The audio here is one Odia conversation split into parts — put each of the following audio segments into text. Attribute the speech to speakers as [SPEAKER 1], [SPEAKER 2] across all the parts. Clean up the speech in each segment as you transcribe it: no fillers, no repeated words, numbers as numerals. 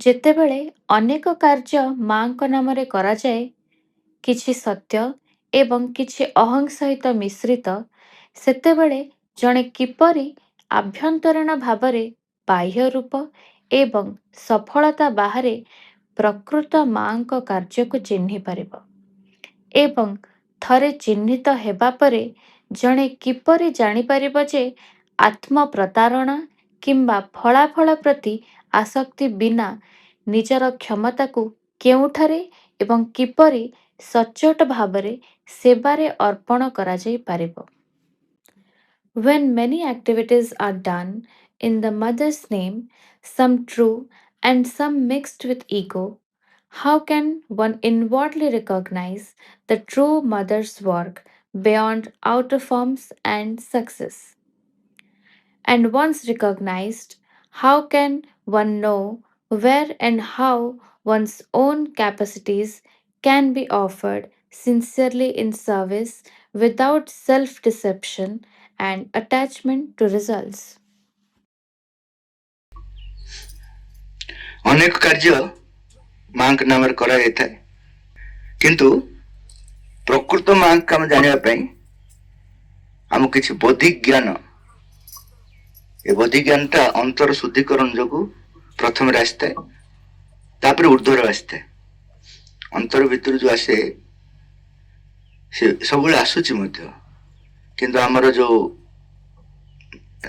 [SPEAKER 1] ଯେତେବେଳେ ଅନେକ କାର୍ଯ୍ୟ ମାଙ୍କ ନାମରେ କରାଯାଏ, କିଛି ସତ୍ୟ ଏବଂ କିଛି ଅହଂ ସହିତ ମିଶ୍ରିତ, ସେତେବେଳେ ଜଣେ କିପରି ଆଭ୍ୟନ୍ତରୀଣ ଭାବରେ ବାହ୍ୟ ରୂପ ଏବଂ ସଫଳତା ବାହାରେ ପ୍ରକୃତ ମାଙ୍କ କାର୍ଯ୍ୟକୁ ଚିହ୍ନି ପାରିବ ଏବଂ ଥରେ ଚିହ୍ନିତ ହେବା ପରେ ଜଣେ କିପରି ଜାଣିପାରିବ ଯେ ଆତ୍ମ ପ୍ରତାରଣା କିମ୍ବା ଫଳାଫଳ ପ୍ରତି ଆସକ୍ତି ବିନା ନିଜର କ୍ଷମତାକୁ କେଉଁଠାରେ ଏବଂ କିପରି ସଚ୍ଚୋଟ ଭାବରେ ସେବାରେ ଅର୍ପଣ କରାଯାଇ ପାରିବ। When many activities are done in the mother's name, some true and some mixed with ego, how can one inwardly recognize the true mother's work beyond outer forms and success? And once recognized, how can one know where and how one's own capacities can be offered sincerely in service without self deception and attachment to results?
[SPEAKER 2] ଅନେକ କାର୍ଯ୍ୟ ମାଙ୍କ ନାମରେ କରାଯାଇଥାଏ, କିନ୍ତୁ ପ୍ରକୃତ ମାଙ୍କ ଆମେ ଜାଣିବା ପାଇଁ ଆମକୁ କିଛି ବୌଦ୍ଧିକ ଜ୍ଞାନ, ଏ ବୌଦ୍ଧିକ ଜ୍ଞାନଟା ଅନ୍ତର ଶୁଦ୍ଧିକରଣ ଯୋଗୁଁ ପ୍ରଥମରେ ଆସିଥାଏ, ତାପରେ ଉର୍ଦ୍ଧ୍ୱରେ ଆସିଥାଏ। ଅନ୍ତର ଭିତରୁ ଯୋଉ ଆସେ ସେ ସବୁବେଳେ ଆସୁଛି ମଧ୍ୟ, କିନ୍ତୁ ଆମର ଯୋଉ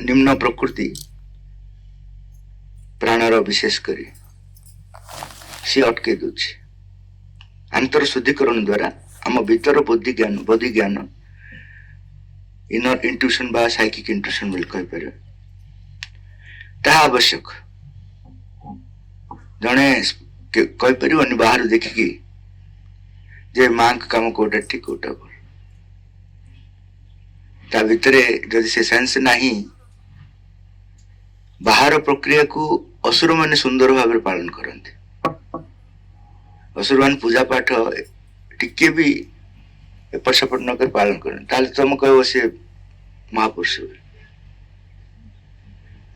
[SPEAKER 2] ନିମ୍ନ ପ୍ରକୃତି ପ୍ରାଣର ବିଶେଷ କରି ସିଏ ଅଟକେଇ ଦଉଛି। ଆନ୍ତର ଶୁଦ୍ଧିକରଣ ଦ୍ୱାରା ଆମ ଭିତର ବୌଦ୍ଧିକ ଜ୍ଞାନ ଇନର ଇଣ୍ଟ୍ୟୁସନ ବା ସାଇକିକ ଇଣ୍ଟ୍ୟୁସନ ବୋଲି କହିପାରିବା, ତାହା ଆବଶ୍ୟକ। ଜଣେ କହିପାରିବନି ବାହାରୁ ଦେଖିକି ଯେ ମାଙ୍କ କାମ କୋଉଟା ଠିକ କୋଉଟା ଭୁଲ। ତା ଭିତରେ ଯଦି ସେ ସେନ୍ସ ନାହିଁ, ବାହାର ପ୍ରକ୍ରିୟାକୁ ଅସୁର ମାନେ ସୁନ୍ଦର ଭାବରେ ପାଳନ କରନ୍ତି। ଅସୁର ମାନେ ପୂଜା ପାଠ ଟିକେ ବି ଏପଟ ସେପଟ ନକରି ପାଳନ କରନ୍ତି, ତାହେଲେ ତମେ କହିବ ସେ ମହାପୁରୁଷ।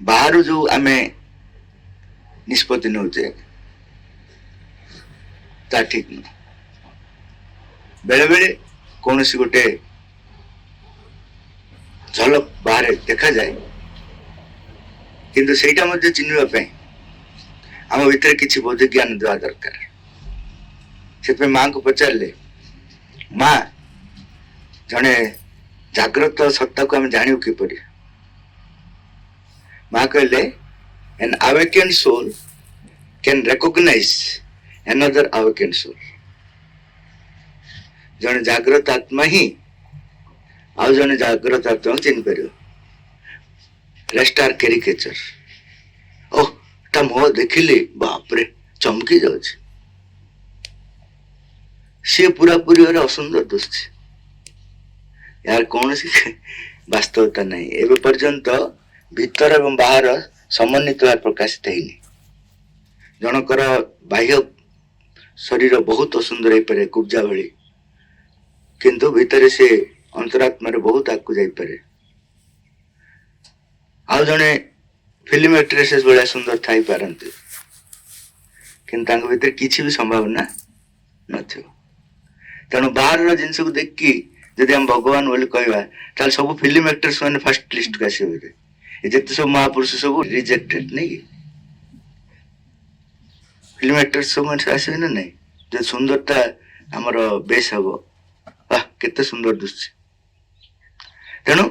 [SPEAKER 2] ବାହାରୁ ଯୋଉ ଆମେ ନିଷ୍ପତ୍ତି ନେଉଛେ ତା ଠିକ ନୁହଁ। ବେଳେ ବେଳେ କୌଣସି ଗୋଟେ ଝଲକ ବାହାରେ ଦେଖାଯାଏ, କିନ୍ତୁ ସେଇଟା ମଧ୍ୟ ଚିହ୍ନିବା ପାଇଁ ଆମ ଭିତରେ କିଛି ବୌଦ୍ଧିକ ଜ୍ଞାନ ଦେବା ଦରକାର। ସେଥିପାଇଁ ମାଙ୍କୁ ପଚାରିଲେ, ମା ଜଣେ ଜାଗ୍ରତ ସତ୍ତାକୁ ଆମେ ଜାଣିବୁ କିପରି? ମା କହିଲେ, an awakened soul can recognize another awakened soul. ଜଣେ ଜାଗ୍ରତ ଆତ୍ମା ହିଁ ଆଉ ଜଣେ ଜାଗ୍ରତ ଆତ୍ମାକୁ ଚିହ୍ନି ପାରିବ। ରେଷ୍ଟାର କ୍ୟାରିକେଚର, ଓହ ତା ମୁହଁ ଦେଖିଲି ବାପରେ ଚମକି ଯାଉଛି, ସିଏ ପୁରାପୁରି ଭାବରେ ଅସୁନ୍ଦର ଦୁଶୁଛି, ଏହାର କୌଣସି ବାସ୍ତବତା ନାହିଁ। ଏବେ ପର୍ଯ୍ୟନ୍ତ ଭିତର ଏବଂ ବାହାର ସମନ୍ୱିତ ଭାବେ ପ୍ରକାଶିତ ହେଇନି। ଜଣଙ୍କର ବାହ୍ୟ ଶରୀର ବହୁତ ସୁନ୍ଦର ହେଇପାରେ କୁବ୍ଜା ଭଳି, କିନ୍ତୁ ଭିତରେ ସେ ଅନ୍ତରାତ୍ମାରେ ବହୁତ ଆଗକୁ ଯାଇପାରେ। ଆଉ ଜଣେ ଫିଲ୍ମ ଆକ୍ଟ୍ରେସେସ୍ ଭଳିଆ ସୁନ୍ଦର ଥାଇପାରନ୍ତି, କିନ୍ତୁ ତାଙ୍କ ଭିତରେ କିଛି ବି ସମ୍ଭାବନା ନଥିବ। ତେଣୁ ବାହାରର ଜିନିଷକୁ ଦେଖିକି ଯଦି ଆମେ ଭଗବାନ ବୋଲି କହିବା, ତାହେଲେ ସବୁ ଫିଲ୍ମ ଆକ୍ଟର୍ସ ମାନେ ଫାଷ୍ଟ ଲିଷ୍ଟକୁ ଆସିବେ। ଯେତେ ସବୁ ମହାପୁରୁଷ ସବୁ ରିଜେକ୍ଟେଡ ନାଇଁ, ଫିଲ୍ମ ଆକ୍ଟର୍ସ ସବୁ ଆସିବେ ନା ନାଇଁ? ଯଦି ସୁନ୍ଦରତା ଆମର ବେଶ ହବ, ବାହ କେତେ ସୁନ୍ଦର ଦୁଶୁଛି। ତେଣୁ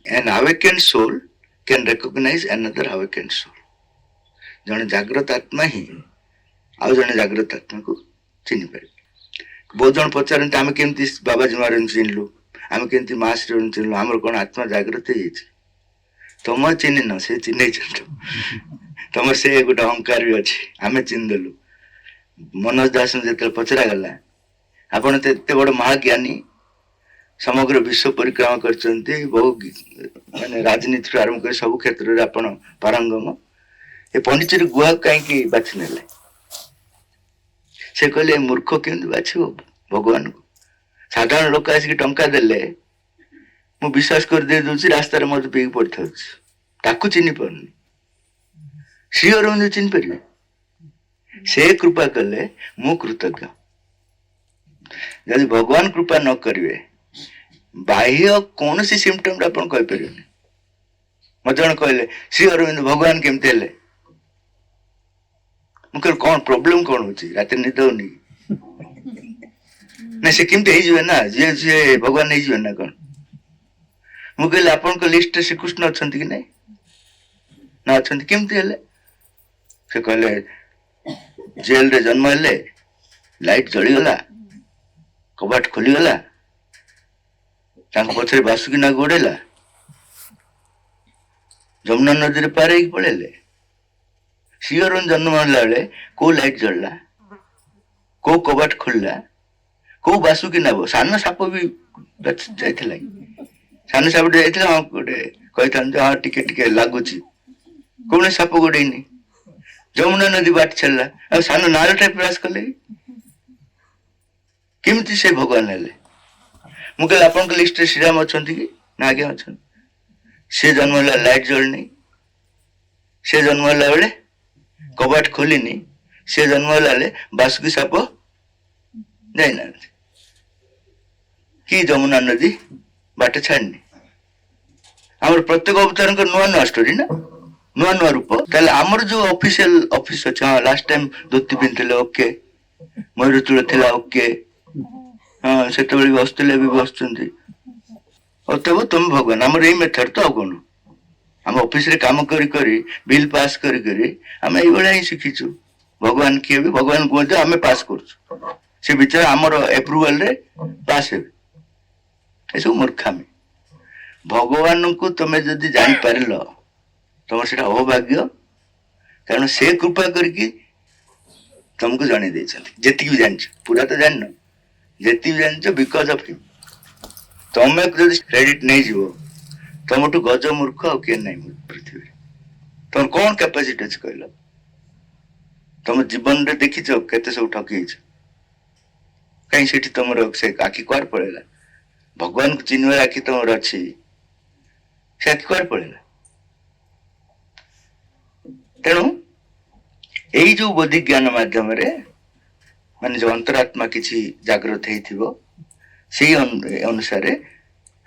[SPEAKER 2] an awakened soul can recognize another awakened soul. ଜଣେ ଜାଗ୍ରତ ଆତ୍ମା ହିଁ ଆଉ ଜଣେ ଜାଗ୍ରତ ଆତ୍ମାକୁ ଚିହ୍ନି ପାରିବ। ବହୁତ ଜଣ ପଚାରନ୍ତି, ଆମେ କେମିତି ବାବାଜୀ ମହାରାଜ ଚିହ୍ନିଲୁ, ଆମେ କେମିତି ମା ଶ୍ରୀ ଚିହ୍ନିଲୁ, ଆମର କଣ ଆତ୍ମା ଜାଗ୍ରତ ହେଇଯାଇଛି? ତମ ଚିହ୍ନିନ, ସେ ଚିହ୍ନେଇଛନ୍ତି। ତମର ସେ ଗୋଟେ ଅହଙ୍କାର ବି ଅଛି, ଆମେ ଚିହ୍ନିଦେଲୁ। ମନୋଜ ଦାସଙ୍କୁ ଯେତେବେଳେ ପଚରାଗଲା, ଆପଣ ତ ଏତେ ବଡ ମହାଜ୍ଞାନୀ, ସମଗ୍ର ବିଶ୍ୱ ପରିକ୍ରମା କରିଛନ୍ତି, ବହୁ ମାନେ ରାଜନୀତିରୁ ଆରମ୍ଭ କରି ସବୁ କ୍ଷେତ୍ରରେ ଆପଣ ପାରଙ୍ଗମ, ଏ ପଣ୍ଡିଚେରୀ ଗୁହାକୁ କାହିଁକି ବାଛି ନେଲେ? ସେ କହିଲେ, ମୂର୍ଖ କେମିତି ବାଛିବ ଭଗବାନଙ୍କୁ? ସାଧାରଣ ଲୋକ ଆସିକି ଟଙ୍କା ଦେଲେ ମୁଁ ବିଶ୍ୱାସ କରିଦେଇ ଦଉଛି, ରାସ୍ତାରେ ମତେ ପିଇକି ପଡିଥାଉଛି, ତାକୁ ଚିହ୍ନି ପାରୁନି। ଶ୍ରୀ ଅରବିନ୍ଦ ଚିହ୍ନି ପାରିବେ? से कृपा कले मु कृतज्ञ। जदि भगवान कृपा न करिवे बाह्य कौन सी सिम्पटम आप कहीपर। मत जन कहले श्री अरविंद भगवान केमती हेले मुझे कौन प्रोब्लेम कौन होची रात निद होनी ना से केमती हो ना जी जी भगवान हो ना कौन मुझे आपण लिस्ट श्रीकृष्ण अच्छा कि नहीं ना अच्छा केमती हेले से कहले जेल रे जन्म हेले लाइट जलीगला कबाट खोलीगला पछरे बासुकी ना गोड़ेला जमुना नदी पार पड़ेले शिवर जन्म होला बेले को लाइट जलला को कबाट खोलला को बासुकी नाब सान साप भी जाइथिला सान साप जाइथिला हाँ गोटे कही हाँ टिके टिके लगुच कौन साप गोड़ेनी जमुना नदी बाट छाड़ा आ सान नाल टाइप प्रयास कले केमती से भगवान हेले मुझे आप लिस्ट श्रीराम अच्छा कि ना आज्ञा अच्छा से जन्म होला लाइट जलनी से जन्म होला बेले कबाट खोलिनी से जन्म होला बासुकी साप जाइना कि जमुना नदी बाट छाड़नी आम प्रत्येक अवतार नुआ नुआ स्टोरी ना नुआ नुआ रूप ताले आमर जो ऑफिशियल ऑफिस अच्छा हाँ लास्ट टाइम धोती पिंधले ओके मयूर चूड़ थिला ओके हाँ से बसते भी बसुंट अतएव तुम भगवान आमर यही मेथड तो कौन आम ऑफिस रे काम करी करी बिल पास करी करी आम ये ही शिखीचु भगवान किए भी भगवान कहते आम पास कर से विचार आमर एप्रुवाल रे पास हे सब मूर्खामी भगवान को तुम जदि जान पार तुम से अभाग्य कारण से कृपा करके तुमको जन जी भी जान पूरा तो जान जी भी जान बिकज ऑफ हिम तुम्हें जब क्रेडिट नहीं जीव तुमठू गज मूर्ख आ किए ना पृथ्वी तुम कौन कैपेसिटी अच्छे कहल तुम जीवन रे देखीच केते सब ठकी कहीं से तुम से आखि कुआर पड़ेगा भगवान को चिन्हर आखि तुम अच्छी से आखि कुआर पड़ेगा तेणु यही जो बोधि ज्ञान माध्यम मान जो अंतरात्मा किसी जागृत से अनुसार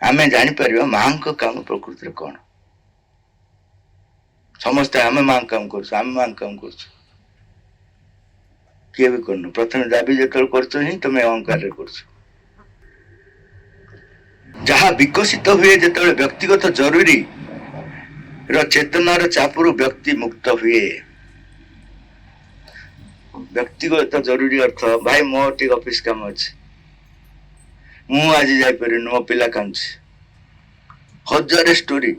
[SPEAKER 2] आम जापर माँ काम प्रकृति कौन समस्ते आम माँ काम कर माँ काम कर किए भी कर प्रथम दाबी जो कर तुम अहंकार कर जहाँ विकसित हुए जो व्यक्तिगत जरूरी चेतनार चापरू व्यक्ति मुक्त हुए व्यक्तिगत जरूरी अर्थ भाई मो टे ऑफिस काम अच्छे मु आज जापर मो पिला काम हजार स्टोरी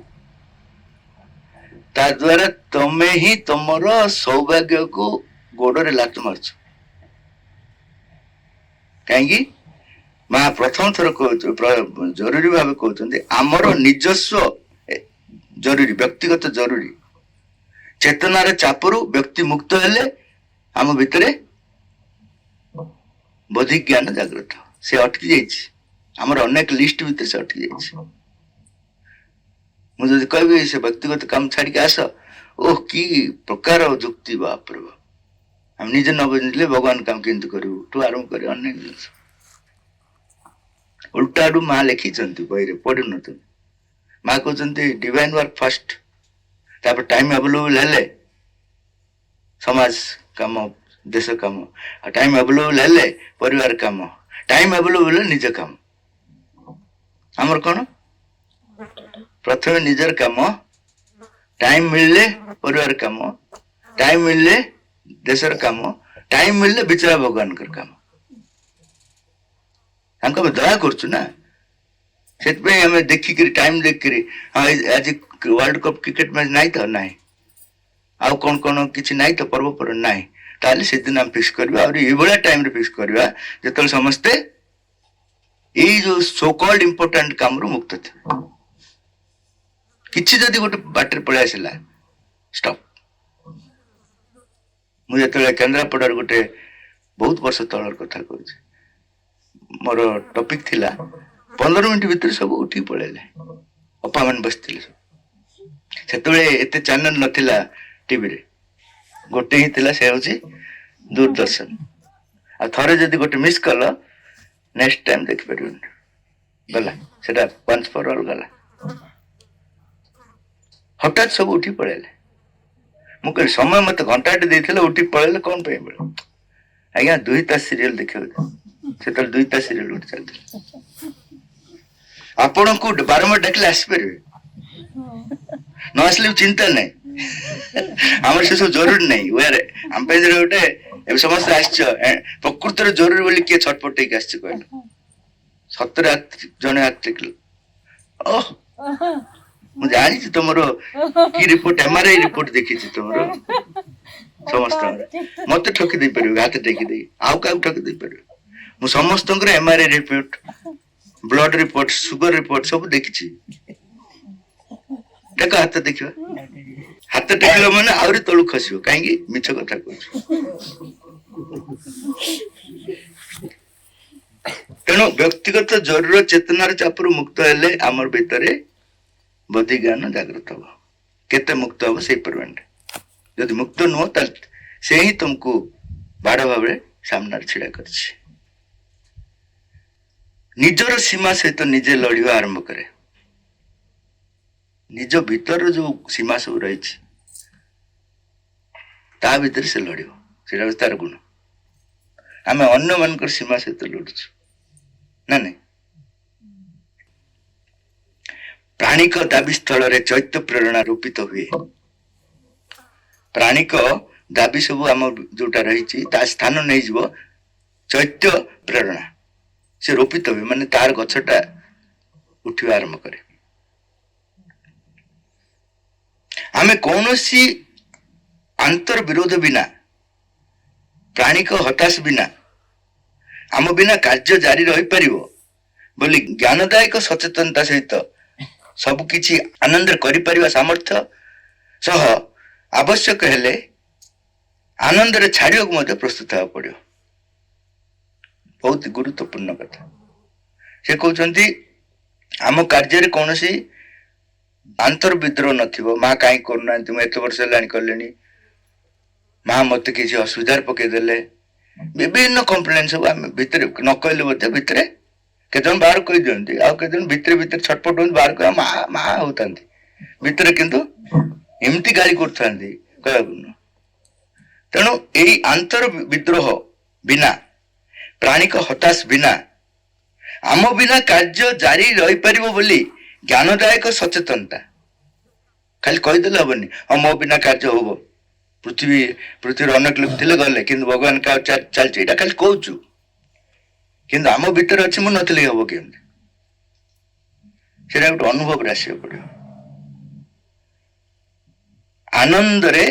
[SPEAKER 2] ता द्वारा तमें ही तुमर सौभाग्य को गोड़े लात मार्च कहीं माँ प्रथम थर जरूरी भाव कहते आमर निजस्व जरूरी व्यक्तिगत जरूरी चेतनार चापरू व्यक्ति मुक्त हेले आम भितर बोधि ज्ञान जागृत से अटकी जामर अनेक लिस्ट भीतर से अटकी मुझे कह से व्यक्तिगत काम छाड़ के आस ओह कि प्रकार जुक्ति बाप रे बाप हम निजे न बुझे भगवान काम केमती करू आरंभ कर अनेक जिन उल्टा आडू माँ लिखी बही पढ़ुन तुम माँ कहते divine work first time available हेले समाज काम देश काम टाइम अवेलेबल हेले परिवार काम टाइम अवेलेबल निज काम आमर कौन प्रथम निजर काम टाइम मिलले परिवार काम टाइम मिलले देशर काम टाइम मिलले बिचरा भगवान कर काम हमको दया करछु ना से आम देखिक टाइम देख हाँ आज वर्ल्ड कप क्रिकेट मैच नाई तो ना आउ कौन कौन किसी नाई तो पर्वपर ना ताले से दिन हम फिक्स करवा और ये बड़ा टाइम रे फिक्स करवा जो समस्ते ये जो सो कॉल्ड इंपोर्टेंट काम रो मुक्त थे किसी जदि गोटे बाटर पड़े आसला स्टॉप मुझे केन्द्रापड़ा गोटे बहुत वर्ष तलर कथा कहूँ मोर टॉपिक थिला 15 मिनट भीतर सब उठी पड़ेले अपा मान बसते से एते चैनल नथिला टीवी रे गोटे ही थिला से होची दूरदर्शन आ थरे जदि गोटे मिस कल नेक्स्ट टाइम देखि परिबनी गला सेटा वंस फॉर ऑल गला हठात सब उठी पड़ेले मु कह समय मत घंटाटे देथिले उठी पड़ेले कौन पे मिले आज्ञा दुईटा सीरियल देखियो से दुईटा सीरियल उठी चलते आपण को बारंबार डाकले आसपारे न आसले चिंता नहीं आम से सब जरूरी नहीं वे आम गोटे समस्त आस प्रकृतर जरूरी बोली किए छटपट आस कहल सतरे जड़े आर्टिकल ओह मुझे जानी तुम कि रिपोर्ट एमआरआई रिपोर्ट देखी तुम समस्त मत ठकी दे पार हाथ टेकी दे आउ क्या ठकी दे पार मु समस्त MRI report blood report sugar report सब देखी देख हाथ देखा हाथ टेकिल मैंने आहरी तलू खसो कहीं मिछ कथा कह तेणु व्यक्तिगत जरूरत चेतनार चापर मुक्त हेले आमर भितर बुद्धि ज्ञान जागृत हम केते मुक्त हम से परमेंट जदि मुक्त नुह से ही तुमको बाड़ भाव सामना छिड़ा कर निजर सीमा सहित निजे लड़वा आरंभ करे निज भीतर जो सीमा सब रही ता भीतर से लड़ो से तार गुण आम अन्य मान सीमा सहित लड़ुचु ना नहीं प्राणिक दाबी स्थल रे चैत्य प्रेरणा रूपित हुए प्राणिक दाबी सब आम जोटा रही स्थान नहीं जीव चैत्य प्रेरणा से रोपित हुए माने तार गछटा उठिवा आरंभ करे आमे कौनसी अंतर विरोध बिना प्राणिक हताश बिना आम बिना कार्य जारी रही पारिबो बोली ज्ञानदायक सचेतनता सहित सब किछि आनंद करि परिबा सामर्थ्य सह आवश्यक हेले आनंद रे छाड़ियो मध्य प्रस्तुत हेबा पड़ियो बहुत गुरुत्वपूर्ण कथा से कहउचंती आम कार्य रे कोनोसी आंतर विद्रोह नथिबो मां काई करना तुम एत वर्ष लाणी करलेनी मां मत किछि असुविधा पके देले विभिन्न कंप्लेन सब आम भितर न कहले बते भितर केतन बाहर कहि दियंती आ केतन भितर भितर छटपट होन बाहर कह मा मा होतांती भितर किंतु एमती गाली करथांती कहबुन तेणु एई आंतर विद्रोह बिना प्राणिक हताश बिना आम बिना कार्य जारी रही पारिबो बोली ज्ञानदायक सचेतनता खाली कहीदेले हेनी हाँ मो बिना कार्य हम पृथ्वी अनेक लोग थे गले कि भगवान का चलती यहाँ खाली कहचु कि आम भीतर अच्छी मु नी हम केमती से गोटे अनुभव आस पड़ो आनंद रे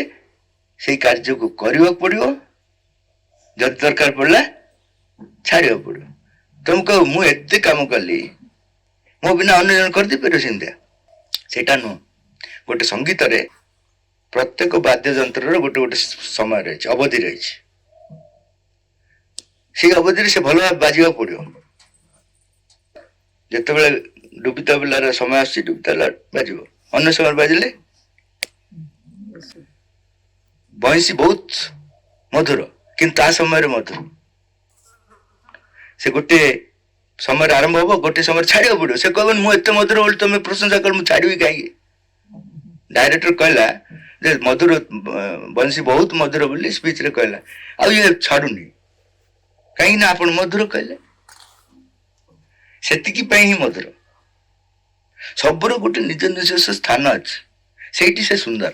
[SPEAKER 2] से कार्य को करने पड़ो जब दरकार पड़ला छाड़ा पड़ो तुम कह मुझे काम कली मो बिना अन्य जन कर पार सेटा नुह गोटे संगीत रे प्रत्येक वाद्य जंत्र गोटे गोटे समय रही अवधि रही से अवधि से भल भाव बाजा पड़ो जिते डुबिता बेलार समय आस डुबिता बाज अन्य समय बाजिले बंशी बहुत मधुर कि समय मधुर से गोटे समय आरंभ हम गोटे समय छाड़ा पड़ो से कह मुझे मधुर बोली तुम प्रशंसा कर छाड़ी कहीं डायरेक्टर कहला मधुर बंशी बहुत मधुर बोली स्पीच रे कहला आ ये छाड़ुनी कहीं ना आपण मधुर कहले सेतिकी ही मधुर सबुर गोटे निज निज स्थान अच्छे से से सुंदर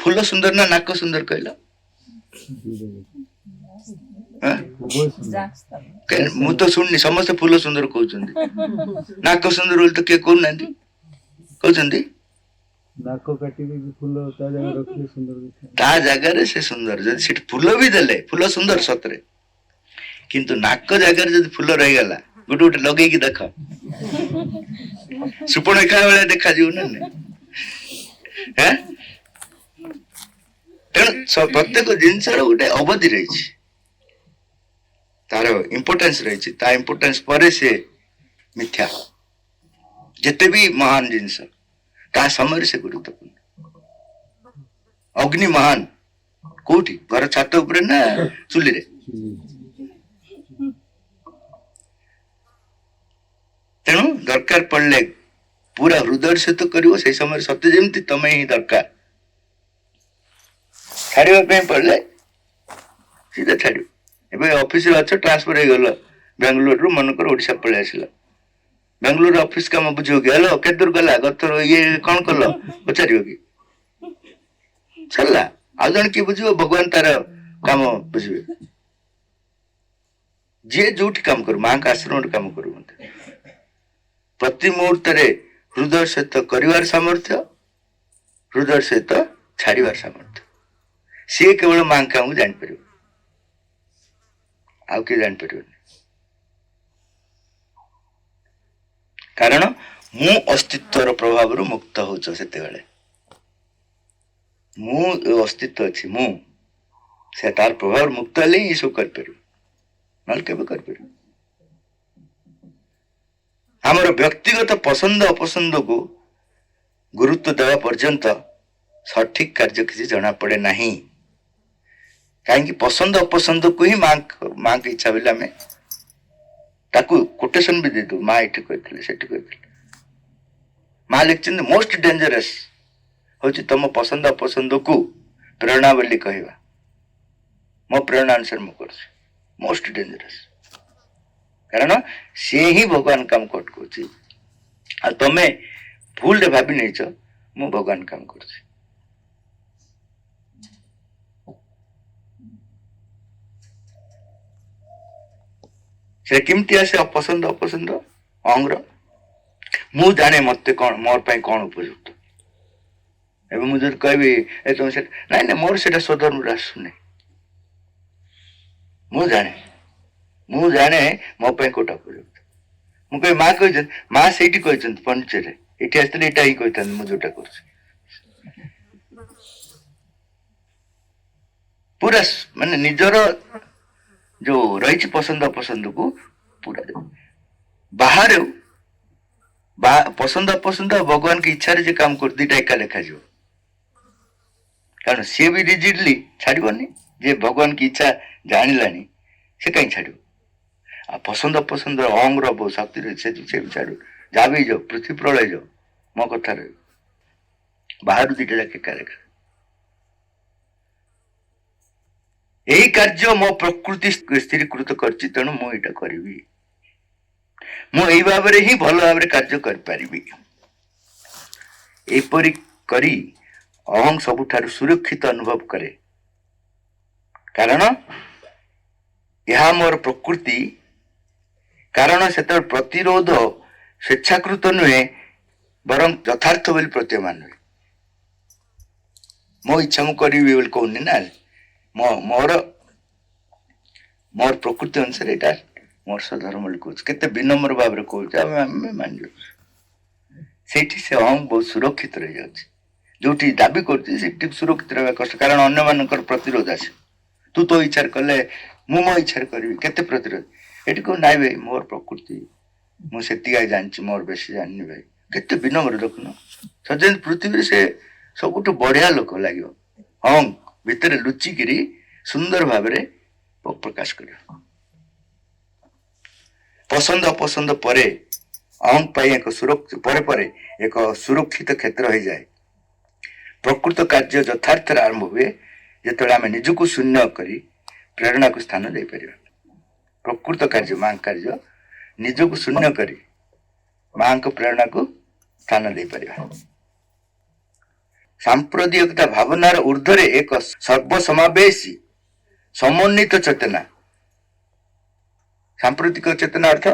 [SPEAKER 2] फूल सुंदर ना नाक सुंदर कहला मु तो शुणनी समस्त फूल सुंदर कहते नाक सुंदर बोली तो किए कहना कहते
[SPEAKER 3] नाक काटी फूल
[SPEAKER 2] ता जगह से सुंदर जब से फूल भी देले फूल सुंदर सतरे किंतु नाक जगह जब फूल रही गला गोटे गोटे लगे देख सुपर्णरेखा वाले देखा जीव ना तेणु प्रत्येक जिनस गोटे अवधि रही तार इम्पोर्टेंस रही ता इम्पोर्टेंस पर से मिथ्या जिते भी महान जिनस ता समय से गुरुत्वपूर्ण अग्नि महान କୋଉଠି ଘର ଛାତ ଉପରେ ନା ଚୁଲିରେ? ତେଣୁ ଦରକାର ପଡିଲେ ପୁରା ହୃଦୟ ସହିତ କରିବ। ସେଇ ସମୟରେ ସତ୍ୟ ଯେମିତି ତମେ ହିଁ ଦରକାର। ଛାଡିବା ପାଇଁ ପଡିଲେ ସିଧା ଛାଡିବ। ଏବେ ଅଫିସରେ ଅଛ, ଟ୍ରାନ୍ସଫର ହେଇଗଲ ବାଙ୍ଗାଲୋରରୁ, ମନେକର ଓଡିଶା ପଳେଇ ଆସିଲ। ବାଙ୍ଗାଲୋର ଅଫିସ କାମ ବୁଝିବ କି? ହେଲୋ କେତେ ଦୂର ଗଲା, ଗତର ଇଏ କଣ କଲ ପଚାରିବ କି? ସରିଲା। ଆଉ ଜଣେ କିଏ ବୁଝିବ? ଭଗବାନ ତାର କାମ ବୁଝିବେ। ଯିଏ ଯୋଉଠି କାମ କରୁ, ମାଙ୍କ ଆଶ୍ରମରେ କାମ କରୁ, ପ୍ରତି ମୁହୂର୍ତ୍ତରେ ହୃଦୟ ସହିତ କରିବାର ସାମର୍ଥ୍ୟ, ହୃଦୟ ସହିତ ଛାଡିବାର ସାମର୍ଥ୍ୟ, ସିଏ କେବଳ ମାଙ୍କ କାମକୁ ଜାଣିପାରିବ, ଆଉ କିଏ ଜାଣିପାରିବନି। କାରଣ ମୁଁ ଅସ୍ତିତ୍ୱର ପ୍ରଭାବରୁ ମୁକ୍ତ ହଉଛ। ସେତେବେଳେ ମୁଁ ଅସ୍ତିତ୍ୱ ଅଛି, ମୁଁ ସେ ତାର ପ୍ରଭାବରୁ ମୁକ୍ତ ହେଲେ ହିଁ ଏସବୁ କରିପାରିବ, ନହେଲେ କେବେ କରିପାରିବ? ଆମର ବ୍ୟକ୍ତିଗତ ପସନ୍ଦ ଅପସନ୍ଦକୁ ଗୁରୁତ୍ୱ ଦେବା ପର୍ଯ୍ୟନ୍ତ ସଠିକ କାର୍ଯ୍ୟ କିଛି ଜଣା ପଡେ ନାହିଁ। କାହିଁକି? ପସନ୍ଦ ଅପସନ୍ଦକୁ ହିଁ ମାଙ୍କ ଇଚ୍ଛା ବୋଲି ଆମେ ତାକୁ କୋଟେସନ ବି ଦେଇଦଉ। ମା ଏଠି କହିଥିଲେ, ସେଠି କହିଥିଲେ। ମା ଲେଖିଛନ୍ତି ମୋଷ୍ଟ ଡେଞ୍ଜରସ୍ ହଉଛି ତମ ପସନ୍ଦ ଅପସନ୍ଦକୁ ପ୍ରେରଣା ବୋଲି କହିବା। ମୋ ପ୍ରେରଣା ଅନୁସାରେ ମୁଁ କରୁଛି, ମୋଷ୍ଟ ଡେଞ୍ଜରସ୍। କାରଣ ସିଏ ହିଁ ଭଗବାନ କାମ ଅଟକଉଛି। ଆଉ ତମେ ଭୁଲରେ ଭାବି ନେଇଛ ମୁଁ ଭଗବାନ କାମ କରୁଛି। ସେ କେମିତି ଆସେ ଅପସନ୍ଦ ଅପସନ୍ଦ ଅଙ୍ଗର? ମୁଁ ଜାଣେ ମତେ କଣ, ମୋର ପାଇଁ କଣ ଉପଯୁକ୍ତ। ଏବେ ମୁଁ ଯଦି କହିବି ଏ ତମେ ସେଟା, ନାଇଁ ନାଇଁ ମୋର ସେଟା ସ୍ୱଧର୍ମରୁ ଆସୁନି। ମୁଁ ଜାଣେ ମୋ ପାଇଁ କୋଉଟା ଉପଯୁକ୍ତ। ମୁଁ କହିବି ମା କହିଛନ୍ତି, ମା ସେଇଠି କହିଛନ୍ତି ପଣ୍ଡିଚେରୀରେ, ଏଠି ଆସିଥିଲେ ଏଇଟା ହିଁ କହିଥାନ୍ତି ମୁଁ ଯୋଉଟା କରୁଛି। ପୁରା ମାନେ ନିଜର ଯୋଉ ରହିଛି ପସନ୍ଦ ଅପସନ୍ଦକୁ ପୁରା ବାହାରେ ପସନ୍ଦ ଅପସନ୍ଦ ଆଉ ଭଗବାନଙ୍କ ଇଚ୍ଛାରେ ଯେ କାମ କରୁ, ଦିଟା ଏକା ଲେଖାଯିବ। କାରଣ ସିଏ ବି ରିଜିଡଲି ଛାଡିବନି। ଯେ ଭଗବାନଙ୍କ ଇଚ୍ଛା ଜାଣିଲାଣି ସେ କାହିଁ ଛାଡିବ? ଆଉ ପସନ୍ଦ ଅପସନ୍ଦ ଅଙ୍ଗର ଶକ୍ତି ରହିଛି, ସେ ବି ଛାଡିବ। ଯାହା ବି ହେଇଯାଉ, ପୃଥିବୀ ପ୍ରଳୟ ଯାଉ, ମୋ କଥା ରହିବ। ବାହାରୁ ଦିଟା ଯାକ ଏକା ଲେଖା। ଏହି କାର୍ଯ୍ୟ ମୋ ପ୍ରକୃତି ସ୍ଥିରୀକୃତ କରିଛି, ତେଣୁ ମୁଁ ଏଇଟା କରିବି। ମୁଁ ଏଇ ଭାବରେ ହିଁ ଭଲ ଭାବରେ କାର୍ଯ୍ୟ କରିପାରିବି। ଏପରି କରି ଅହଂ ସବୁଠାରୁ ସୁରକ୍ଷିତ ଅନୁଭବ କରେ। କାରଣ ଏହା ମୋର ପ୍ରକୃତି। କାରଣ ସେତେବେଳେ ପ୍ରତିରୋଧ ସ୍ୱେଚ୍ଛାକୃତ ନୁହେଁ, ବରଂ ଯଥାର୍ଥ ବୋଲି ପ୍ରତୀୟମାନ ହୁଏ। ମୋ ଇଚ୍ଛା ମୁଁ କରିବି ବୋଲି କହୁନି ନା, ମୋର ପ୍ରକୃତି ଅନୁସାରେ ଏଇଟା ମୋର ସ୍ୱଧର୍ମ ବୋଲି କହୁଛି। କେତେ ବିନମ୍ର ଭାବରେ କହୁଛି, ଆମେ ମାନିଯାଉଛୁ। ସେଇଠି ସେ ଅହଂ ବହୁତ ସୁରକ୍ଷିତ ରହିଯାଉଛି। ଯୋଉଠି ଦାବି କରୁଛି ସେଠି ସୁରକ୍ଷିତ ରହିବା କଷ୍ଟ, କାରଣ ଅନ୍ୟମାନଙ୍କର ପ୍ରତିରୋଧ ଆସେ। ତୁ ତୋ ଇଚ୍ଛାରେ କଲେ, ମୁଁ ମୋ ଇଚ୍ଛାରେ କରିବି, କେତେ ପ୍ରତିରୋଧ। ଏଠି କହୁ ନାଇଁ ଭାଇ, ମୋର ପ୍ରକୃତି, ମୁଁ ସେତିକି ଜାଣିଛି, ମୋର ବେଶୀ ଜାଣିନି ଭାଇ। କେତେ ବିନମ୍ର ଦେଖୁନ। ସତେଜ ପୃଥିବୀରେ ସେ ସବୁଠୁ ବଢିଆ ଲୋକ ଲାଗିବ। ହଁ, ଭିତରେ ଲୁଚିକିରି ସୁନ୍ଦର ଭାବରେ ପ୍ରକାଶ କରିବ। ପସନ୍ଦ ଅପସନ୍ଦ ପରେ ଅହଂ ପାଇଁ ଏକ ସୁରକ୍ଷିତ କ୍ଷେତ୍ର ହେଇଯାଏ। ପ୍ରକୃତ କାର୍ଯ୍ୟ ଯଥାର୍ଥରେ ଆରମ୍ଭ ହୁଏ ଯେତେବେଳେ ଆମେ ନିଜକୁ ଶୂନ୍ୟ କରି ପ୍ରେରଣାକୁ ସ୍ଥାନ ଦେଇପାରିବା। ପ୍ରକୃତ କାର୍ଯ୍ୟ, ମାଙ୍କ କାର୍ଯ୍ୟ, ନିଜକୁ ଶୂନ୍ୟ କରି ମାଙ୍କ ପ୍ରେରଣାକୁ ସ୍ଥାନ ଦେଇପାରିବା। ସାମ୍ପ୍ରଦାୟିକତା ଭାବନାର ଊର୍ଦ୍ଧ୍ୱରେ ଏକ ସର୍ବସମାବେଶୀ ସମନ୍ୱିତ ଚେତନା। ସାମ୍ପ୍ରତିକ ଚେତନା ଅର୍ଥ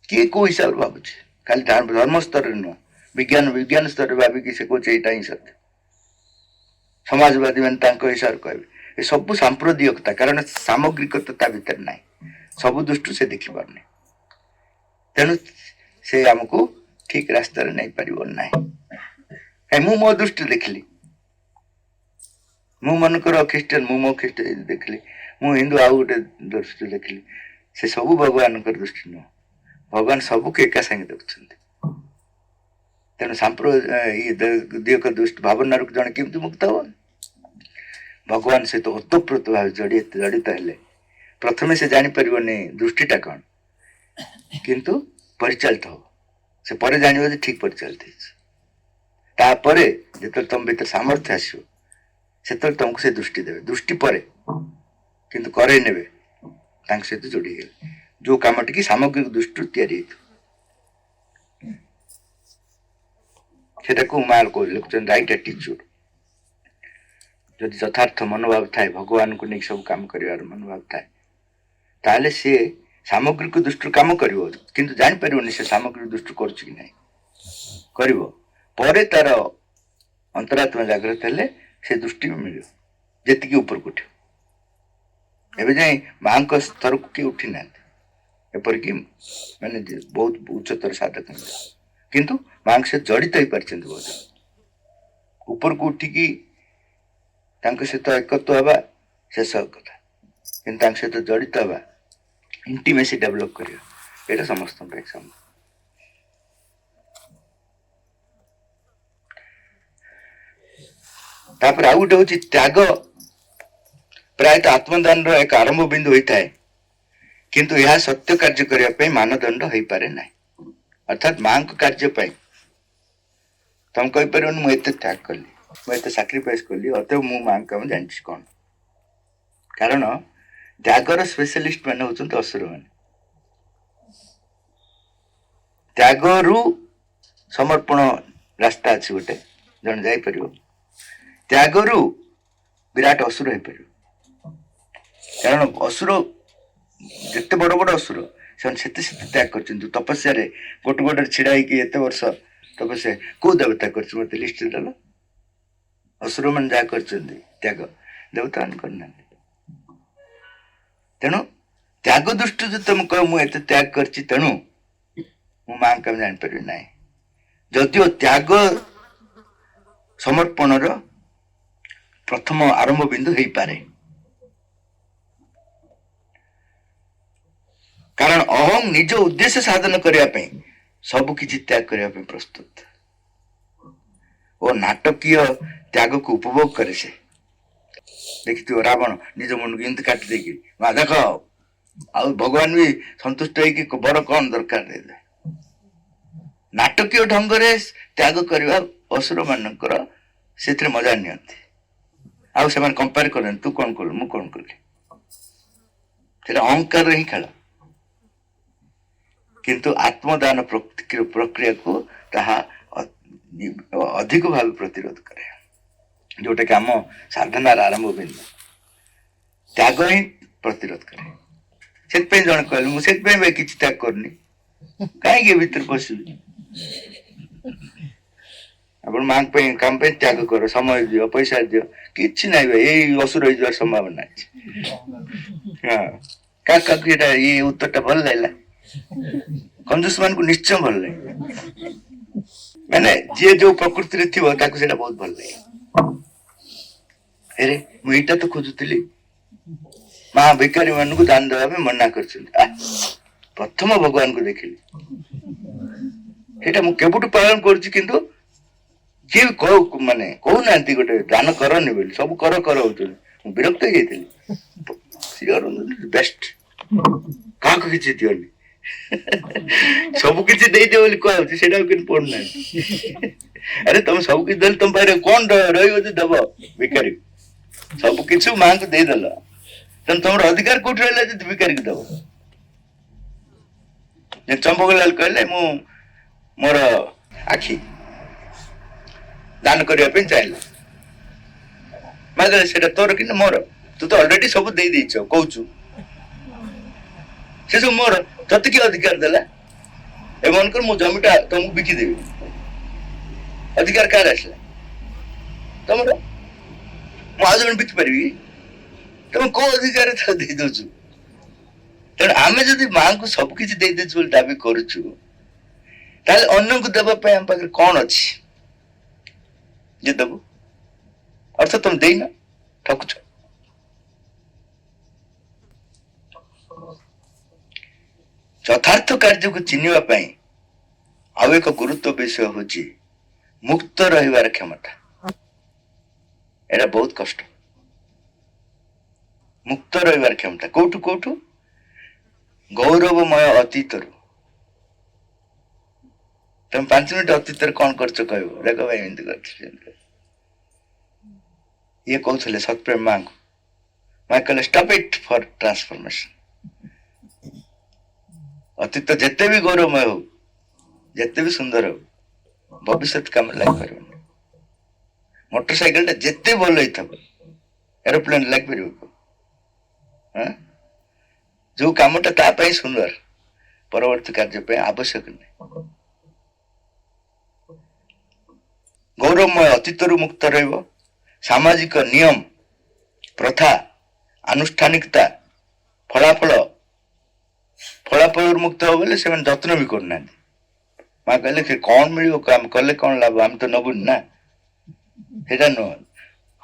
[SPEAKER 2] କିଏ କୋଉ ହିସାବରେ ଭାବୁଛି, ଖାଲି ଧର୍ମ ସ୍ତରରେ ନୁହଁ, ବିଜ୍ଞାନ ସ୍ତରରେ ଭାବିକି ସେ କହୁଛି ଏଇଟା ହିଁ ସତ୍ୟ। ସମାଜବାଦୀ ମାନେ ତାଙ୍କ ହିସାବରେ କହିବେ। ଏ ସବୁ ସାମ୍ପ୍ରଦାୟିକତା, କାରଣ ସାମଗ୍ରିକତା ତା ଭିତରେ ନାହିଁ। ସବୁ ଦୃଷ୍ଟିରୁ ସେ ଦେଖିପାରୁନି, ତେଣୁ ସେ ଆମକୁ ଠିକ ରାସ୍ତାରେ ନେଇପାରିବ ନାହିଁ। ମୁଁ ମୋ ଦୃଷ୍ଟିରେ ଦେଖିଲି, ମୁଁ ମନେକର ଖ୍ରୀଷ୍ଟିଆନ, ମୁଁ ମୋ ଖ୍ରୀଷ୍ଟ ଦେଖିଲି, ମୁଁ ହିନ୍ଦୁ ଆଉ ଗୋଟେ ଦୃଷ୍ଟିରେ ଦେଖିଲି। ସେ ସବୁ ଭଗବାନଙ୍କର ଦୃଷ୍ଟି ନୁହଁ। ଭଗବାନ ସବୁକୁ ଏକା ସାଙ୍ଗେ ଦେଖୁଛନ୍ତି। ତେଣୁ ସାମ୍ପ୍ରଦାୟିକ ଦୃଷ୍ଟି ଭାବନାରୁ ଜଣେ କେମିତି ମୁକ୍ତ ହବ? भगवान सहित ओतप्रोत भाव जड़ित हेले प्रथमे से जानीपारे दृष्टिटा कौन किंतु परिचालित हो से पर जान ठीक परिचालित तापरे जो तुम भीतर सामर्थ्य आसो से तुमको से दृष्टि देवे दृष्टि पर किंतु करे नेबे सहित जोड़ी गले जो कम टी सामग्रिक दृष्टि या माल को लिखुन राइट एटीट्यूड जदि यथार्थ मनोभाव थाए भगवान को नहीं सब काम कर मनोभाव थाए ताले सी सामग्रिक दृष्टि कम कर किंतु जान पारे से सामग्रिक दृष्टि कर तार अंतरात्मा जागृत हेले से दृष्टि मिल जी ऊपर को उठ एवं जाए माँ स्तर को किए उठी ना एपरिक माने बहुत उच्चतर साधक किंतु माँ से जड़ित हो पारे बहुत ऊपर को उठिकी सहित एकत्व हवा शेष कथा कि सहित जड़ित हवा इंटीमेसी डेवलप कर समस्त संभव तापर आउ गोटे हूँ त्याग प्रायतः आत्मदान एक आरंभ बिंदु होता है किंतु यह सत्य कार्य करने मानदंड हो पारे ना अर्थात माँ को कार्य तुम कहीपर मुझे त्याग कली मुझे साक्रिफाइस कली अतएव मु माँ काम जानी कौन कारण त्यागर स्पेशलिस्ट मैंने होती असुर मैंने त्यागरु समर्पण रास्ता अच्छी गोटे जन जापर त्यागरु विराट असुर हो पार कारण असुर जिते बड़ बड़ असुर से त्याग कर तपस्या गोटे गोटे छिड़ा होते वर्ष तपस्या कौ देवता कर मत लिस्ट देल असुर मान जहाँ कर त्याग देवता मान करना तेणु त्याग दृष्टि जो तुम कह मुझे त्याग कर तेणु मु माँ कम जापर ना जदिओ त्याग समर्पण प्रथम आरंभ बिंदु हो पारे कारण अहम निज उद्देश्य साधन करने सबकि त्याग करने प्रस्तुत और नाटकीय त्याग को उपभोग करे से देखी रावण निज मन को इमती काटी देकी देख आ भगवान भी संतुष्ट हो बर कौन दरकार दे नाटकीय ढंग से त्याग करने असुर मानकर से मजा नियंती आउ से कंपेयर कर तू कौन कलु मु कौन कली अहंकार ही खेल किंतु आत्मदान प्रक्रिया को ताहा अधिक भाव प्रतिरोध करे जोटा कि आम साधनार आरंभ बिंदु त्याग ही प्रतिरोध करे से जन कहले मुझे कि त्याग करनी कहीं भीतर पशि आप माँ काम त्याग कर समय दियो पैसा दियो कि ना यही असुर हो संभावना हाँ क्या ये उत्तर भल लगे कंजूस मान को निश्चय भल लगे मैंने जी जो प्रकृति थी बहुत भल लगे अरे मुझा तो खोजुली माँ भिकारी मान को दान देवा मना कर प्रथम भगवान को देखिली मुझे पालन कर किए माने कहूना गोटे दान करनी बोली सब कर कर विरक्त हो बेस्ट क्या किसी दियोनी सब किसी कह पढ़ना अरे तुम सब किसी दे तुम पाखे कौन रब भिकारी सब किसी माँ को देदेल तेना तुम अधिकार कौट रहा भिकारी को दब चंपकलाल कहले मु मोर आखि दान करने चाहिए मैं से तोर कि मोर तू तो अलरेडी सब दे कहू से सब मोर तत किए अधिकार देला ए मनकर मो जमीटा तुमको बिकिदेवी अधिकार कार आसला तुम आज जन बिकी पारि तुम कौ अधिकार दे दौ तेणु आम जब माँ को सबकि दे दाबी करुचु अन्य को देवाई आम पाखे कौन अच्छी जे दबु अर्थ तुम देना ठकुच यथार्थ कार्य को चिन्हवा आउ एक गुरुत्व विषय हूँ मुक्त रहिबार क्षमता एटा बहुत कष्ट ମୁକ୍ତ ରହିବାର କ୍ଷମତା କୋଉଠୁ ଗୌରବମୟ ଅତୀତରୁ। ତମେ 5 ମିନିଟ୍ ଅତୀତରେ କଣ କରୁଛ କହିବ, ଦେଖ ଭାଇ ଏମିତି କରିଥିଲି। ଇଏ କହୁଥିଲେ ସତ୍ୟପ୍ରେମ ମାଙ୍କୁ, ମା କହିଲେ ଷ୍ଟପ୍ ଇଟ୍ ଫର୍ ଟ୍ରାନ୍ସଫର୍ମେସନ। ଅତୀତ ଯେତେ ବି ଗୌରବମୟ ହଉ, ଯେତେ ବି ସୁନ୍ଦର ହଉ, ଭବିଷ୍ୟତ କାମରେ ଲାଗିପାରିବନି। ମୋଟର ସାଇକେଲଟା ଯେତେ ଭଲ ହେଇଥିବ, ଏରୋପ୍ଲେନ ଲାଗିପାରିବ? ଯୋଉ କାମଟା ତା ପାଇଁ ସୁନ୍ଦର, ପରବର୍ତ୍ତୀ କାର୍ଯ୍ୟ ପାଇଁ ଆବଶ୍ୟକ ନାହିଁ। ଗୌରବମୟ ଅତୀତରୁ ମୁକ୍ତ ରହିବ। ସାମାଜିକ ନିୟମ, ପ୍ରଥା, ଆନୁଷ୍ଠାନିକତା, ଫଳାଫଳରୁ ମୁକ୍ତ ହବ ବୋଲେ ସେମାନେ ଯତ୍ନ ବି କରୁନାହାନ୍ତି। ମା କହିଲେ ସେ କଣ ମିଳିବ, ଆମେ କଲେ କଣ ଲାଭ, ଆମେ ତ ନବୁନି ନା। ସେଇଟା ନୁହଁ,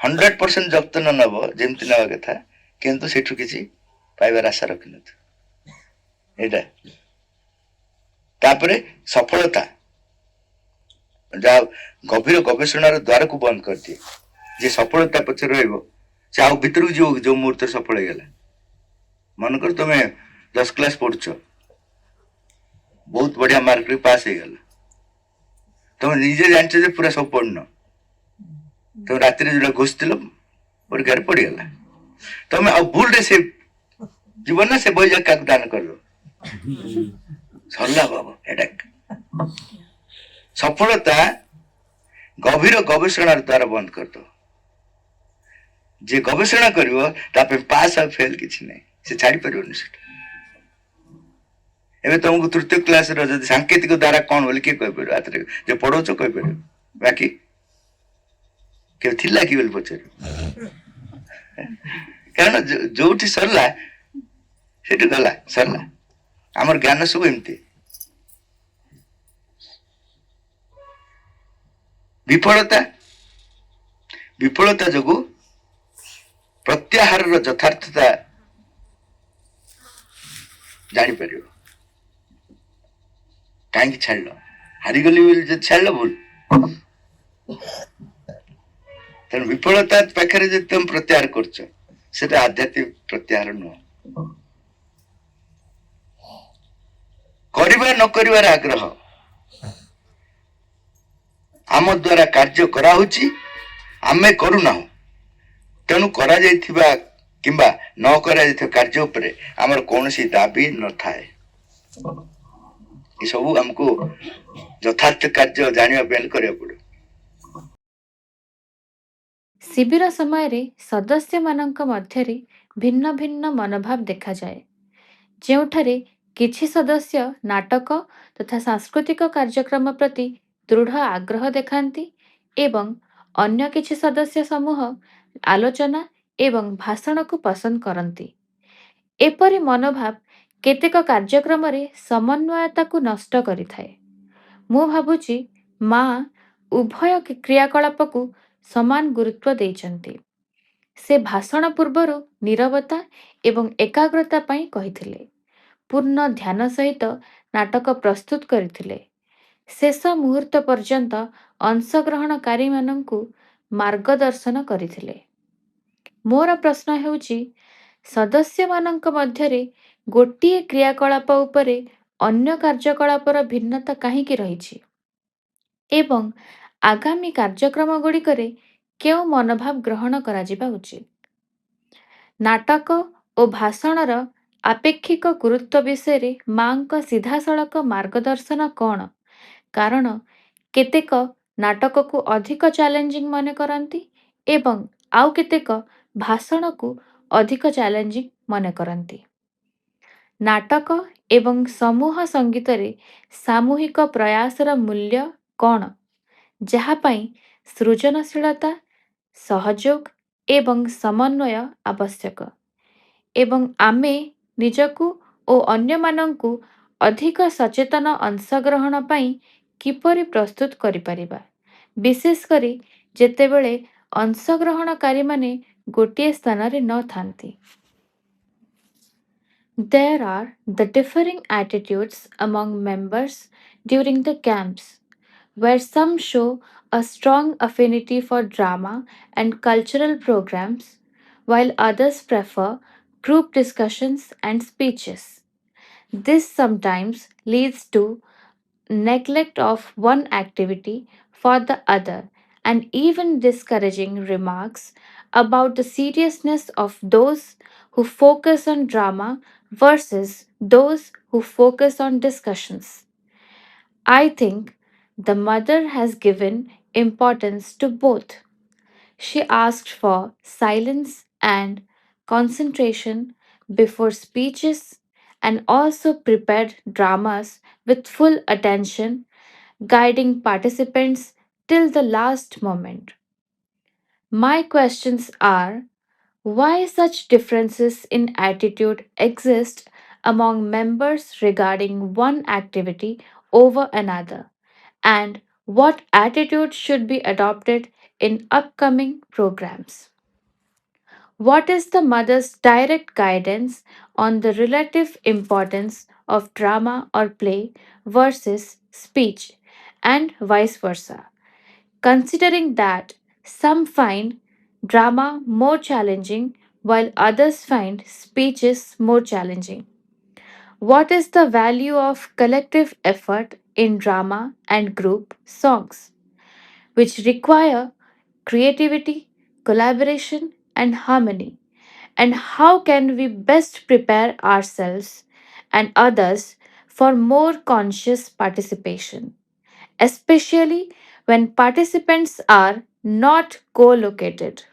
[SPEAKER 2] 100% ଯତ୍ନ ନବ ଯେମିତି ନେବା କଥା, କିନ୍ତୁ ସେଠୁ କିଛି ପାଇବାର ଆଶା ରଖିନଥିବ। ଏଇଟା ତାପରେ ସଫଳତା, ଯାହା ଗଭୀର ଗବେଷଣାର ଦ୍ୱାରକୁ ବନ୍ଦ କରିଦିଏ। ଯିଏ ସଫଳତା ପଛରେ ରହିବ, ସେ ଆଉ ଭିତରକୁ ଯିବ। ଯୋଉ ମୁହୂର୍ତ୍ତରେ ସଫଳ ହେଇଗଲା, ମନେକର ତମେ 10 କ୍ଲାସ ପଢୁଛ, ବହୁତ ବଢିଆ ମାର୍କରେ ପାସ୍ ହେଇଗଲା, ତମେ ନିଜେ ଜାଣିଛ ଯେ ପୁରା ସବୁ ପଢିନ, ତମେ ରାତିରେ ଯୋଉଟା ଘୋଷିଥିଲ ପରୀକ୍ଷାରେ ପଡିଗଲା, ତମେ ଆଉ ଭୁଲରେ ସେ ଜୀବନ ନା ସେ ବହି କାହାକୁ ଦାନ କରିବ, ସରିଲା ବାବୁ। ଏଟା ସଫଳତା ଗଭୀର ଗବେଷଣାର ଦ୍ୱାର ବନ୍ଦ କରିଦବ। ଯିଏ ଗବେଷଣା କରିବ ତା ପାଇଁ ପାସ୍ ଆଉ ଫେଲ କିଛି ନାହିଁ, ସେ ଛାଡି ପାରିବନି ସେଟା। ଏବେ ତମକୁ ତୃତୀୟ କ୍ଲାସର ଯଦି ସାଙ୍କେତିକ ଦ୍ୱାରା କଣ ବୋଲି କିଏ କହିପାରିବ? ରାତିରେ ଯେ ପଢଉଛ କହିପାରିବ, ବାକି କେବେ ଥିଲା କି ବୋଲି ପଚାରିବ। କାରଣ ଯୋଉଠି ସରିଲା ସେଠି ଗଲା, ସରିଲା। ଆମର ଜ୍ଞାନ ସବୁ ଏମିତି। ବିଫଳତା ଯୋଗୁ ପ୍ରତ୍ୟାହାରର ଯଥାର୍ଥତା ଜାଣିପାରିବ। କାହିଁକି ଛାଡ଼ିଲ, ହାରିଗଲି ବୋଲି ଯଦି ଛାଡ଼ିଲ ଭୁଲ। ତେଣୁ ବିଫଳତା ପାଖରେ ଯଦି ତମେ ପ୍ରତ୍ୟାହାର କରୁଛ, ସେଟା ଆଧ୍ୟାତ୍ମିକ ପ୍ରତ୍ୟାହାର ନୁହଁ। କରିବା ନ କରିବାର ଆଗ୍ରହ, ଆମ ଦ୍ୱାରା କାର୍ଯ୍ୟ କରାହଉଛି, ଆମେ କରୁନାହୁଁ, ତେଣୁ କରାଯାଇଥିବା କିମ୍ବା ନ କରାଯାଇଥିବା କାର୍ଯ୍ୟ ଉପରେ ଆମର କୌଣସି ଦାବି ନଥାଏ। ଏସବୁ ଆମକୁ ଯଥାର୍ଥ କାର୍ଯ୍ୟ ଜାଣିବା ପାଇଁ କରିବାକୁ ପଡିବ।
[SPEAKER 1] ଶିବିର ସମୟରେ ସଦସ୍ୟମାନଙ୍କ ମଧ୍ୟରେ ଭିନ୍ନ ଭିନ୍ନ ମନୋଭାବ ଦେଖାଯାଏ। ଯେଉଁଠାରେ କିଛି ସଦସ୍ୟ ନାଟକ ତଥା ସାଂସ୍କୃତିକ କାର୍ଯ୍ୟକ୍ରମ ପ୍ରତି ଦୃଢ଼ ଆଗ୍ରହ ଦେଖାନ୍ତି ଏବଂ ଅନ୍ୟ କିଛି ସଦସ୍ୟ ସମୂହ ଆଲୋଚନା ଏବଂ ଭାଷଣକୁ ପସନ୍ଦ କରନ୍ତି। ଏପରି ମନୋଭାବ କେତେକ କାର୍ଯ୍ୟକ୍ରମରେ ସମନ୍ୱୟତାକୁ ନଷ୍ଟ କରିଥାଏ। ମୁଁ ଭାବୁଛି ମା ଉଭୟ କ୍ରିୟାକଳାପକୁ ସମାନ ଗୁରୁତ୍ୱ ଦେଇଛନ୍ତି। ସେ ଭାଷଣ ପୂର୍ବରୁ ନୀରବତା ଏବଂ ଏକାଗ୍ରତା ପାଇଁ କହିଥିଲେ, ପୂର୍ଣ୍ଣ ଧ୍ୟାନ ସହିତ ନାଟକ ପ୍ରସ୍ତୁତ କରିଥିଲେ, ଶେଷ ମୁହୂର୍ତ୍ତ ପର୍ଯ୍ୟନ୍ତ ଅଂଶଗ୍ରହଣକାରୀମାନଙ୍କୁ ମାର୍ଗଦର୍ଶନ କରିଥିଲେ। ମୋର ପ୍ରଶ୍ନ ହେଉଛି, ସଦସ୍ୟମାନଙ୍କ ମଧ୍ୟରେ ଗୋଟିଏ କ୍ରିୟାକଳାପ ଉପରେ ଅନ୍ୟ କାର୍ଯ୍ୟକଳାପର ଭିନ୍ନତା କାହିଁକି ରହିଛି ଏବଂ ଆଗାମୀ କାର୍ଯ୍ୟକ୍ରମଗୁଡ଼ିକରେ କେଉଁ ମନୋଭାବ ଗ୍ରହଣ କରାଯିବା ଉଚିତ? ନାଟକ ଓ ଭାଷଣର ଆପେକ୍ଷିକ ଗୁରୁତ୍ୱ ବିଷୟରେ ମାଙ୍କ ସିଧାସଳଖ ମାର୍ଗଦର୍ଶନ କ'ଣ? କାରଣ କେତେକ ନାଟକକୁ ଅଧିକ ଚ୍ୟାଲେଞ୍ଜିଂ ମନେ କରନ୍ତି ଏବଂ ଆଉ କେତେକ ଭାଷଣକୁ ଅଧିକ ଚ୍ୟାଲେଞ୍ଜିଂ ମନେ କରନ୍ତି। ନାଟକ ଏବଂ ସମୂହ ସଙ୍ଗୀତରେ ସାମୂହିକ ପ୍ରୟାସର ମୂଲ୍ୟ କ'ଣ, ଯାହା ପାଇଁ ସୃଜନଶୀଳତା, ସହଯୋଗ ଏବଂ ସମନ୍ୱୟ ଆବଶ୍ୟକ, ଏବଂ ଆମେ ନିଜକୁ ଓ ଅନ୍ୟମାନଙ୍କୁ ଅଧିକ ସଚେତନ ଅଂଶଗ୍ରହଣ ପାଇଁ କିପରି ପ୍ରସ୍ତୁତ କରିପାରିବା, ବିଶେଷ କରି ଯେତେବେଳେ ଅଂଶଗ୍ରହଣକାରୀମାନେ ଗୋଟିଏ ସ୍ଥାନରେ ନଥାନ୍ତି? There are the differing attitudes among members during the camps, where some show a strong affinity for drama and cultural programs, while others prefer group discussions and speeches. This sometimes leads to neglect of one activity for the other, and even discouraging remarks about the seriousness of those who focus on drama versus those who focus on discussions. I think the mother has given importance to both. She asked for silence and concentration before speeches and also prepared dramas with full attention, guiding participants till the last moment. My questions are, why such differences in attitude exist among members regarding one activity over another, and what attitude should be adopted in upcoming programs? What is the mother's direct guidance on the relative importance of drama or play versus speech, and vice versa? Considering that some find drama more challenging while others find speeches more challenging. What is the value of collective effort in drama and group songs, which require creativity, collaboration, and harmony? And how can we best prepare ourselves and others for more conscious participation, especially when participants are not co located?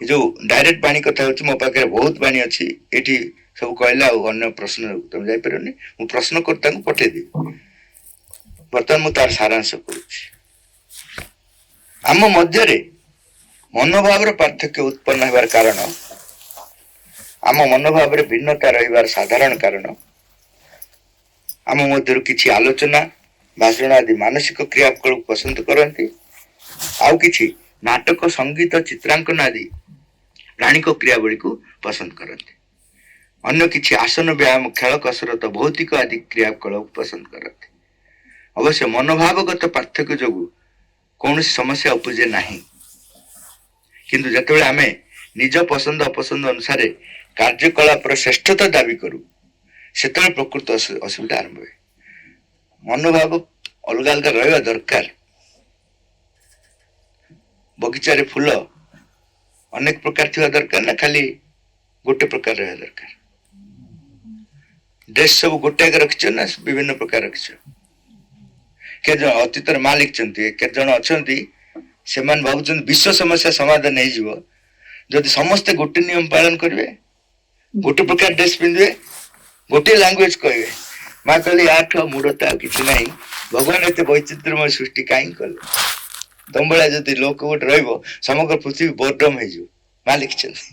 [SPEAKER 2] ଏ ଯୋଉ ଡାଇରେକ୍ଟ ପାଣି କଥା ହଉଛି, ମୋ ପାଖରେ ବହୁତ ପାଣି ଅଛି ଏଠି ସବୁ କହିଲେ, ଆଉ ଅନ୍ୟ ପ୍ରଶ୍ନ ତମେ ଯାଇପାରିବନି, ମୁଁ ପ୍ରଶ୍ନକର୍ତ୍ତାଙ୍କୁ ପଠେଇଦେବି। ବର୍ତ୍ତମାନ ମୁଁ ତାର ସାରାଂଶ କରୁଛି। ଆମ ମଧ୍ୟରେ ମନୋଭାବର ପାର୍ଥକ୍ୟ ଉତ୍ପନ୍ନ ହେବାର କାରଣ, ଆମ ମନୋଭାବରେ ଭିନ୍ନତା ରହିବାର ସାଧାରଣ କାରଣ, ଆମ ମଧ୍ୟରୁ କିଛି ଆଲୋଚନା, ଭାଷଣ ଆଦି ମାନସିକ କ୍ରିୟାକଳାପ ପସନ୍ଦ କରନ୍ତି, ଆଉ କିଛି ନାଟକ, ସଙ୍ଗୀତ, ଚିତ୍ରାଙ୍କନ ଆଦି ପ୍ରାଣିକ କ୍ରିୟାବଳୀକୁ ପସନ୍ଦ କରନ୍ତି। ଅନ୍ୟ କିଛି ଆସନ, ବ୍ୟାୟାମ, ଖେଳ, କସରତ, ଭୌତିକ ଆଦି କ୍ରିୟାକଳାପ ପସନ୍ଦ କରନ୍ତି। ଅବଶ୍ୟ ମନୋଭାବଗତ ପାର୍ଥକ୍ୟ ଯୋଗୁଁ କୌଣସି ସମସ୍ୟା ଉପୁଜେ ନାହିଁ, କିନ୍ତୁ ଯେତେବେଳେ ଆମେ ନିଜ ପସନ୍ଦ ଅପସନ୍ଦ ଅନୁସାରେ କାର୍ଯ୍ୟକଳାପର ଶ୍ରେଷ୍ଠତା ଦାବି କରୁ, ସେତେବେଳେ ପ୍ରକୃତ ଅସୁବିଧା ଆରମ୍ଭ ହୁଏ। ମନୋଭାବ ଅଲଗା ଅଲଗା ରହିବା ଦରକାର। ବଗିଚାରେ ଫୁଲ ଅନେକ ପ୍ରକାର ଥିବା ଦରକାର ନା ଖାଲି ଗୋଟେ ପ୍ରକାର ରହିବା ଦରକାର? ଡ୍ରେସ୍ ସବୁ ଗୋଟେ ଆଗେ ରଖିଛ ନା ବିଭିନ୍ନ ପ୍ରକାର ରଖିଛ? କେତେ ଜଣ ଅତୀତରେ ମା ଲେଖିଛନ୍ତି, କେତେ ଜଣ ଅଛନ୍ତି ସେମାନେ ଭାବୁଛନ୍ତି ବିଶ୍ୱ ସମସ୍ୟା ସମାଧାନ ହେଇଯିବ ଯଦି ସମସ୍ତେ ଗୋଟେ ନିୟମ ପାଳନ କରିବେ, ଗୋଟେ ପ୍ରକାର ଡ୍ରେସ୍ ପିନ୍ଧିବେ, ଗୋଟିଏ ଲାଙ୍ଗୁଏଜ କହିବେ। ମା କହିଲେ ୟାଠୁ ଆଉ ମୂଢତା ଆଉ କିଛି ନାହିଁ, ଭଗବାନ ଏତେ ବୈଚିତ୍ର୍ୟମୟ ସୃଷ୍ଟି କାହିଁକି କଲେ? ତମ ଭଳିଆ ଯଦି ଲୋକ ଗୋଟେ ରହିବ, ସମଗ୍ର ପୃଥିବୀ ବୋର୍ଡମ ହେଇଯିବ। ମା ଲେଖିଛନ୍ତି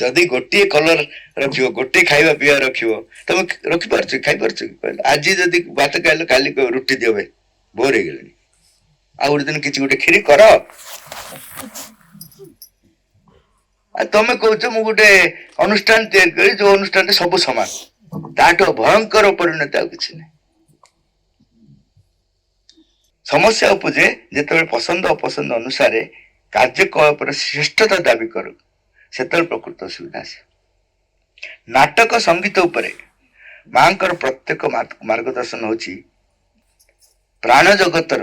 [SPEAKER 2] ଯଦି ଗୋଟିଏ କଲର ରଖିବ, ଗୋଟିଏ ଖାଇବା ପିଇବା ରଖିବ, ତମେ ରଖିପାରୁଛ, ଖାଇପାରୁଛ କି? କହିଲେ ଆଜି ଯଦି ଭାତ ଖାଇଲ, କାଲି ରୁଟି ଦିଅ ଭାଇ, ବୋର ହେଇଗଲେଣି, ଆଉ ଗୋଟେ ଦିନ କିଛି ଗୋଟେ କ୍ଷୀରି କର। ଆଉ ତମେ କହୁଛ ମୁଁ ଗୋଟେ ଅନୁଷ୍ଠାନ ତିଆରି କରି, ଯୋଉ ଅନୁଷ୍ଠାନରେ ସବୁ ସମାନ, ତାଠୁ ଭୟଙ୍କର ପରିଣତି ଆଉ କିଛି ନାହିଁ। ସମସ୍ୟା ଉପୁଜେ ଯେତେବେଳେ ପସନ୍ଦ ଅପସନ୍ଦ ଅନୁସାରେ କାର୍ଯ୍ୟକଳାପର ଶ୍ରେଷ୍ଠତା ଦାବି କରୁ, ସେତେବେଳେ ପ୍ରକୃତ ଅସୁବିଧା ଆସେ। ନାଟକ, ସଙ୍ଗୀତ ଉପରେ ମାଙ୍କର ପ୍ରତ୍ୟେକ ମାର୍ଗଦର୍ଶନ ହଉଛି ପ୍ରାଣ ଜଗତର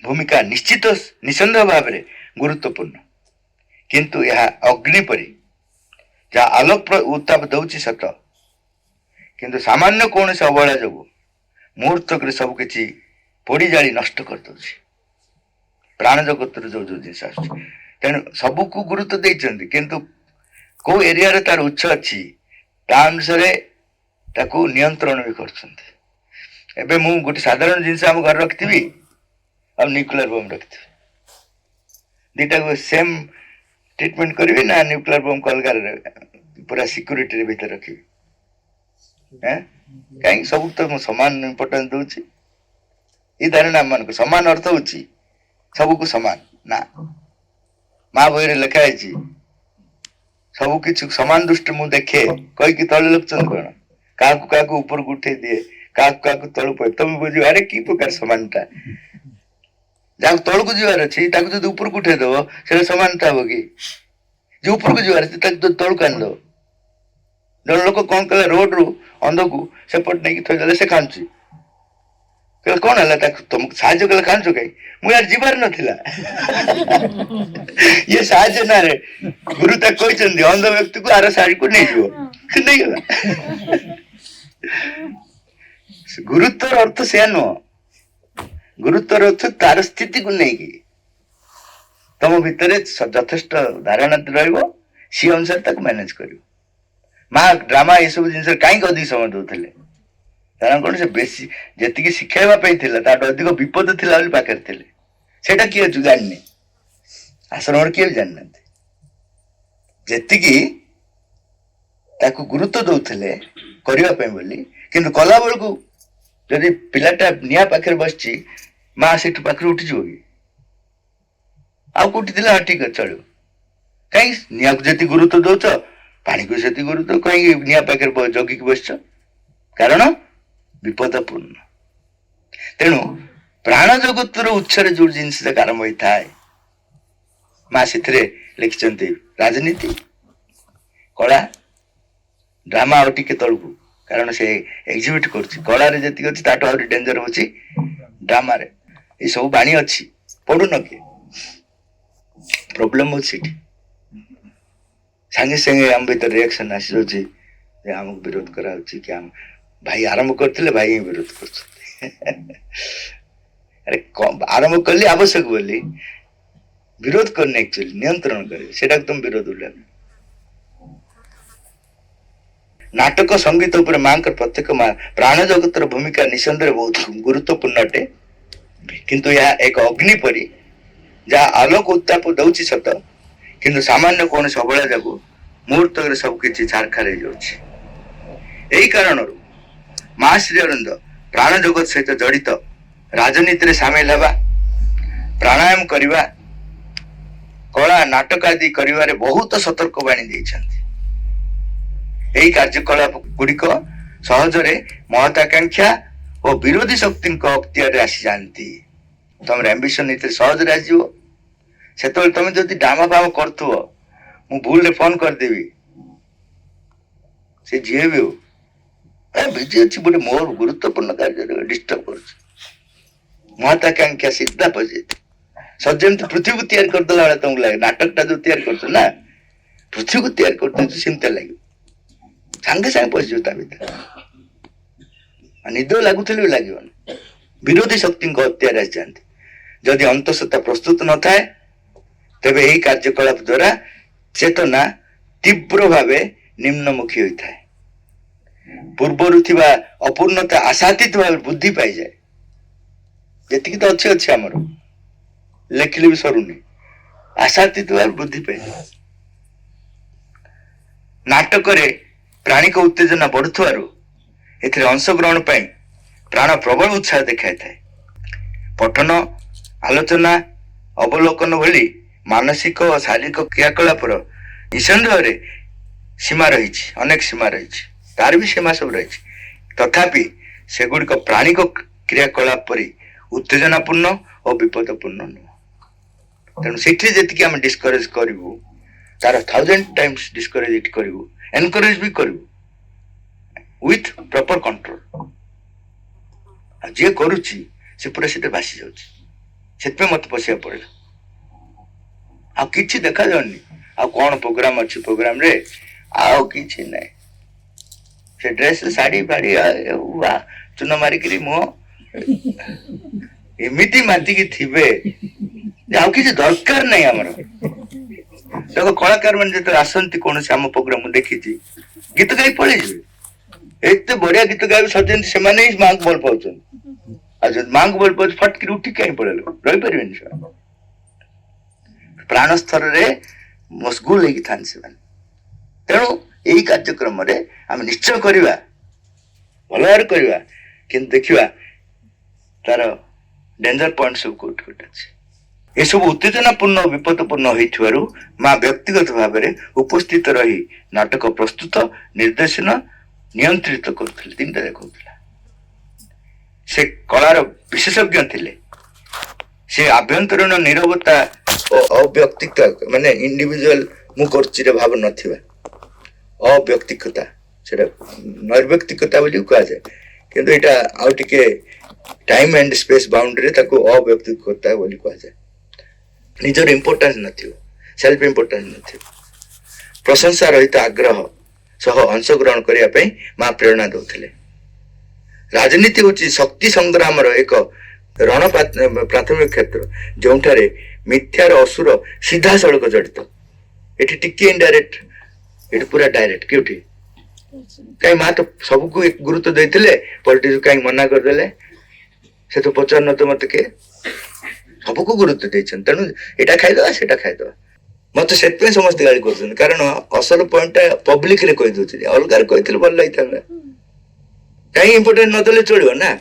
[SPEAKER 2] ଭୂମିକା ନିଶ୍ଚିତ ନିଃସନ୍ଦେହ ଭାବରେ ଗୁରୁତ୍ୱପୂର୍ଣ୍ଣ, କିନ୍ତୁ ଏହା ଅଗ୍ନି ପରି ଯାହା ଆଲୋକ ଉତ୍ତାପ ଦଉଛି ସତ, କିନ୍ତୁ ସାମାନ୍ୟ କୌଣସି ଅବହେଳା ଯୋଗୁଁ ମୁହୂର୍ତ୍ତକରେ ସବୁ କିଛି ପୋଡ଼ି ଜାଳି ନଷ୍ଟ କରିଦଉଛି। ପ୍ରାଣ ଜଗତର ଯୋଉ ଯୋଉ ଜିନିଷ ଆସୁଛି, ତେଣୁ ସବୁକୁ ଗୁରୁତ୍ୱ ଦେଇଛନ୍ତି, କିନ୍ତୁ କୋଉ ଏରିଆରେ ତାର ଉତ୍ସ ଅଛି ତା ଅନୁସାରେ ତାକୁ ନିୟନ୍ତ୍ରଣ ବି କରୁଛନ୍ତି। ଏବେ ମୁଁ ଗୋଟେ ସାଧାରଣ ଜିନିଷ ଆମ ଘରେ ରଖିଥିବି ଆଉ ନ୍ୟୁକ୍ଲିୟର ବମ୍ ରଖିଥିବି, ଦିଟାକୁ ସେମ୍ ଟ୍ରିଟମେଣ୍ଟ କରିବି ନା ନ୍ୟୁକ୍ଲିୟର ବମ୍ ଅଲଗାରେ ପୁରା ସିକ୍ୟୁରିଟିରେ ଭିତରେ ରଖିବି? କାହିଁକି? ସବୁ ତ ମୁଁ ସମାନ ଇମ୍ପୋର୍ଟାନ୍ସ ଦଉଛି। ଏଇ ଧାରଣା ଆମମାନଙ୍କୁ ସମାନ ଅର୍ଥ ହଉଛି ସବୁକୁ ସମାନ ନା। ମା ବହିରେ ଲେଖା ହେଇଛି ସବୁ କିଛି ସମାନ ଦୃଷ୍ଟି ମୁଁ ଦେଖେ କହିକି ତଳେ ଲେଖୁଛନ୍ତି କଣ? କାହାକୁ କାହାକୁ ଉପରକୁ ଉଠେଇ ଦିଏ, କାହାକୁ କାହାକୁ ତଳୁ ପଡେ। ତମେ ବୁଝିବ ଆରେ କି ପ୍ରକାର ସମାନତା? ଯାହାକୁ ତଳକୁ ଯିବାର ଅଛି ତାକୁ ଯଦି ଉପରକୁ ଉଠେଇଦବ ସେଟା ସମାନତା ହବ କି? ଯେ ଉପରକୁ ଯିବାର ଅଛି ତାକୁ ଯଦି ତଳକୁ ଆଣିଦବ। ଜଣେ ଲୋକ କଣ କଲେ ରୋଡରୁ ଅନ୍ଧକୁ ସେପଟେ ନେଇକି ଥୋଇଦେଲେ, ସେ କାନ୍ଦୁଛି। କହିଲେ କଣ ହେଲା? ତାକୁ ତମକୁ ସାହାଯ୍ୟ କଲେ କାନ୍ଦୁଛ କାହିଁ? ମୁଁ ୟାର ଯିବାର ନଥିଲା। ଇଏ ସାହାଯ୍ୟ ନାରେ ଗୁରୁ ତାକୁ କହିଛନ୍ତି ଅନ୍ଧ ବ୍ୟକ୍ତିକୁ ଆର ଶାଢୀକୁ ନେଇଯିବ, ନେଇଗଲା। ଗୁରୁତ୍ୱର ଅର୍ଥ ସେୟା ନୁହଁ। ଗୁରୁତ୍ୱର ଅର୍ଥ ତାର ସ୍ଥିତିକୁ ନେଇକି ତମ ଭିତରେ ଯଥେଷ୍ଟ ଧାରଣା ରହିବ, ସେ ଅନୁସାରେ ତାକୁ ମ୍ୟାନେଜ କରିବ। ମା ଡ୍ରାମା ଏସବୁ ଜିନିଷରେ କାହିଁକି ଅଧିକ ସମୟ ଦଉଥିଲେ? କାରଣ କଣ, ସେ ବେଶୀ ଯେତିକି ଶିଖାଇବା ପାଇଁ ଥିଲା ତାଠୁ ଅଧିକ ବିପଦ ଥିଲା ବୋଲି ପାଖରେ ଥିଲେ। ସେଇଟା କିଏ ଜାଣିନି, ଆଶ୍ରମରେ କିଏ ବି ଜାଣିନାହାନ୍ତି। ଯେତିକି ତାକୁ ଗୁରୁତ୍ୱ ଦଉଥିଲେ କରିବା ପାଇଁ ବୋଲି, କିନ୍ତୁ କଲା ବେଳକୁ ଯଦି ପିଲାଟା ନିଆଁ ପାଖରେ ବସିଛି, ମା ସେଠୁ ପାଖରେ ଉଠିଯିବ କି? ଆଉ କୋଉଠି ଥିଲା ହଁ ଠିକ ଅଛି ଚଳିବ। କାହିଁକି ନିଆଁକୁ ଯେତିକି ଗୁରୁତ୍ୱ ଦଉଛ ପାଣିକୁ ସେତିକି ଗୁରୁତ୍ୱ କାହିଁକି ନିଆଁ ପାଖରେ ଜଗିକି ବସିଛ? କାରଣ ବିପଦପୂର୍ଣ୍ଣ। ତେଣୁ ପ୍ରାଣ ଜଗତର ଉତ୍ସରେ ଯୋଉ ଜିନିଷ ଯାକ ଆରମ୍ଭ ହେଇଥାଏ, ମା ସେଥିରେ ଲେଖିଛନ୍ତି ରାଜନୀତି, କଳା, ଡ୍ରାମା ଆଉ ଟିକେ ତଳକୁ, କାରଣ ସେ ଏକ୍ଜିବିଟ କରୁଛି। କଳାରେ ଯେତିକି ଅଛି ତାଠୁ ଆହୁରି ଡେଞ୍ଜର ହଉଛି ଡ୍ରାମାରେ। ଏଇ ସବୁ ବାଣୀ ଅଛି, ପଢୁନ କି? ପ୍ରୋବ୍ଲେମ ହଉଛି ସେଠି। ସାଙ୍ଗେ ସାଙ୍ଗେ ଆମ ଭିତରେ ରିଆକ୍ସନ ଆସିଯାଉଛି ଯେ ଆମକୁ ବିରୋଧ କରାହଉଛି କି ଆମ ଭାଇ ଆରମ୍ଭ କରିଥିଲେ, ଭାଇ ହିଁ ବିରୋଧ କରୁଛନ୍ତି। ଆରେ ଆରମ୍ଭ କଲି ଆବଶ୍ୟକ ବୋଲି, ବିରୋଧ କରିନି, ଆକ୍ଚୁଆଲି ନିୟନ୍ତ୍ରଣ କରିବେ, ସେଟାକୁ ତମେ ବିରୋଧ ବୋଲି। ନାଟକ ସଙ୍ଗୀତ ଉପରେ ମାଙ୍କର ପ୍ରତ୍ୟେକ ପ୍ରାଣ ଜଗତର ଭୂମିକା ନିଃସନ୍ଦେହରେ ବହୁତ ଗୁରୁତ୍ୱପୂର୍ଣ୍ଣ ଅଟେ। କିନ୍ତୁ ଏହା ଏକ ଅଗ୍ନି ପରି, ଯାହା ଆଲୋକ ଉତ୍ତାପ ଦଉଛି ସତ, କିନ୍ତୁ ସାମାନ୍ୟ କୌଣସି ଅବହେଳା ଯୋଗୁଁ ମୁହୂର୍ତ୍ତରେ ସବୁ କିଛି ଛାରଖାର ହେଇଯାଉଛି। ଏହି କାରଣରୁ ମା ଶ୍ରୀ ଅରବିନ୍ଦ ପ୍ରାଣ ଜଗତ ସହିତ ଜଡ଼ିତ ରାଜନୀତିରେ ସାମିଲ ହେବା, ପ୍ରାଣାୟାମ କରିବା, କଳା ନାଟକ ଆଦି କରିବାରେ ବହୁତ ସତର୍କ ବାଣୀ ଦେଇଛନ୍ତି। ଏହି କାର୍ଯ୍ୟକଳାପ ଗୁଡିକ ସହଜରେ ମହତାକାଂକ୍ଷା ଓ ବିରୋଧୀ ଶକ୍ତିଙ୍କ ଅକ୍ତିଆରରେ ଆସିଯାଆନ୍ତି। ତମର ଆମ୍ବିସନ ଏଥିରେ ସହଜରେ ଆସିଯିବ। ସେତେବେଳେ ତମେ ଯଦି ଡାମ ଫାମ କରୁଥିବ, ମୁଁ ଭୁଲରେ ଫୋନ କରିଦେବି, ସେ ଯିଏ ବି ହଉ, ବିଜି ଅଛି ଗୋଟେ ମୋର ଗୁରୁତ୍ୱପୂର୍ଣ୍ଣ କାର୍ଯ୍ୟରେ ଡିଷ୍ଟର୍ବ କରୁଛି, ମହତାକାଂକ୍ଷା ସିଧା ପଶିଯାଇଥିବ। ଯେମିତି ପୃଥିବୀକୁ ତିଆରି କରିଦେଲା ବେଳେ ତମକୁ ଲାଗେ, ନାଟକଟା ଯୋଉ ତିଆରି କରୁଛ ନା, ପୃଥିବୀକୁ ତିଆରି କରିଦେଉଛୁ ସେମିତିଆ ଲାଗିବ। ସାଙ୍ଗେ ସାଙ୍ଗେ ପଶିଯିବ ତା ଭିତରେ, ନିଦ ଲାଗୁଥିଲେ ବି ଲାଗିବନି। ବିରୋଧୀ ଶକ୍ତିଙ୍କ ହତ୍ୟାରେ ଆସିଯାଆନ୍ତି। ଯଦି ଅନ୍ତଃସତ୍ତା ପ୍ରସ୍ତୁତ ନଥାଏ, ତେବେ ଏହି କାର୍ଯ୍ୟକଳାପ ଦ୍ୱାରା ଚେତନା ତୀବ୍ର ଭାବେ ନିମ୍ନମୁଖୀ ହୋଇଥାଏ। ପୂର୍ବରୁ ଥିବା ଅପୂର୍ଣ୍ଣତା ଆଶାତୀତ ଭାବେ ବୃଦ୍ଧି ପାଇଯାଏ। ଯେତିକି ତ ଅଛି ଅଛି ଆମର, ଲେଖିଲେ ବି ସରୁନି, ଆଶାତୀତ ଭାବେ ବୃଦ୍ଧି ପାଇଯାଏ। ନାଟକରେ ପ୍ରାଣିକ ଉତ୍ତେଜନା ବଢୁଥିବାରୁ ଏଥିରେ ଅଂଶଗ୍ରହଣ ପାଇଁ ପ୍ରାଣ ପ୍ରବଳ ଉତ୍ସାହ ଦେଖାଇଥାଏ। ପଠନ, ଆଲୋଚନା, ଅବଲୋକନ ଭଳି ମାନସିକ ଓ ଶାରୀରିକ କ୍ରିୟାକଳାପର ନିଃସନ୍ଦେହରେ ସୀମା ରହିଛି, ଅନେକ ସୀମା ରହିଛି, ତାର ବି ସୀମା ସବୁ ରହିଛି। ତଥାପି ସେଗୁଡିକ ପ୍ରାଣିକ କ୍ରିୟାକଳାପ ପରି ଉତ୍ତେଜନାପୂର୍ଣ୍ଣ ଓ ବିପଦପୂର୍ଣ୍ଣ ନୁହଁ। ତେଣୁ ସେଠି ଯେତିକି ଆମେ ଡିସ୍କରେଜ କରିବୁ, ତାର 1000 times ଡିସ୍କରେଜ ଏଠି କରିବୁ, ଏନକରେଜ ବି କରିବୁ, ୱିଥ ପ୍ରପର କଣ୍ଟ୍ରୋଲ। ଆଉ ଯିଏ କରୁଛି ସେ ପୁରା ସେଟା ଭାସି ଯାଉଛି। ସେଥିପାଇଁ ମତେ ପଶିବାକୁ ପଡିଲା। ଆଉ କିଛି ଦେଖାଯାଉନି। ଆଉ କଣ ପ୍ରୋଗ୍ରାମ ଅଛି ପ୍ରୋଗ୍ରାମରେ? ଆଉ କିଛି ନାହିଁ। ସେ ଡ୍ରେସ ଶାଢୀ ଫାଡି ଚୂନ ମାରିକିରି ମୁହଁ ଏମିତି ମାତିକି ଥିବେ ଯେ ଆଉ କିଛି ଦରକାର ନାହିଁ ଆମର। ଦେଖ କଳାକାର ମାନେ ଯେତେବେଳେ ଆସନ୍ତି କୌଣସି ଆମ ପ୍ରୋଗ୍ରାମ, ମୁଁ ଦେଖିଛି ଗୀତ ଗାଇ ପଳେଇଯିବେ। ଏତେ ବଢିଆ ଗୀତ ଗାଇବେ ସଜେନ୍ତି, ସେମାନେ ହିଁ ମାଙ୍କୁ ଭଲ ପାଉଛନ୍ତି। ଆଉ ଯଦି ମାଙ୍କୁ ଭଲ ପାଉଛି ଫଟକିରି ଉଠି କାହିଁ ପଳେଇଲେ, ରହିପାରିବେନି ସେମାନେ। ପ୍ରାଣ ସ୍ତରରେ ମସଗୁଲ ହେଇକି ଥାନ୍ତି ସେମାନେ। ତେଣୁ ଏଇ କାର୍ଯ୍ୟକ୍ରମରେ ଆମେ ନିଶ୍ଚୟ କରିବା, ଭଲ ଭାବରେ କରିବା, କିନ୍ତୁ ଦେଖିବା ତାର ଡେଞ୍ଜର ପଏଣ୍ଟ ସବୁ କୋଉଠି କୋଉଠି ଅଛି। ଏସବୁ ଉତ୍ତେଜନାପୂର୍ଣ୍ଣ ଓ ବିପଦପୂର୍ଣ୍ଣ ହୋଇଥିବାରୁ ମା ବ୍ୟକ୍ତିଗତ ଭାବରେ ଉପସ୍ଥିତ ରହି ନାଟକ ପ୍ରସ୍ତୁତ, ନିର୍ଦ୍ଦେଶନ, ନିୟନ୍ତ୍ରିତ କରୁଥିଲେ। ତିନିଟା ଦେଖଉଥିଲା। ସେ କଳାର ବିଶେଷଜ୍ଞ ଥିଲେ। से आभ्यंतरीण नीरवता और अव्यक्तिकता माने इंडिविजुअल मु करछि भाव नथिबा अव्यक्तिकता सेटा नैर्व्यक्तिकता बोली कहा जाए किंतु एटा आउ टिके टाइम एंड स्पेस बाउंड्री ताको अव्यक्तिकता बोली कहा जाए निजर इंपोर्टेंस नथिबो सेल्फ इंपोर्टेंस नथिबो प्रशंसा रहित आग्रह सह अंशग्रहण करिया पई मां प्रेरणा दउथिले राजनीति होची शक्ति संग्राम एक रण प्राथमिक क्षेत्र जोठारे मिथ्यार असुर सीधा सड़क जड़ित एठी टिके इनडायरेक्ट एठी पूरा डायरेक्ट क्योंकि कहीं माँ तो सबको एक गुरुत्व देते पॉलिटिक्स कहीं मना करदे से तो पचार न तो मत के सबको गुरुत्व देछन तेणु एटा खाइदवा सेटा खाइदवा मत से समस्त गाड़ी कर कारण असल पॉइंट पब्लिक रे कहि दोछि अलगार कहिथिल भल लागिथाला कहीं इंपोर्टेंट न देले चलियो ना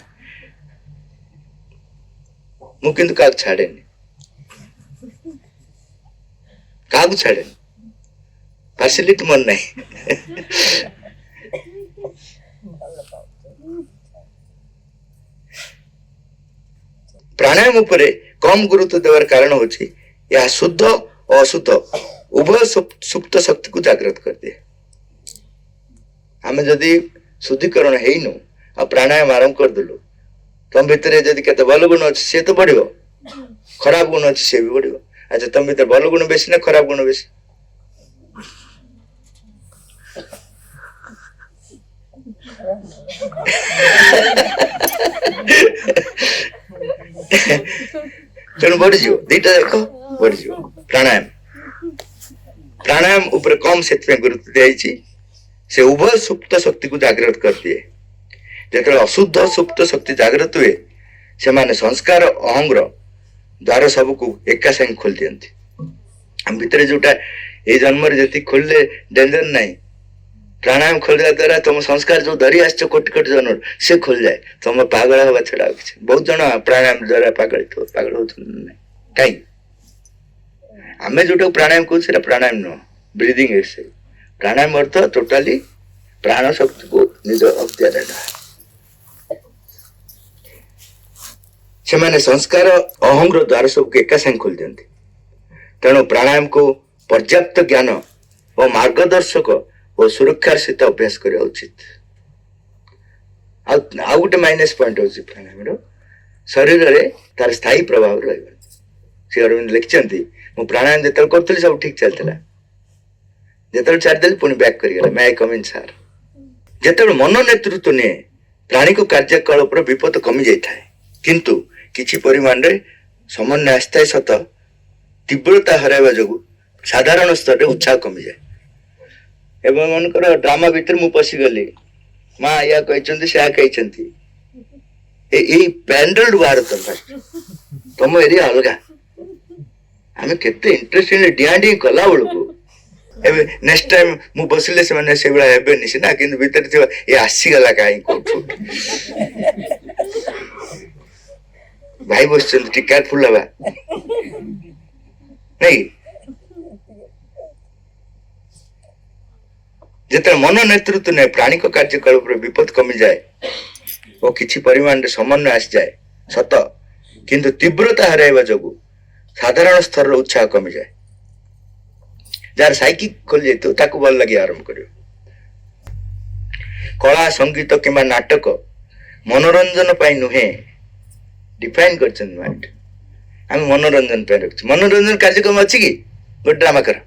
[SPEAKER 2] मु किंतु का छाड़ेनी का छाड़ेनी फैसिलिटी मन नहीं प्राणायाम उपरे कम गुरुत्व देवार कारण होछि यह शुद्ध और अशुद्ध उभय सुप्त शक्ति को जागृत कर दिए आमे जदि शुद्धिकरण हेइनु आ प्राणायाम आरंभ कर देलु तम भितर जदि केते भल गुण अछि से तो बढ़ियो खराब गुण अछि से भी बढ़ियो अच्छा तम भितर भल गुण बेसी ना खराब गुण बेसी तेणु बढ़ियो दीटा देखो बढ़ियो प्राणायाम प्राणायाम ऊपर कम से गुरुत्व दिया से उभय सुप्त शक्ति को जागृत कर दिए जो अशुद्ध सुप्त शक्ति जागृत हुए से माने संस्कार अहंग्र द्वार सब को एका संग खोल दियंती हम भीतर जोटा ए जन्म जी खोलले डेंजर नहीं प्राणायाम खोल दिया द्वारा तुम संस्कार जो धरी आस कोटि कोटि जन्म से खोल जाए तुम पागल हवा छड़ा किसी बहुत जन प्राणायाम द्वारा पागल हो कहीं आमे जो प्राणायाम कहूँ प्राणायाम नुह ब्रीदिंग एक्सरसाइज प्राणायाम अर्थ टोटाली प्राण शक्ति को निज अख्तियार से माने संस्कार अहंग्र द्वार सब एका संग खोल दियंती तेणु प्राणायाम को पर्याप्त ज्ञान और मार्गदर्शक और सुरक्षार सहित अभ्यास करा उचित आउ गोटे माइनस पॉइंट होची प्राणायाम शरीर रे तार स्थायी प्रभाव रहिबा श्री अरविंद लिखिचंती मु प्राणायाम जेतल करथली सब ठीक चलतला जेतल छाड़ देली पुनी बैक करि गेला मै कम इन सर जेतल मन नेतृत्व ने प्राणी को कार्यकलाप पर विपद कमी जाय थाए किंतु किछि परिमाण रे समन्वय आस्ताय सत तीव्रता हराइबा जोगु साधारण स्तर रे उत्साह कमी जाए एवं मनकर ड्रामा भीतर मु पसी गली मां या कहचंती से कहचंती ए पैंडल्ड भारत फर्स्ट तुम एरिया अलगा आमे केते इंटरेस्टिंग डियाडी कला बळको एबे नेक्स्ट टाइम मु बसिले से माने से बळा हेबे निसे ना किंतु भीतर थिबा ए आसी गला काई कोठु भाई बसचंद टी केयरफुल हवा नहीं जिते मन नेतृत्व ने प्राणी को कार्यकलाप विपद कमी जाए और किसी परिमाण रे समन्वय आस जाए सत किंतु तीव्रता हराइबा जोगु साधारण स्तर उत्साह कमी जाए जार साइकिक खोल जाए ताकू भल लगे आरंभ करियो कला संगीत किंबा नाटक मनोरंजन पाई नुहे डिफाइन करछन माइंड हम मनोरंजन पे रख मनोरंजन कार्यक्रम अछि कि गो ड्रामा कर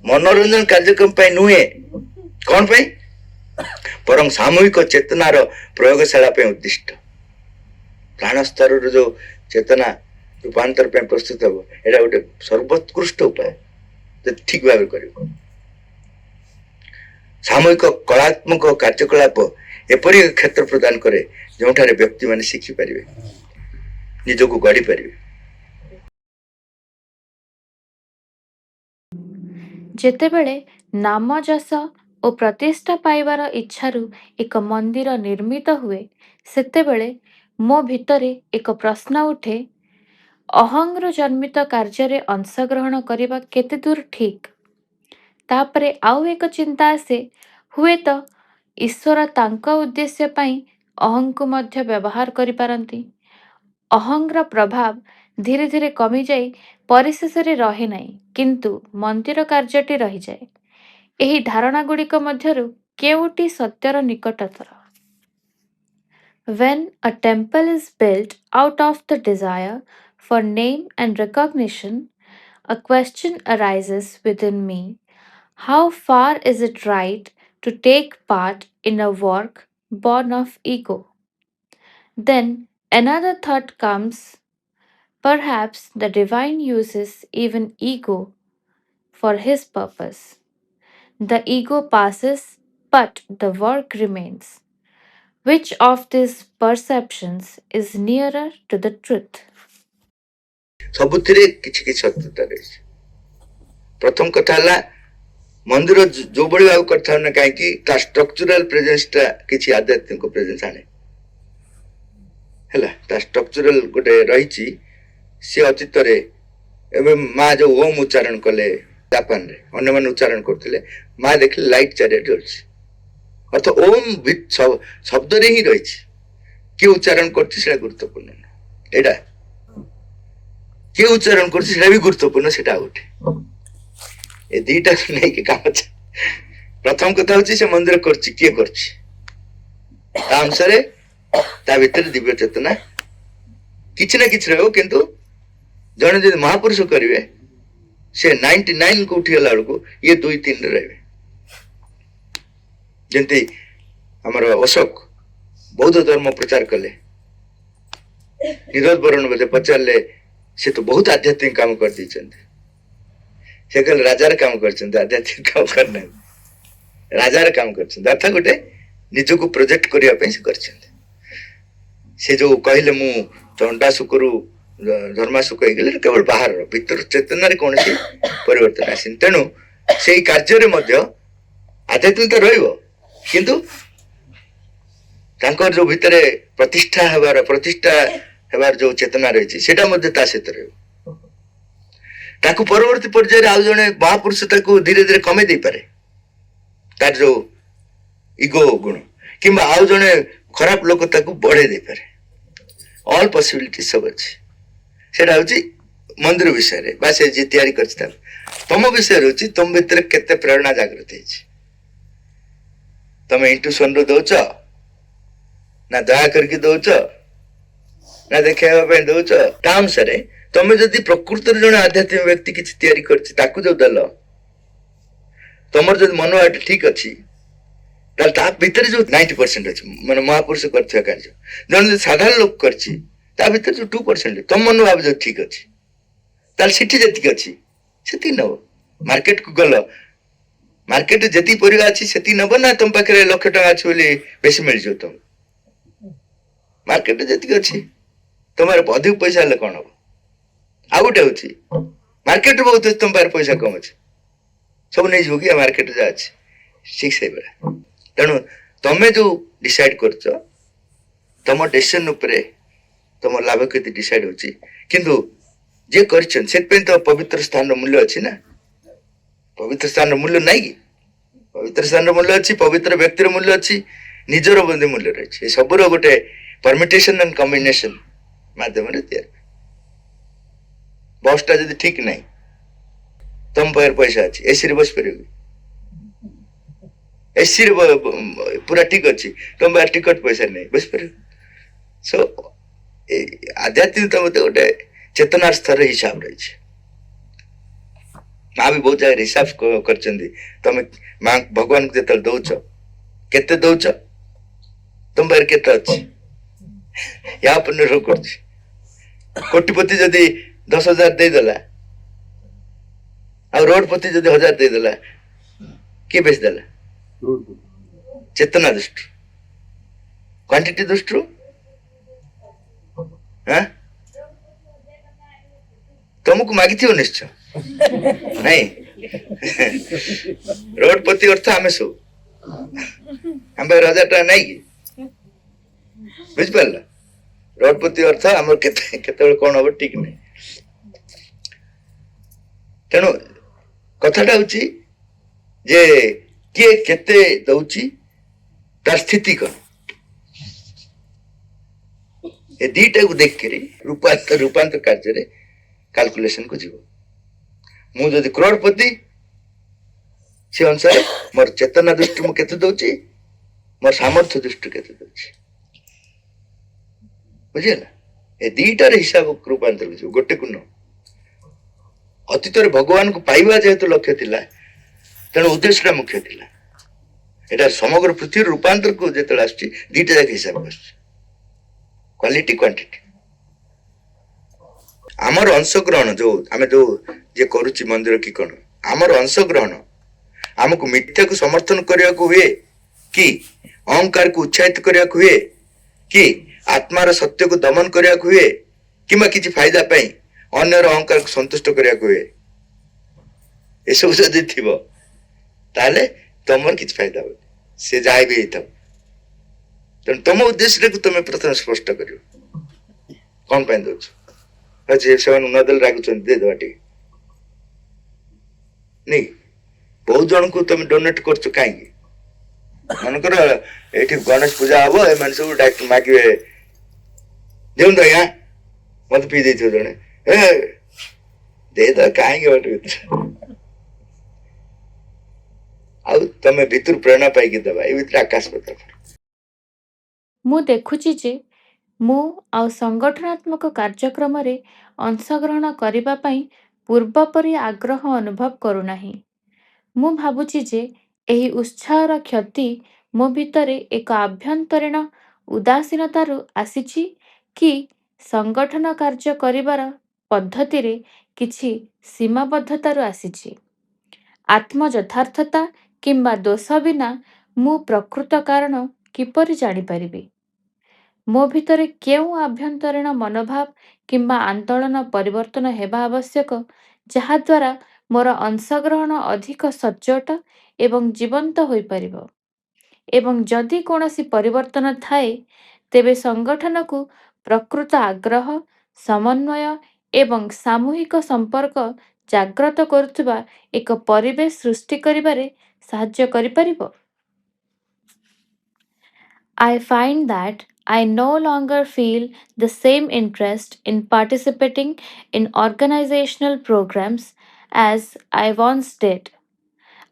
[SPEAKER 2] मनोरंजन कार्यक्रम पाई नुहे कौन पाई परम सामूहिक चेतनार प्रयोगशाला पे उद्दिष्ट प्राण स्तर जो चेतना रूपांतर पे प्रस्तुत हो एटा गोटे सर्वोत्कृष्ट उपाय तो ठीक भाव कर सामूहिक कलात्मक कार्यकलाप एपरी क्षेत्र प्रदान करे जोठारे व्यक्ति माने शिखी पारिबे निजको गढ़ी पारिबे
[SPEAKER 1] जेतेबेले नाम जस और प्रतिष्ठा पाइबार इच्छारू एक मंदिर निर्मित हुए सेतेबेले मो भितरे एक प्रश्न उठे अहंग्र जन्मित कार्य अंशग्रहण करने केते दूर ठीक तापरे आउ एक चिंता आसे हुए तो ईश्वर तांका उद्देश्य पाई अहं को मध्य व्यवहार करि पारंती अहंग्र प्रभाव ଧୀରେ ଧୀରେ କମିଯାଇ ପରିଶେଷରେ ରହେ ନାହିଁ, କିନ୍ତୁ ମନ୍ଦିର କାର୍ଯ୍ୟଟି ରହିଯାଏ। ଏହି ଧାରଣାଗୁଡ଼ିକ ମଧ୍ୟରୁ କେଉଁଟି ସତ୍ୟର ନିକଟତର? When a temple is built out of the desire for name and recognition, a question arises within me: how far is it right to take part in a work born of ego? Then another thought comes: perhaps the divine uses even ego for his purpose. The ego passes, but the work remains. Which of these perceptions is nearer to the truth?
[SPEAKER 2] ସବୁଥିରେ କିଛି କିଛି ସତ୍ୟତା ରହିଛି। ପ୍ରଥମ କଥା ହେଲା ମନ୍ଦିର ଯୋଉଭଳି ଭାବେ କରିଥାଉ ନା କାହିଁକି ତା ଷ୍ଟ୍ରକ୍ଚରାଲ ପ୍ରେଜେନ୍ସଟା କିଛି ଆଧ୍ୟାତ୍ମିକ ପ୍ରେଜେନ୍ସ ଆଣେ ହେଲା। ତା ଷ୍ଟ୍ରକ୍ଚରାଲ ଗୋଟେ ରହିଛି। ସେ ଅତୀତରେ ଏବେ ମା ଯୋଉ ଓମ୍ ଉଚ୍ଚାରଣ କଲେ ଜାପାନରେ, ଅନ୍ୟମାନେ ଉଚ୍ଚାରଣ କରୁଥିଲେ, ମା ଦେଖିଲେ ଲାଇଟ୍ ଚାରିଆଡେ ଜଳୁଛି। ଅର୍ଥ ଓମ୍ ଶବ୍ଦରେ ହିଁ ରହିଛି। କିଏ ଉଚ୍ଚାରଣ କରୁଛି ସେଟା ଗୁରୁତ୍ୱପୂର୍ଣ୍ଣ ନୁହଁ। ଏଇଟା କିଏ ଉଚ୍ଚାରଣ କରୁଛି ସେଟା ବି ଗୁରୁତ୍ୱପୂର୍ଣ୍ଣ, ସେଟା ଆଉ ଗୋଟେ। ଏ ଦିଟାକୁ ନେଇକି କାମ। ପ୍ରଥମ କଥା ହଉଛି ସେ ମନ୍ଦିର କରୁଛି, କିଏ କରୁଛି, ତା ଅନୁସାରେ ତା ଭିତରେ ଦିବ୍ୟ ଚେତନା କିଛି ନା କିଛି ରହିବ। କିନ୍ତୁ ଜଣେ ଯଦି ମହାପୁରୁଷ କରିବେ, ସେ 99 କୁ ଉଠିଗଲା ବେଳକୁ ଇଏ 2-3 ରହିବେ। ଯେମିତି ଆମର ଅଶୋକ ବୌଦ୍ଧ ଧର୍ମ ପ୍ରଚାର କଲେ, ନିରୋଧ ବରଣ ବୋଧେ ପଚାରିଲେ, ସେ ତ ବହୁତ ଆଧ୍ୟାତ୍ମିକ କାମ କରିଦେଇଛନ୍ତି। ସେ କହିଲେ ରାଜାର କାମ କରିଛନ୍ତି, ଆଧ୍ୟାତ୍ମିକ କାମ କରିନାହାନ୍ତି। ରାଜାର କାମ କରିଛନ୍ତି, ଅର୍ଥାତ୍ ଗୋଟେ ନିଜକୁ ପ୍ରୋଜେକ୍ଟ କରିବା ପାଇଁ ସେ କରିଛନ୍ତି। ସେ ଯୋଉ କହିଲେ ମୁଁ ଚଣ୍ଡାଶୁକରୁ ଧର୍ମାଶୁକ ହେଇଗଲେ, କେବଳ ବାହାରର, ଭିତର ଚେତନାରେ କୌଣସି ପରିବର୍ତ୍ତନ ଆସିନି। ତେଣୁ ସେଇ କାର୍ଯ୍ୟରେ ମଧ୍ୟ ଆଧ୍ୟାତ୍ମିକତା ରହିବ, କିନ୍ତୁ ତାଙ୍କର ଯୋଉ ଭିତରେ ପ୍ରତିଷ୍ଠା ହେବାର ଯୋଉ ଚେତନା ରହିଛି ସେଟା ମଧ୍ୟ ତା ସହିତ ରହିବ। ତାକୁ ପରବର୍ତ୍ତୀ ପର୍ଯ୍ୟାୟରେ ଆଉ ଜଣେ ମହାପୁରୁଷ ତାକୁ ଧୀରେ ଧୀରେ କମେଇ ଦେଇପାରେ, ତାର ଯୋଉ ଇଗୋ ଗୁଣ, କିମ୍ବା ଆଉ ଜଣେ ଖରାପ ଲୋକ ତାକୁ ବଢେଇ ଦେଇପାରେ। ଅଲ୍ ପସିବିଲିଟି ସବୁ ଅଛି। ସେଟା ହଉଛି ମନ୍ଦିର ବିଷୟରେ ବା ସେ ଯିଏ ତିଆରି କରିଛି ତାର। ତମ ବିଷୟରେ ହଉଛି ତମ ଭିତରେ କେତେ ପ୍ରେରଣା ଜାଗ୍ରତ ହେଇଛି। ତମେ ଇଣ୍ଟୁସନରୁ ଦଉଛ ନା ଦୟା କରିକି ଦଉଛ ନା ଦେଖେଇବା ପାଇଁ ଦଉଛ, ତା ଅନୁସାରେ ତମେ ଯଦି ପ୍ରକୃତରେ ଜଣେ ଆଧ୍ୟାତ୍ମିକ ବ୍ୟକ୍ତି କିଛି ତିଆରି କରିଛି, ତାକୁ ଯୋଉ ଦେଲ, ତମର ଯଦି ମନୋଭାବ ଠିକ ଅଛି, ତାହେଲେ ତା ଭିତରେ ଯୋଉ 90% ଅଛି, ମାନେ ମହାପୁରୁଷ କରିଥିବା କାର୍ଯ୍ୟ, ଜଣେ ଯଦି ସାଧାରଣ ଲୋକ କରିଛି, ତା ଭିତରେ ଯୋଉ 2% ତମ ମନୋଭାବ ଯୋଉ ଠିକ ଅଛି, ତାହେଲେ ସେଠି ଯେତିକି ଅଛି ସେତିକି ନବ। ମାର୍କେଟକୁ ଗଲ, ମାର୍କେଟରେ ଯେତିକି ପରିବା ଅଛି ସେତିକି ନବ ନା ତମ ପାଖରେ ଲକ୍ଷ ଟଙ୍କା ଅଛି ବୋଲି ବେଶୀ ମିଳିଯିବ ତମକୁ? ମାର୍କେଟରେ ଯେତିକି ଅଛି, ତମର ଅଧିକ ପଇସା ହେଲେ କଣ ହବ? ଆଉ ଗୋଟେ ହଉଛି ମାର୍କେଟରେ ବହୁତ ଅଛି, ତମ ପାଖରେ ପଇସା କମ ଅଛି, ସବୁ ନେଇଯିବ କି ମାର୍କେଟରେ ଯାହା ଅଛି? ଠିକ ସେଇଭଳିଆ। ତେଣୁ ତମେ ଯୋଉ ଡିସାଇଡ କରୁଛ, ତମ ଡିସିସନ ଉପରେ ତମ ଲାଭ କ୍ଷତି ଡିସାଇଡ ହଉଛି। କିନ୍ତୁ ଯିଏ କରିଛନ୍ତି ସେଥିପାଇଁ ତ ପବିତ୍ର ସ୍ଥାନର ମୂଲ୍ୟ ଅଛି ନା। ପବିତ୍ର ସ୍ଥାନର ମୂଲ୍ୟ ନାହିଁ କି? ପବିତ୍ର ସ୍ଥାନର ମୂଲ୍ୟ ଅଛି, ପବିତ୍ର ବ୍ୟକ୍ତିର ମୂଲ୍ୟ ଅଛି, ନିଜର ମଧ୍ୟ ମୂଲ୍ୟ ରହିଛି। ଏ ସବୁର ଗୋଟେ ପରମିଟେସନ ଆଣ୍ଡ କମ୍ବିନେସନ ମାଧ୍ୟମରେ ତିଆରି। ବସଟା ଯଦି ଠିକ ନାହିଁ, ତମ ପାଖରେ ପଇସା ଅଛି, ଏସିରେ ବସିପାରିବ କି? ଏସିରେ ପୁରା ଠିକ ଅଛି, ତମ ପାଖରେ ଟିକଟ ପଇସା ନାହିଁ, ବସିପାରିବ? ସୋ ଆଧ୍ୟାତ୍ମିକତା ମଧ୍ୟ ଗୋଟେ ଚେତନାର ସ୍ତର ହିସାବ ରହିଛି। ମା ବି ବହୁତ ଜାଗାରେ ହିସାବ କରିଛନ୍ତି। ତମେ ମା ଭଗବାନଙ୍କୁ ଯେତେବେଳେ ଦଉଛ, କେତେ ଦଉଛ, ତମ ପାଖରେ କେତେ ଅଛି, ୟା ଉପରେ ନିର୍ଭର କରୁଛି। କୋଟିପତି ଯଦି 10,000 ଦେଇଦେଲା, ଆଉ ରୋଡପତି ଯଦି 1,000 ଦେଇଦେଲା, କିଏ ବେଶୀ ଦେଲା? ଚେତନା ଦୃଷ୍ଟିରୁ, କ୍ୱାଣ୍ଟିଟି ଦୃଷ୍ଟିରୁ ତମକୁ ମାଗିଥିବ ନିଶ୍ଚୟ, ନାଇଁ? ରୋଡପତି ଅର୍ଥ ଆମେ ସବୁ, ଆମ ପାଖରେ 1,000 ଟଙ୍କା ନାଇଁ କି? ବୁଝିପାରିଲ? ରୋଡପତି ଅର୍ଥ ଆମର କେତେବେଳେ କଣ ହବ ଠିକ ନାହିଁ। ତେଣୁ କଥାଟା ହଉଛି ଯେ କିଏ କେତେ ଦଉଛି, ତାର ସ୍ଥିତି କଣ, ए दीटा को देख कर रूपांतर कार्य कैलकुलेशन को जीव मु जदि करोड़पति से अनुसार मोर चेतना दृष्टि मु केते दउची मोर सामर्थ्य दृष्टि केते दउची बुझिला ए दीटार हिसाब रूपांतर जीव गोटे को न अतीत भगवान को पाइबा जेहेतु लक्ष्य थिला तेणु उद्देश्य मुख्य थिला एटा समग्र पृथ्वी रूपांतर को जेतला आछि दीटा जाक हिसाब आछि क्वालिटी क्वांटिटी आमर अंशग्रहण जो आमे जो जे करूची मंदिर की कोन आमर अंशग्रहण हमको मिथ्या को समर्थन करिया को हुए कि अहंकार को उत्साहित करिया को हुए कि आत्मार सत्य को दमन करिया को हुए किमा किछि फायदा पई अन्यर अहंकार को संतुष्ट करिया को हुए ए सब जदि थिबो ताले तमर किछि फायदा हो से जाय भी हेतब तन तम उद्देश्य को तुम प्रथम स्पष्ट करियो कोन पय दोछ जे सेवन नदल राखुछन दे दवाटी नहीं बहुत जन को तुम डोनेट करछ काई मनकर एठी गणेश पूजा हबो ए मन सब डाक मागिवे देउन त या मत पी दे थियो जने ए दे द काई गट आउ तमे भितर प्रेरणा पाई के दबा ए भितर आकाश पता
[SPEAKER 1] ମୁଁ ଦେଖୁଛି ଯେ ମୁଁ ଆଉ ସଂଗଠନାତ୍ମକ କାର୍ଯ୍ୟକ୍ରମରେ ଅଂଶଗ୍ରହଣ କରିବା ପାଇଁ ପୂର୍ବ ପରି ଆଗ୍ରହ ଅନୁଭବ କରୁନାହିଁ। ମୁଁ ଭାବୁଛି ଯେ ଏହି ଉତ୍ସାହର କ୍ଷତି ମୋ ଭିତରେ ଏକ ଆଭ୍ୟନ୍ତରୀଣ ଉଦାସୀନତାରୁ ଆସିଛି କି ସଂଗଠନ କାର୍ଯ୍ୟ କରିବାର ପଦ୍ଧତିରେ କିଛି ସୀମାବଦ୍ଧତାରୁ ଆସିଛି। ଆତ୍ମ ଯଥାର୍ଥତା କିମ୍ବା ଦୋଷ ବିନା ମୁଁ ପ୍ରକୃତ କାରଣ କିପରି ଜାଣିପାରିବି? ମୋ ଭିତରେ କେଉଁ ଆଭ୍ୟନ୍ତରୀଣ ମନୋଭାବ କିମ୍ବା ଆନ୍ଦୋଳନ ପରିବର୍ତ୍ତନ ହେବା ଆବଶ୍ୟକ ଯାହାଦ୍ୱାରା ମୋର ଅଂଶଗ୍ରହଣ ଅଧିକ ସଚ୍ଚୋଟ ଏବଂ ଜୀବନ୍ତ ହୋଇପାରିବ? ଏବଂ ଯଦି କୌଣସି ପରିବର୍ତ୍ତନ ଥାଏ ତେବେ ସଂଗଠନକୁ ପ୍ରକୃତ ଆଗ୍ରହ ସମନ୍ୱୟ ଏବଂ ସାମୂହିକ ସମ୍ପର୍କ ଜାଗ୍ରତ କରୁଥିବା ଏକ ପରିବେଶ ସୃଷ୍ଟି କରିବାରେ ସାହାଯ୍ୟ କରିପାରିବ? I find that I no longer feel the same interest in participating in organizational programs as I once did.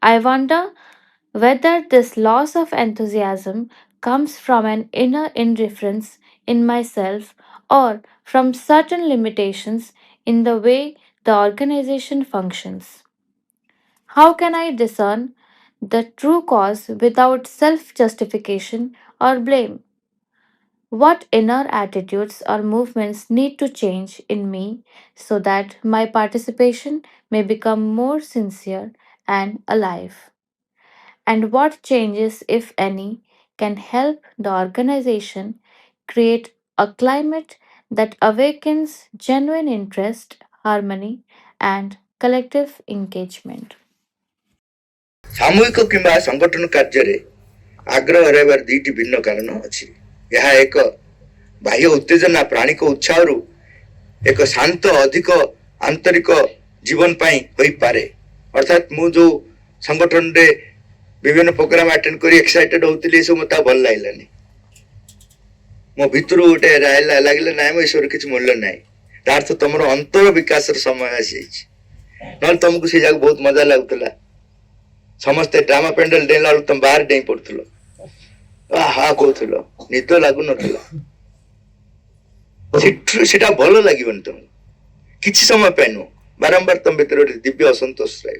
[SPEAKER 1] I wonder whether this loss of enthusiasm comes from an inner indifference in myself or from certain limitations in the way the organization functions. How can I discern the true cause without self justification or blame? What inner attitudes or movements need to change in me so that my participation may become more sincere and alive? And what changes, if any, can help the organization create a climate that awakens genuine interest, harmony, and collective engagement?
[SPEAKER 2] सामूहिक किंबा संगठन कार्य आग्रह रहबार दुईटी भिन्न कारण अछि यह एक बाह्य उत्तेजना प्राणिक उत्साह एक शांत अधिक आंतरिक जीवन पाई होई पारे अर्थात मु जो संगठन रे विभिन्न प्रोग्राम अटेंड करी एक्साइटेड होतली सब मता भल लागलानी मो भितर गोटे लागले नाय मो ईश्वर किछ मूल्य नाय तार तो तमरो अंतर विकास समय आसी न तुमको से जाग बहुत मजा लागतला समस्ते ड्रामा पेंडल डेला तुम बाहर डेई पड़थलो हा कहथलो निद लागु नथला सेटा भल लागिबन तुम किछि समय पैनो बारंबार तुम भीतर दिव्य असंतोष रहे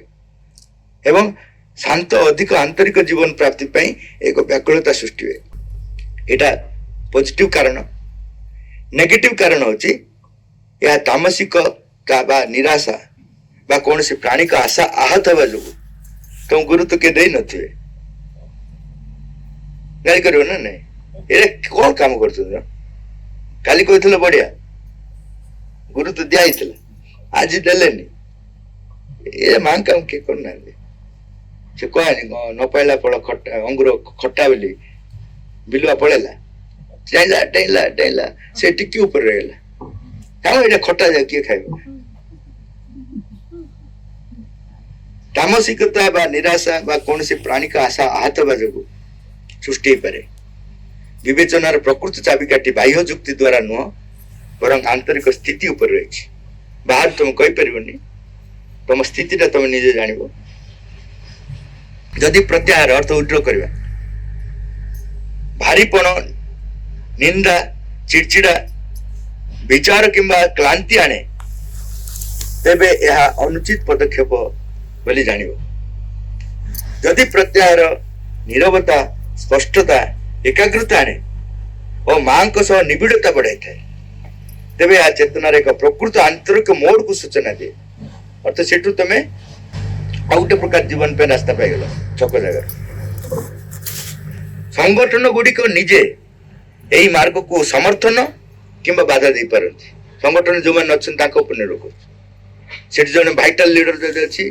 [SPEAKER 2] एवं शांत अधिक आंतरिक जीवन प्राप्ति पई एक व्याकुलता सृष्टि हुए एटा पॉजिटिव कारण नेगेटिव कारण होची या तामसिक का बा निराशा बा कौन से प्राणी का आशा आहत हवा जो तुम गुरुत्व के दे नथिबे गाली करियो ना नहीं एरे कौन काम करछो काली कहथिलो बढ़िया गुरुत्व दिया आइतला आज देलेनी ए मां काम के करना से कहनी न पाइला पड़ खट्टा अंगुर खट्टा बोली बिलुआ पड़ेला डेला डेला डेला से टिकी ऊपर रहेला काम एटा खट्टा जा किए खाइबो तामसिकता बा निराशा बा कौन से प्राणी का आशा आहत बा जो सृष्टि पारे विवेचनार प्रकृति चाबिकाठी बाह्य जुक्ति द्वारा नुह बरं आंतरिक स्थिति उपर रही बाहर तुम कही पारनी तुम स्थिति तुम निजे जान जदि प्रत्याहार अर्थ उड्र करवा भारीपण निंदा चिड़चिड़ा विचार किंबा क्लांति आने तेबे यह अनुचित पदक्षेप बोली जान जदि प्रत्याहार नीरवता स्पष्टता एकाग्रता आने और मां सह निबिड़ता बढ़ाई थाए तेबे यह चेतनार एक प्रकृत आंतरिक मोड़ को सूचना दिए अर्थ से तुम आउ गोटे प्रकार जीवन पे रास्ता पाइगल छक जगह संगठन गुड़िक निजे यही मार्ग को समर्थन किंबा बाधा दे पारती संगठन जो मैंने अच्छा निर्भर कर जन भाइटाल लीडर जब अच्छी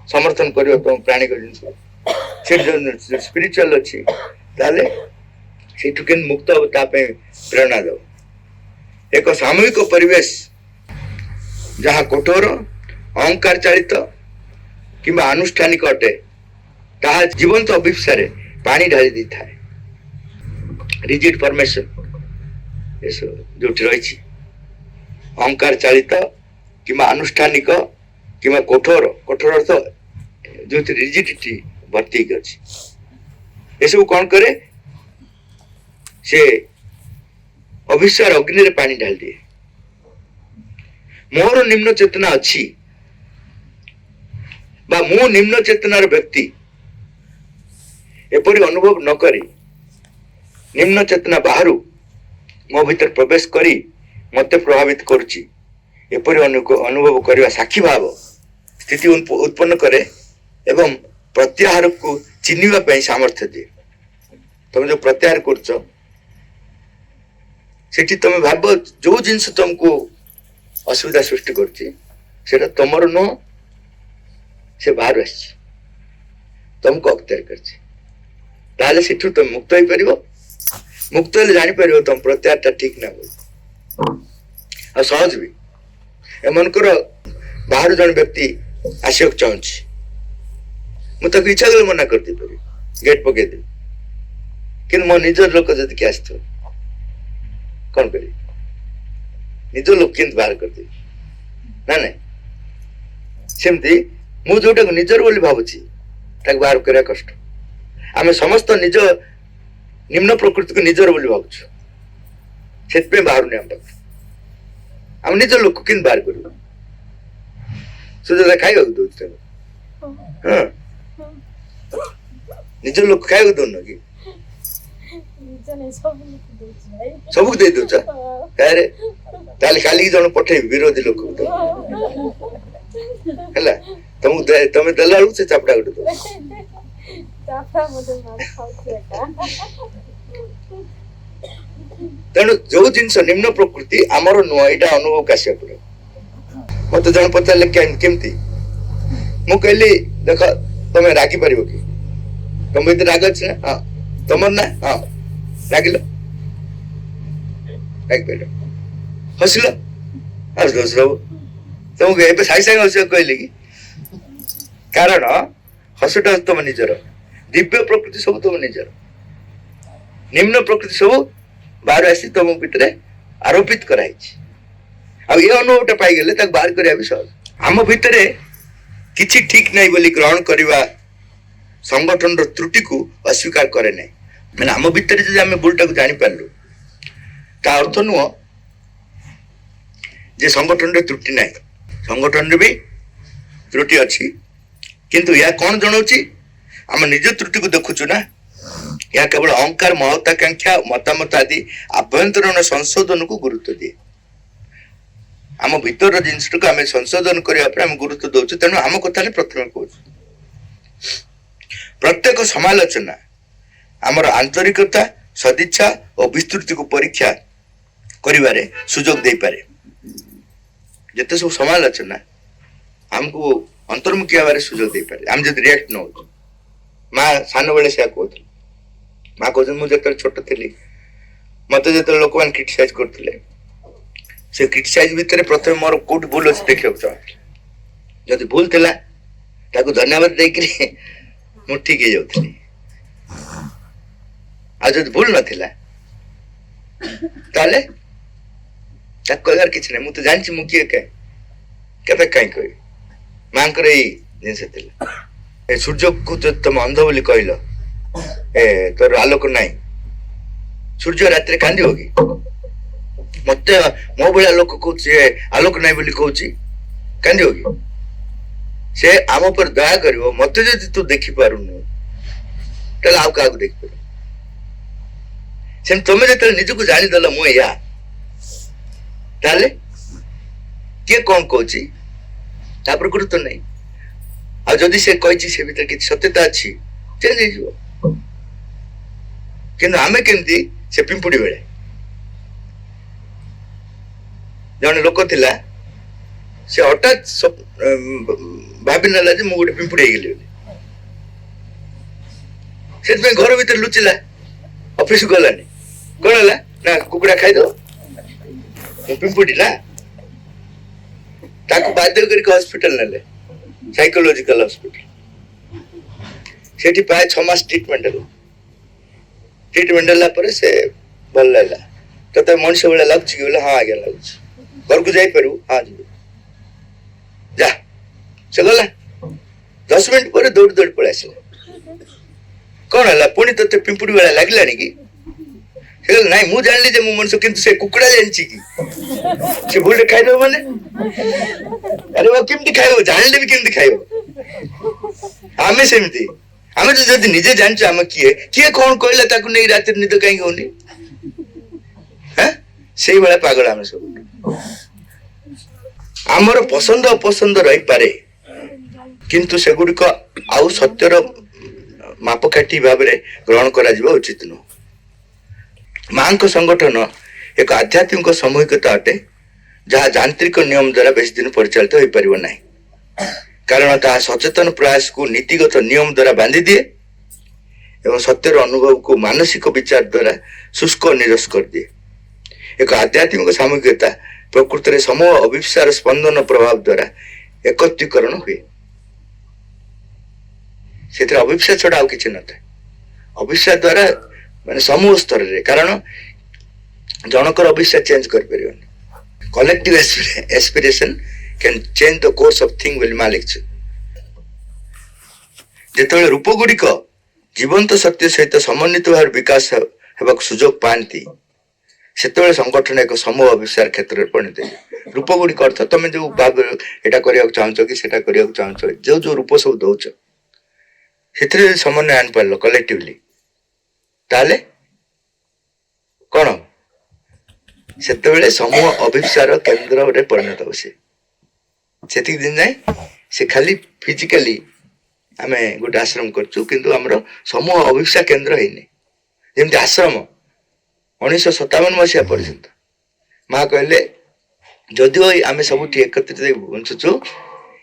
[SPEAKER 2] समर्थन कर तुम प्राणिक जिन स्पिरिचुअल अच्छी से मुक्त हो प्रेरणा दो एक सामूहिक परिवेश जहाँ कठोर अहंकार चालित कि आनुष्ठानिक अटे ताहा जीवंत अभिप्सा पानी ढाली दी था रिजिड फॉर्मेशन जो रही अहंकार चालित कि आनुष्ठानिक कि कठोर कठोर अर्थ जो रिजिडिटी भर्ती अच्छी ये सब कौन करे से अविश्वार अग्नि रे पानी ढाल दिए मोर निम्न चेतना अच्छी बा मु निम्न चेतनार व्यक्ति एपरी अनुभव न करी निम्न चेतना बाहर मो भीतर प्रवेश करी मते प्रभावित करुची एपरी अनुभव करवा साक्षी भाव स्थिति उत्पन्न करे एवं प्रत्याहार को चिन्हिबा पई सामर्थ्य दिए तुम जो प्रत्याहार करछ सेठी तुम भाव जो जिनस तुमको असुविधा सृष्टि कर तुमर नुह से बाहर आस तुमको अख्तियार कर तुम मुक्त हो पार मुक्त हेल्ले जापर तुम प्रत्याहार ठीक ना बोल सहज भी एमनकर बाहर जन व्यक्ति आसक चाहूँ मुझे इच्छा कले मना कर दे पारि गेट पकईदेवी कि मो निजर लोक जदि किए आस कौन कर निज लोक कि बाहर करदेवी ना ना सेमती मु जोटा निजर बोली भावुची बाहर करने कष्ट आम समस्त निज निम्न प्रकृति को निजर बोली भावुछु से बाहर नहीं आम आम निज लोक कि बाहर कर सुजाता खाइबा दौर हाँ निज लोक खाइबा दौन कि सब दे दौच काली जन पठे विरोधी लोक तुम देला से चापड़ा गोटे तेणु जो जिनस निम्न प्रकृति आमर नुह यहाँ अनुभव काशिया पड़े मत जन पचारे केमती मु कहली देख तुम रागी पार कि तुम भीतर राग अच्छे ना हाँ तुम ना हाँ रागिल हसिल सब तुमको ए साई साई हस कहली कि कारण हसटा तुम निजर दिव्य प्रकृति सब तुम निजर निम्न प्रकृति सब बाहर आसी तुम भितर आरोपित कराई ये अनुभवटा पाईगले बाहर करवा भी सहज आम भितर किछि ठीक नहीं बोली ग्रहण करवा संगठन त्रुटि को अस्वीकार करे नहीं मैंने आम भितर जब आम भूलटा को जापारू ता अर्थ नुह जे संगठन त्रुटि ना संगठन भी त्रुटि अच्छी किंतु यह कौन जनाऊँ आम निज त्रुटि को देखुचु ना यह केवल अहंकार महत्वाकांक्षा मतामत आदि आभ्यंतरण संशोधन को गुरुत्व दिए आम भीतर जिनस को आम संशोधन करने गुरुत्व दौचु तेणु आम कथा प्रथम कहूँ प्रत्येक समालोचना आमर आंतरिकता सदिच्छा और विस्तृति को परीक्षा करिवारे सुजोग दे पारे जिते सब समालोचना आमको अंतर्मुखी हमारे सुजोग दे पारे आम जब रिएक्ट न हो माँ सान बेले से कहते माँ कहते मुझे छोट थी मत जो लोक मैंने क्रिटिसाइज करते से क्रिटिसाइज भितर प्रथम मोर कोट भूल अच्छे देखा चाहती जदि भूल थिला ताको धन्यवाद देकरी मु ठीक हो जाउथली आ जदि भूल नथिला ତାହେଲେ ତାକୁ କହିବାର କିଛି ନାହିଁ। ମୁଁ ତ ଜାଣିଛି ମୁଁ କିଏ କେବେ କାହିଁ କହିବି। ମାଙ୍କର ଏଇ ଜିନିଷ ଥିଲା। ଏ ସୂର୍ଯ୍ୟକୁ ଯଦି ତମେ ଅନ୍ଧ ବୋଲି କହିଲ, ତୋର ଆଲୋକ ନାହିଁ, ସୂର୍ଯ୍ୟ ରାତିରେ କାନ୍ଦିବ କି? ମତେ ମୋ ଭଳିଆ ଲୋକ କହୁଛି ଆଲୋକ ନାହିଁ ବୋଲି କହୁଛି, କାନ୍ଦିବ କି? ସେ ଆମ ଉପରେ ଦୟା କରିବ। ମତେ ଯଦି ତୁ ଦେଖିପାରୁନୁ ତାହେଲେ ଆଉ କାହାକୁ ଦେଖିପାରିବ? ସେମିତି ତମେ ଯେତେବେଳେ ନିଜକୁ ଜାଣିଦେଲ ମୁଁ ଏଇଆ, ତାହେଲେ କିଏ କଣ କହୁଛି ତାପରେ ଗୁରୁତ୍ୱ ନାହିଁ। ଆଉ ଯଦି ସେ କହିଛି ସେ ଭିତରେ କିଛି ସତ୍ୟତା ଅଛି, ଚେଞ୍ଜ ହେଇଯିବ। କିନ୍ତୁ ଆମେ କେମିତି ସେ ପିମ୍ପୁଡି ବେଳେ ଜଣେ ଲୋକ ଥିଲା, ସେ ହଠାତ୍ ଭାବି ନେଲା ଯେ ମୁଁ ଗୋଟେ ପିମ୍ପୁଡି ହେଇଗଲି ବୋଲି। ସେଥିପାଇଁ ଘର ଭିତରେ ଲୁଚିଲା, ଅଫିସ ଗଲାନି। କଣ ହେଲା ନା କୁକୁଡ଼ା ଖାଇଦବ, ମୁଁ ପିମ୍ପୁଡି ନା। ତାକୁ ବାଧ୍ୟ କରିକି ହସ୍ପିଟାଲ ନେଲେ, ସାଇକୋଲୋଜିକାଲ ହସ୍ପିଟାଲ। ସେଠି ପ୍ରାୟ 6 ମାସ ଟ୍ରିଟମେଣ୍ଟ ହେଲା। ଟ୍ରିଟମେଣ୍ଟ ହେଲା ପରେ ସେ ଭଲ ଲାଗିଲା। ତତେ ମଣିଷ ଭଳିଆ ଲାଗୁଛି କି? ବୋଲେ ହଁ ଆଜ୍ଞା ଲାଗୁଛି। ଘରକୁ ଯାଇପାରିବୁ? ହଁ ଯିବୁ। ଯା। ସେ ଗଲା। 10 ମିନିଟ ପରେ ଦୌଡ଼ି ଦୌଡ଼ି ପଳେଇ ଆସିଲା। କଣ ହେଲା? ପୁଣି ତତେ ପିମ୍ପୁଡି ଭଳିଆ ଲାଗିଲାଣି କି? ସେ କହିଲା ନାଇଁ, ମୁଁ ଜାଣିଲି ଯେ ମୁଁ ମଣିଷ, କିନ୍ତୁ ସେ କୁକୁଡ଼ା ଜାଣିଛି କି ସେ ଭୁଲରେ ଖାଇଦବ ମାନେ? ଆରେ କେମିତି ଖାଇବ? ଜାଣିଲେ ବି କେମିତି ଖାଇବ? ଆମେ ସେମିତି। ଆମେ ଯଦି ନିଜେ ଜାଣିଛୁ ଆମେ କିଏ, କିଏ କଣ କହିଲା ତାକୁ ନେଇ ରାତିରେ ନିଦ କାହିଁକି ହଉନି? ସେଇଭଳିଆ ପାଗଳ ଆମେ ସବୁ। ଆମର ପସନ୍ଦ ଅପସନ୍ଦ ରହିପାରେ, କିନ୍ତୁ ସେଗୁଡିକ ଆଉ ସତ୍ୟର ମାପକାଠି ଭାବରେ ଗ୍ରହଣ କରାଯିବା ଉଚିତ ନୁହଁ। ମାଙ୍କ ସଂଗଠନ ଏକ ଆଧ୍ୟାତ୍ମିକ ସାମୂହିକତା ଅଟେ, ଯାହା ଯାନ୍ତ୍ରିକ ନିୟମ ଦ୍ୱାରା ବେଶୀ ଦିନ ପରିଚାଳିତ ହୋଇପାରିବ ନାହିଁ। କାରଣ ତାହା ସଚେତନ ପ୍ରୟାସକୁ ନୀତିଗତ ନିୟମ ଦ୍ୱାରା ବାନ୍ଧି ଦିଏ ଏବଂ ସତ୍ୟର ଅନୁଭବକୁ ମାନସିକ ବିଚାର ଦ୍ୱାରା ଶୁଷ୍କ ନିରସ କରିଦିଏ। ଏକ ଆଧ୍ୟାତ୍ମିକ ସାମୂହିକତା ପ୍ରକୃତରେ ସମୂହ ଅଭିପ୍ସାର ସ୍ପନ୍ଦନ ପ୍ରଭାବ ଦ୍ୱାରା ଏକତ୍ରୀକରଣ ହୁଏ। ସେଥିରେ ଅଭିପ୍ସା ଛଡା ଆଉ କିଛି ନଥାଏ। ଅଭିପ୍ସା ଦ୍ୱାରା ମାନେ ସମୂହ ସ୍ତରରେ, କାରଣ ଜଣଙ୍କର ଅଭିପ୍ସା ଚେଞ୍ଜ କରିପାରିବନି। Collective aspiration can change the course of thing ବୋଲି ମା ଲେଖିଛି। ଯେତେବେଳେ ରୂପ ଗୁଡିକ ଜୀବନ୍ତ ସତ୍ୟ ସହିତ ସମନ୍ୱିତ ଭାବରେ ବିକାଶ ହେବାକୁ ସୁଯୋଗ ପାଆନ୍ତି, ସେତେବେଳେ ସଂଗଠନ ଏକ ସମୂହ ଅଭିପ୍ସାର କ୍ଷେତ୍ରରେ ପରିଣତ ହୁଏ। ରୂପ ଗୁଡିକ ଅର୍ଥ ତମେ ଯୋଉ ଏଟା କରିବାକୁ ଚାହୁଁଛ କି ସେଟା କରିବାକୁ ଚାହୁଁଛ, ଯୋଉ ଯୋଉ ରୂପ ସବୁ ଦଉଛ, ସେଥିରେ ଯଦି ସମନ୍ୱୟ ଆଣିପାରିଲ କଲେକ୍ଟିଭଲି, ତାହେଲେ କଣ? ସେତେବେଳେ ସମୂହ ଅଭିପ୍ସାର କେନ୍ଦ୍ରରେ ପରିଣତ ହବ। ସେତିକି ଦିନ ଯାଏ ସେ ଖାଲି ଫିଜିକାଲି ଆମେ ଗୋଟେ ଆଶ୍ରମ କରୁଛୁ, କିନ୍ତୁ ଆମର ସମୂହ ଅଭିପ୍ସା କେନ୍ଦ୍ର ହେଇନି। ଯେମିତି ଆଶ୍ରମ 1957 ମସିହା ପର୍ଯ୍ୟନ୍ତ ମା କହିଲେ ଯଦିଓ ଆମେ ସବୁଠି ଏକତ୍ରିତ ବଞ୍ଚୁଛୁ,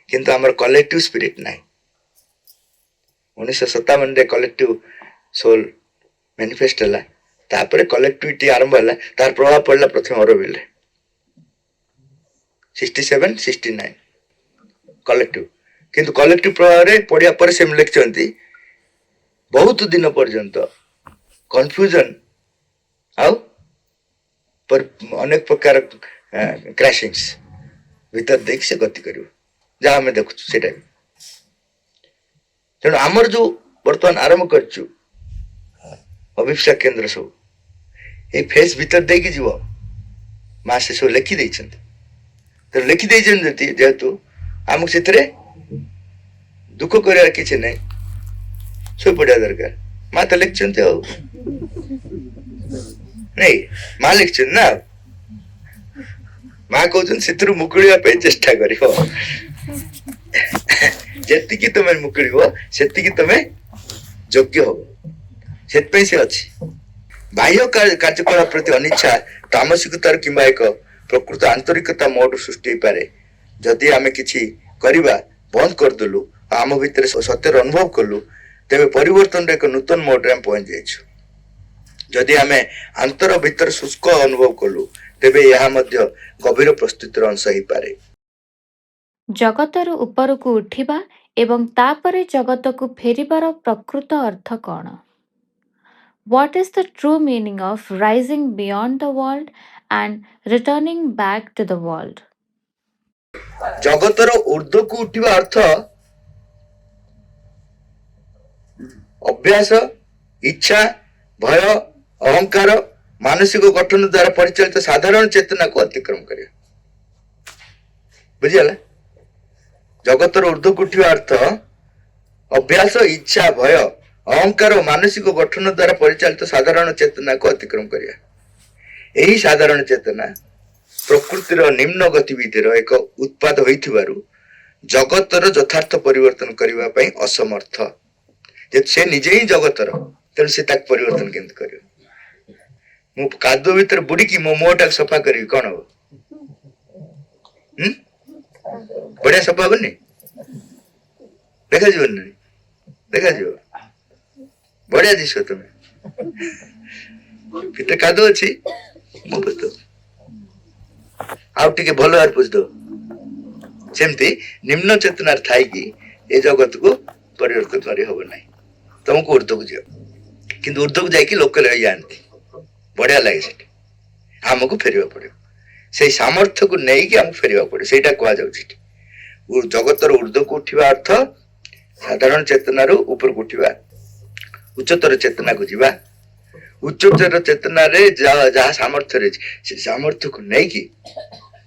[SPEAKER 2] କିନ୍ତୁ ଆମର କଲେକ୍ଟିଭ ସ୍ପିରିଟ ନାହିଁ। 1957ରେ କଲେକ୍ଟିଭ ସୋଲ ମ୍ୟାନିଫେଷ୍ଟ ହେଲା, ତାପରେ କଲେକ୍ଟିଭିଟି ଆରମ୍ଭ ହେଲା। ତାର ପ୍ରଭାବ ପଡିଲା ପ୍ରଥମେ ଅରୋବିଲରେ 67-69 କଲେକ୍ଟିଭ। କିନ୍ତୁ କଲେକ୍ଟିଭ ପ୍ରଭାବରେ ପଡିବା ପରେ ସେ ଲେଖିଛନ୍ତି ବହୁତ ଦିନ ପର୍ଯ୍ୟନ୍ତ କନଫ୍ୟୁଜନ ଆଉ ଅନେକ ପ୍ରକାର କ୍ରାସିଂସ୍ ଭିତରେ ଦେଇକି ସେ ଗତି କରିବ, ଯାହା ଆମେ ଦେଖୁଛୁ ସେଇଟା। ତେଣୁ ଆମର ଯୋଉ ବର୍ତ୍ତମାନ ଆରମ୍ଭ କରିଛୁ ଅଭିପ୍ସା କେନ୍ଦ୍ର, ସବୁ ଏଇ ଫେସ୍ ଭିତରେ ଦେଇକି ଯିବ। ମା ସେ ସବୁ ଲେଖିଦେଇଛନ୍ତି। ତେଣୁ ଲେଖିଦେଇଛନ୍ତି ଯେହେତୁ ଆମକୁ ସେଥିରେ ଦୁଃଖ କରିବାର କିଛି ନାହିଁ, ଶୋଇପଡିବା ଦରକାର। ମା ତ ଲେଖିଛନ୍ତି ଆଉ ନାଇଁ, ମା ଲେଖିଛନ୍ତି ନା। ମା କହୁଛନ୍ତି ସେଥିରୁ ମୁକୁଳିବା ପାଇଁ ଚେଷ୍ଟା କରିବ। ଯେତିକି ତମେ ମୁକୁଳିବ ସେତିକି ତମେ ଯୋଗ୍ୟ ହବ। ସେଥିପାଇଁ ସେ ଅଛି। ବାହ୍ୟ କାର୍ଯ୍ୟକଳାପ ପ୍ରତି ଅନିଚ୍ଛା ତାମସିକତାର କିମ୍ବା ଏକ ପ୍ରକୃତ ଆନ୍ତରିକତା ମୋଡ ସୃଷ୍ଟି ହେଇପାରେ। ଯଦି ଆମେ କିଛି କରିବା ବନ୍ଦ କରିଦେଲୁ, ଆମ ଭିତରେ ସତ୍ୟର ଅନୁଭବ କଲୁ, ତେବେ ପରିବର୍ତ୍ତନର ଏକ ନୂତନ ମୋଡରେ ଆମେ ପହଞ୍ଚି ଯାଇଛୁ। ଯଦି ଆମେ ଆନ୍ତର ଭିତର ଶୁଷ୍କ ଅନୁଭବ କଲୁ, ତେବେ ଏହା ମଧ୍ୟ ଗଭୀର ପ୍ରସ୍ତୁତିର ଅଂଶ ହେଇପାରେ।
[SPEAKER 1] ଜଗତରୁ ଉପରକୁ ଉଠିବା ଏବଂ ତାପରେ ଜଗତକୁ ଫେରିବାର ପ୍ରକୃତ ଅର୍ଥ କ'ଣ? What is the true meaning of rising beyond the world and returning back to the world?
[SPEAKER 2] ଜଗତର ଊର୍ଦ୍ଧ୍ୱକୁ ଉଠିବା ଅର୍ଥ ଅଭ୍ୟାସ, ଇଚ୍ଛା, ଭୟ, ଅହଙ୍କାର, ମାନସିକ ଗଠନ ଦ୍ୱାରା ପରିଚାଳିତ ସାଧାରଣ ଚେତନାକୁ ଅତିକ୍ରମ କରିବା। ବୁଝିଗଲା? ଜଗତର ଊର୍ଦ୍ଧ୍ୱକୁ ଉଠିବା ଅର୍ଥ ଅଭ୍ୟାସ, ଇଚ୍ଛା, ଭୟ, ଅହଙ୍କାର ଓ ମାନସିକ ଗଠନ ଦ୍ୱାରା ପରିଚାଳିତ ସାଧାରଣ ଚେତନାକୁ ଅତିକ୍ରମ କରିବା। ଏହି ସାଧାରଣ ଚେତନା ପ୍ରକୃତିର ନିମ୍ନ ଗତିବିଧିର ଏକ ଉତ୍ପାଦ ହୋଇଥିବାରୁ ଜଗତର ଯଥାର୍ଥ ପରିବର୍ତ୍ତନ କରିବା ପାଇଁ ଅସମର୍ଥ। ଯେହେତୁ ସେ ନିଜେ ହିଁ ଜଗତର, ତେଣୁ ସେ ତାକୁ ପରିବର୍ତ୍ତନ କେମିତି କରିବ? ମୁଁ କାଦୁଅ ଭିତରେ ବୁଡିକି ମୋ ମୁହଁଟାକୁ ସଫା କରିବି, କଣ ହବ? ବଢିଆ ସଫା ହବନି? ଦେଖାଯିବନି? ଦେଖାଯିବ, ବଢିଆ ଦିଶ ତମେ। ଭିତରେ କାଦୁଅ ଅଛି, ମୋ ପୋଛ ଆଉ ଟିକେ ଭଲ ଭାବରେ ପୋଛିଦବ। ସେମିତି ନିମ୍ନ ଚେତନାରେ ଥାଇକି ଏ ଜଗତକୁ ପରିବର୍ତ୍ତନ କରି ହବ ନାହିଁ। ତମକୁ ଊର୍ଦ୍ଧ୍ୱକୁ ଯିବ, କିନ୍ତୁ ଊର୍ଦ୍ଧ୍ୱକୁ ଯାଇକି ଲୋକ ରହିଯାଆନ୍ତି, ବଢିଆ ଲାଗେ ସେଠି। ଆମକୁ ଫେରିବାକୁ ପଡିବ, ସେଇ ସାମର୍ଥ୍ୟକୁ ନେଇକି ଆମକୁ ଫେରିବାକୁ ପଡିବ, ସେଇଟା କୁହାଯାଉଛି ଏଠି। ଜଗତର ଊର୍ଦ୍ଧ୍ୱକୁ ଉଠିବା ଅର୍ଥ ସାଧାରଣ ଚେତନାରୁ ଉପରକୁ ଉଠିବା, ଉଚ୍ଚତର ଚେତନାକୁ ଯିବା। ଉଚ୍ଚତର ଚେତନାରେ ଯାହା ସାମର୍ଥ୍ୟ ରହିଛି ସେ ସାମର୍ଥ୍ୟକୁ ନେଇକି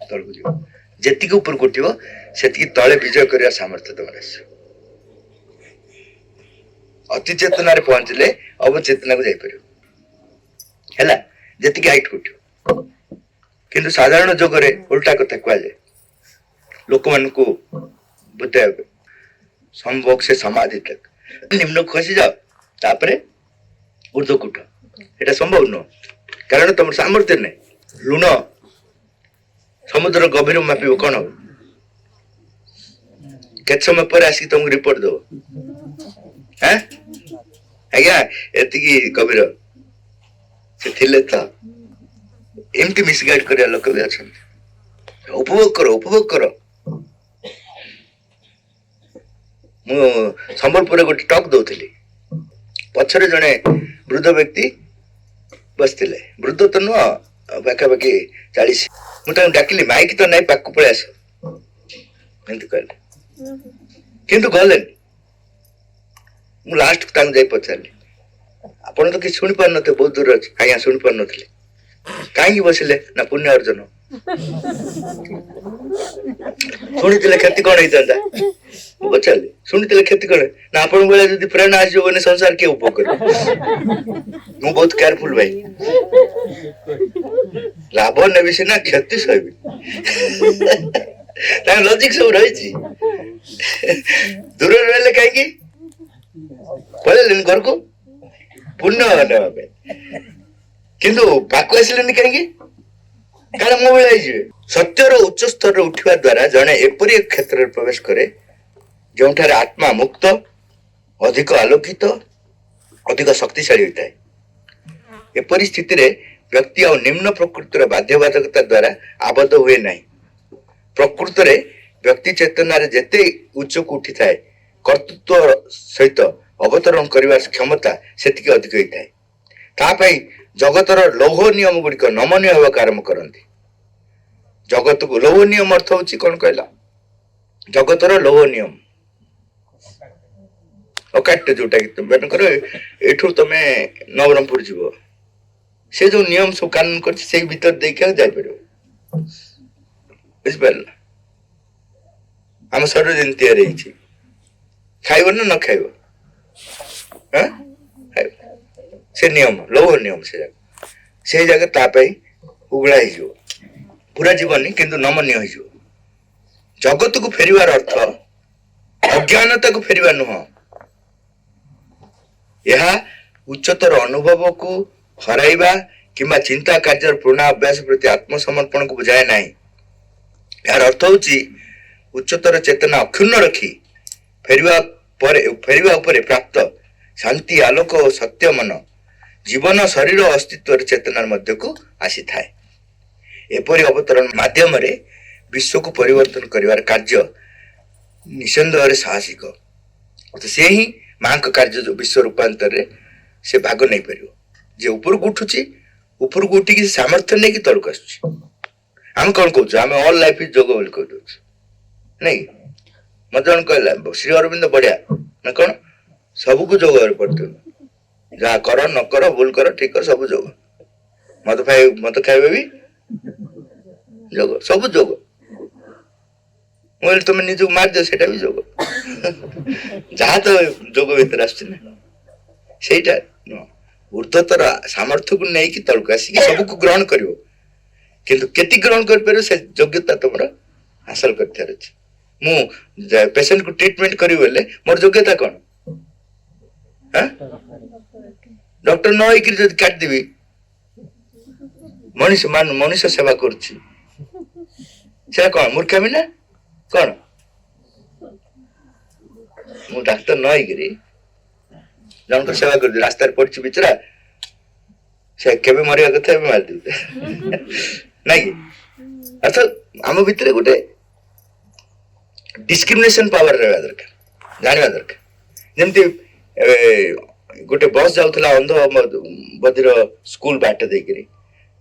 [SPEAKER 2] ତଳକୁ ଯିବ। ଯେତିକି ଉପରକୁ ଉଠିବ ସେତିକି ତଳେ ବିଜୟ କରିବା ସାମର୍ଥ୍ୟ ତମର ଆସିବ। ଅତି ଚେତନାରେ ପହଞ୍ଚିଲେ ଅବଚେତନାକୁ ଯାଇପାରିବ, ହେଲା, ଯେତିକି ହାଇଟକୁ ଉଠିବ। କିନ୍ତୁ ସାଧାରଣ ଯୋଗରେ ଓଲଟା କଥା କୁହାଯାଏ ଲୋକମାନଙ୍କୁ ବୁଝେଇବା ପାଇଁ। ସମ୍ଭୋଗ ସେ ସମାଧି ତକ, ନିମ୍ନକୁ ଖସିଯାଅ ତାପରେ ଊର୍ଦ୍ଧ୍ୱକୁ ଉଠ। ଏଟା ସମ୍ଭବ ନୁହଁ, କାରଣ ତମର ସାମର୍ଥ୍ୟ ନାହିଁ। ଲୁଣ ସମୁଦ୍ର ଗଭୀର ମାପିବ, କଣ ହବ? କେତେ ସମୟ ପରେ ଆସିକି ତମକୁ ରିପୋର୍ଟ ଦବ, ଆଜ୍ଞା ଏତିକି ଗଭୀର। ସେ ଥିଲେ ତ। ଏମିତି ମିସଗାଇଡ କରିବା ଲୋକ ବି ଅଛନ୍ତି। ଉପଭୋଗ କର, ଉପଭୋଗ କର। ମୁଁ ସମ୍ବଲପୁରରେ ଗୋଟେ ଟକ୍ ଦଉଥିଲି, ପଛରେ ଜଣେ ବୃଦ୍ଧ ବ୍ୟକ୍ତି ବସିଥିଲେ। ବୃଦ୍ଧ ତ ନୁହଁ, ପାଖାପାଖି 40। ମୁଁ ତାଙ୍କୁ ଡାକିଲି, ମାଇକ୍ ତ ନାଇଁ, ପାଖକୁ ପଳେଇ ଆସ, ଏମିତି କହିଲେ, କିନ୍ତୁ ଗଲେନି। ମୁଁ ଲାଷ୍ଟକୁ ତାଙ୍କୁ ଯାଇ ପଚାରିଲି, ଆପଣ ତ କିଛି ଶୁଣି ପାରୁନଥିଲେ, ବହୁତ ଦୂର ଅଛି। ଆଜ୍ଞା ଶୁଣି ପାରୁନଥିଲେ। କାହିଁକି ବସିଲେ? ନା ପୁଣ୍ୟ ଅର୍ଜନ। ଶୁଣିଥିଲେ କ୍ଷତି କଣ ହେଇଥାନ୍ତା? ମୁଁ ପଚାରିଲି, ଶୁଣିଥିଲେ କ୍ଷତି କଣ? ନା ଆପଣଙ୍କ ଭଳିଆ ଯଦି ପ୍ରେରଣା ଆସିବ ବୋଲେ ସଂସାର କିଏ ଉପଭୋଗ କରିବ? ମୁଁ ବହୁତ କେୟାରଫୁଲ ଭାଇ, ଲାଭ ନେବି ସିନା, କ୍ଷତି ସହିବି। ତାଙ୍କ ଲଜିକ ସବୁ ରହିଛି। ଦୂରରେ ରହିଲେ କାହିଁକି? ପଳେଇଲେନି ଘରକୁ ପୁଣ୍ୟ ନେବା ପାଇଁ, କିନ୍ତୁ ପାଖକୁ ଆସିଲେନି କାହିଁକି? କାରଣ ମୋ ଭଳିଆ ହେଇଯିବେ। ସତ୍ୟର ଉଚ୍ଚ ସ୍ତରରେ ଉଠିବା ଦ୍ୱାରା ଜଣେ ଏପରି ଏକ କ୍ଷେତ୍ରରେ ପ୍ରବେଶ କରେ ଯେଉଁଠାରେ ଆତ୍ମା ମୁକ୍ତ, ଅଧିକ ଆଲୋକିତ, ଅଧିକ ଶକ୍ତିଶାଳୀ ହୋଇଥାଏ। ଏପରି ସ୍ଥିତିରେ ବ୍ୟକ୍ତି ଆଉ ନିମ୍ନ ପ୍ରକୃତିର ବାଧ୍ୟବାଧକତା ଦ୍ୱାରା ଆବଦ୍ଧ ହୁଏ ନାହିଁ। ପ୍ରକୃତରେ ବ୍ୟକ୍ତି ଚେତନାରେ ଯେତେ ଉଚ୍ଚକୁ ଉଠିଥାଏ, କର୍ତ୍ତୃତ୍ୱ ସହିତ ଅବତରଣ କରିବାର କ୍ଷମତା ସେତିକି ଅଧିକ ହୋଇଥାଏ। ତା ପାଇଁ ଜଗତର ଲୌହ ନିୟମ ଗୁଡ଼ିକ ନମନୀୟ ହେବାକୁ ଆରମ୍ଭ କରନ୍ତି। ଜଗତକୁ ଲୌହ ନିୟମ ଅର୍ଥ ହଉଛି କଣ କହିଲା? ଜଗତର ଲୌହ ନିୟମ, ଅକାଟ୍ୟ, ଯୋଉଟା କି ମନେକର ଏଠୁ ତମେ ନବରଙ୍ଗପୁର ଯିବ, ସେ ଯୋଉ ନିୟମ ସବୁ କାନୁନ କରିଛି ସେଇ ଭିତରେ ଦେଇକି ଆଉ ଯାଇପାରିବ। ବୁଝିପାରିଲ? ଆମ ଶରୀର ଯେମିତି ତିଆରି ହେଇଛି, ଖାଇବ ନା ନ ଖାଇବ? ସେ ନିୟମ, ଲୌହ ନିୟମ, ସେଇ ଜାଗା ତା ପାଇଁ ଉଗୁଳା ହେଇଯିବ, ପୁରା ଯିବନି କିନ୍ତୁ ନମନୀୟ ହେଇଯିବ। ଜଗତକୁ ଫେରିବାର ଅର୍ଥ ଅଜ୍ଞାନତାକୁ ଫେରିବା ନୁହଁ, ଏହା ଉଚ୍ଚତର ଅନୁଭବକୁ ହରାଇବା କିମ୍ବା ଚିନ୍ତା କାର୍ଯ୍ୟର ପୁରୁଣା ଅଭ୍ୟାସ ପ୍ରତି ଆତ୍ମସମର୍ପଣକୁ ବୁଝାଏ ନାହିଁ। ଏହାର ଅର୍ଥ ହଉଛି ଉଚ୍ଚତର ଚେତନା ଅକ୍ଷୁଣ୍ଣ ରଖି ଫେରିବା ଉପରେ ପ୍ରାପ୍ତ ଶାନ୍ତି, ଆଲୋକ ଓ ସତ୍ୟ ମନ ଜୀବନ, ଶରୀର ଓ ଅସ୍ତିତ୍ୱର ଚେତନାର ମଧ୍ୟକୁ ଆସିଥାଏ। ଏପରି ଅବତରଣ ମାଧ୍ୟମରେ ବିଶ୍ୱକୁ ପରିବର୍ତ୍ତନ କରିବାର କାର୍ଯ୍ୟ ନିଃସନ୍ଦେହରେ ସାହସିକ। ସେ ହିଁ ମାଙ୍କ କାର୍ଯ୍ୟ, ଯୋଉ ବିଶ୍ୱ ରୂପାନ୍ତରରେ ସେ ଭାଗ ନେଇପାରିବ। जे उपरକୁ ଉଠୁଛି ଉପରକୁ ଉଠିକି ସାମର୍ଥ୍ୟ ନେଇକି ତଳକୁ ଆସୁଛି। ଆମେ କଣ କହୁଛୁ? ଆମେ ଅଲ୍ ଲାଇଫ୍ ଇଜ ଯୋଗ ବୋଲି କହିଦଉଛୁ ନାଇଁ କି? ମତେ ଜଣେ କହିଲା ଶ୍ରୀ ଅରବିନ୍ଦ ବଢିଆ ନା କଣ ସବୁକୁ ଯୋଗରେ ପଡିଥିବ, ଯାହା କର ନ କର ଭୁଲ କର ଠିକ କର ସବୁ ଯୋଗ, ମତେ ଖାଇବେ ବି ଯୋଗ, ସବୁ ଯୋଗ। ମୁଁ କହିଲି ତମେ ନିଜକୁ ମାରିଦିଅ ସେଇଟା ବି ଯୋଗ। ଯାହା ତ ଯୋଗ ଭିତରେ ଆସୁଛି ନା ସେଇଟା ନୁହଁ। ଉର୍ଦ୍ଧତର ସାମର୍ଥ୍ୟକୁ ନେଇକି ତଳକୁ ଆସିକି ସବୁକୁ ଗ୍ରହଣ କରିବ, କିନ୍ତୁ କେତେ ଗ୍ରହଣ କରିପାରିବ ସେ ଯୋଗ୍ୟତା ତମର ହାସଲ କରିବାର ଅଛି। ମୁଁ ପେସେଣ୍ଟକୁ ଟ୍ରିଟମେଣ୍ଟ କରିବି ବୋଲେ ମୋର ଯୋଗ୍ୟତା କଣ? ଡକ୍ଟର ନ ହେଇକିରି ଯଦି କାଟିଦେବି, ମଣିଷ ସେବା କରୁଛି, ସେଟା କଣ ମୂର୍ଖାମି ନା କଣ? ମୁଁ ଡାକ୍ତର ନ ହେଇକିରି ଜଣଙ୍କ ସେବା କରୁଛି, ରାସ୍ତାରେ ପଡିଛି ବିଚରା, ସେ କେବେ ମରିବା କଥା ଏବେ ମାରିଦେବି ନାଇଁ କି? ଅର୍ଥାତ୍ ଆମ ଭିତରେ ଗୋଟେ ଡିସ୍କ୍ରିମିନେସନ ପାୱାର ରହିବା ଦରକାର, ଜାଣିବା ଦରକାର। ଯେମିତି ଗୋଟେ ବସ୍ ଯାଉଥିଲା ଅନ୍ଧ ବଧିର ସ୍କୁଲ ବାଟ ଦେଇକିରି,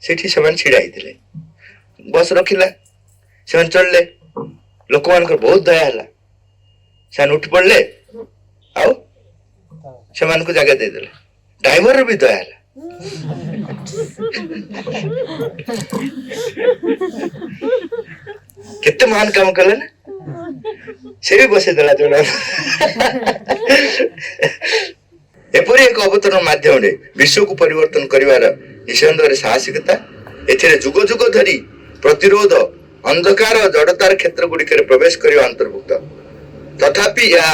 [SPEAKER 2] ସେଠି ସେମାନେ ଛିଡା ହେଇଥିଲେ, ବସ୍ ରଖିଲା, ସେମାନେ ଚଳିଲେ, ଲୋକମାନଙ୍କର ବହୁତ ଦୟା ହେଲା, ସେମାନେ ଉଠି ପଡିଲେ ଆଉ ସେମାନଙ୍କୁ ଜାଗା ଦେଇଦେଲେ, ଡ୍ରାଇଭରର ବି ଦୟା ହେଲା। କେତେ ମହାନ କାମ କଲେ ନା, ସେ ବି ବସେଇଦେଲା ଜଣ। ଏପରି ଏକ ଅବତରଣ ମାଧ୍ୟମରେ ବିଶ୍ୱକୁ ପରିବର୍ତ୍ତନ କରିବାର ନିଃସନ୍ଦେହରେ ସାହସିକତା, ଏଥିରେ ଯୁଗ ଯୁଗ ଧରି ପ୍ରତିରୋଧ ଅନ୍ଧକାର ଜଡତାର କ୍ଷେତ୍ର ଗୁଡିକରେ ପ୍ରବେଶ କରିବା ଅନ୍ତର୍ଭୁକ୍ତ। ତଥାପି ଏହା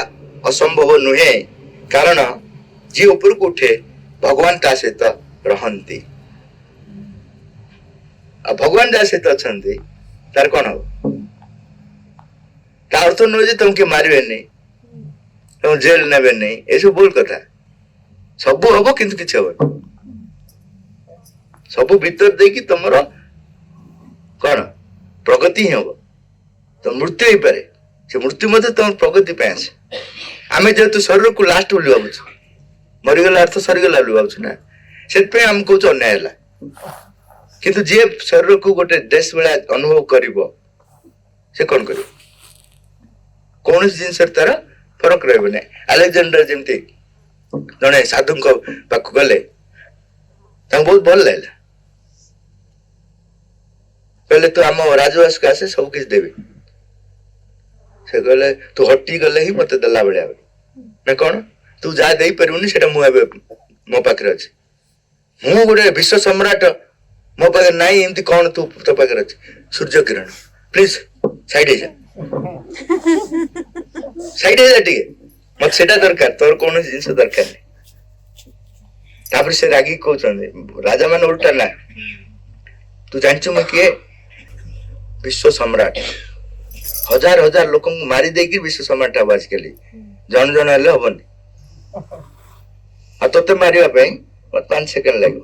[SPEAKER 2] ଅସମ୍ଭବ ନୁହେଁ, କାରଣ ଯିଏ ଉପରକୁ ଉଠେ ଭଗବାନ ତା ସହିତ ରହନ୍ତି, ଆଉ ଭଗବାନ ଯାହା ସହିତ ଅଛନ୍ତି ତାର କଣ ହବ? ତା ଅର୍ଥ ନୁହେଁ ଯେ ତମକୁ ମାରିବେନି, ତମ ଜେଲ ନେବେନି, ଏସବୁ ଭୁଲ କଥା। ସବୁ ହବ କିନ୍ତୁ କିଛି ହବନି। ସବୁ ଭିତର ଦେଇକି ତମର କଣ ପ୍ରଗତି ହିଁ ହବ। ତ ମୃତ୍ୟୁ ହେଇପାରେ, ସେ ମୃତ୍ୟୁ ମଧ୍ୟ ତମ ପ୍ରଗତି ପାଇଁ ଆସେ। ଆମେ ଯେହେତୁ ଶରୀରକୁ ଲାଷ୍ଟ ବୋଲି ଭାବୁଛୁ, ମରିଗଲା ଅର୍ଥ ସରିଗଲା ବୋଲି ଭାବୁଛୁ ନା, ସେଥିପାଇଁ ଆମେ କହୁଛୁ ଅନ୍ୟାୟ ହେଲା। କିନ୍ତୁ ଯିଏ ଶରୀରକୁ ଗୋଟେ ଡ୍ରେସ ଭଳିଆ ଅନୁଭବ କରିବ, ସେ କଣ କରିବ? କୌଣସି ଜିନିଷରେ ତାର ଫରକ ରହିବ ନାହିଁ। ଆଲେକ୍ଜାଣ୍ଡାର ଯେମିତି ଜଣେ ସାଧୁଙ୍କ ପାଖକୁ ଗଲେ, ତାଙ୍କୁ ବହୁତ ଭଲ ଲାଗିଲା, କହିଲେ ତୁ ଆମ ରାଜବାସକୁ ଆସେ ସବୁ କିଛି ଦେବି। ସେ କହିଲେ ତୁ ହଟି ଗଲେ ହିଁ ମତେ ଦେଲା ଭଳିଆ ନା କଣ? ତୁ ଯାହା ଦେଇପାରିବୁନି ସେଟା ମୁଁ ଏବେ ମୋ ପାଖରେ ଅଛି, ମୁଁ ଗୋଟେ ବିଶ୍ୱ ସମ୍ରାଟ, ମୋ ପାଖରେ ନାହିଁ ଏମିତି କଣ ତୁ ତୋ ପାଖରେ ଅଛି? ସୂର୍ଯ୍ୟ କିରଣ, ପ୍ଲିଜ ସାଇଡ ହେଇଯା, ସାଇଡ ହେଇଯା ଟିକେ, ମତେ ସେଟା ଦରକାର, ତୋର କୌଣସି ଜିନିଷ ଦରକାର ନାହିଁ। ତାପରେ ସେ ରାଗିକି କହୁଛନ୍ତି, ରାଜା ମାନେ ଉଲ୍ଟା ନା, ତୁ ଜାଣିଛୁ ମୁଁ କିଏ? ବିଶ୍ୱ ସମ୍ରାଟ, ହଜାର ହଜାର ଲୋକଙ୍କୁ ମାରି ଦେଇକି ବିଶ୍ୱ ସମ୍ରାଟ ହବ ଆଜିକାଲି, ଜଣ ଜଣ ହେଲେ ହବନି, ଆଉ ତୋତେ ମାରିବା ପାଇଁ 5 ସେକେଣ୍ଡ ଲାଗିବ।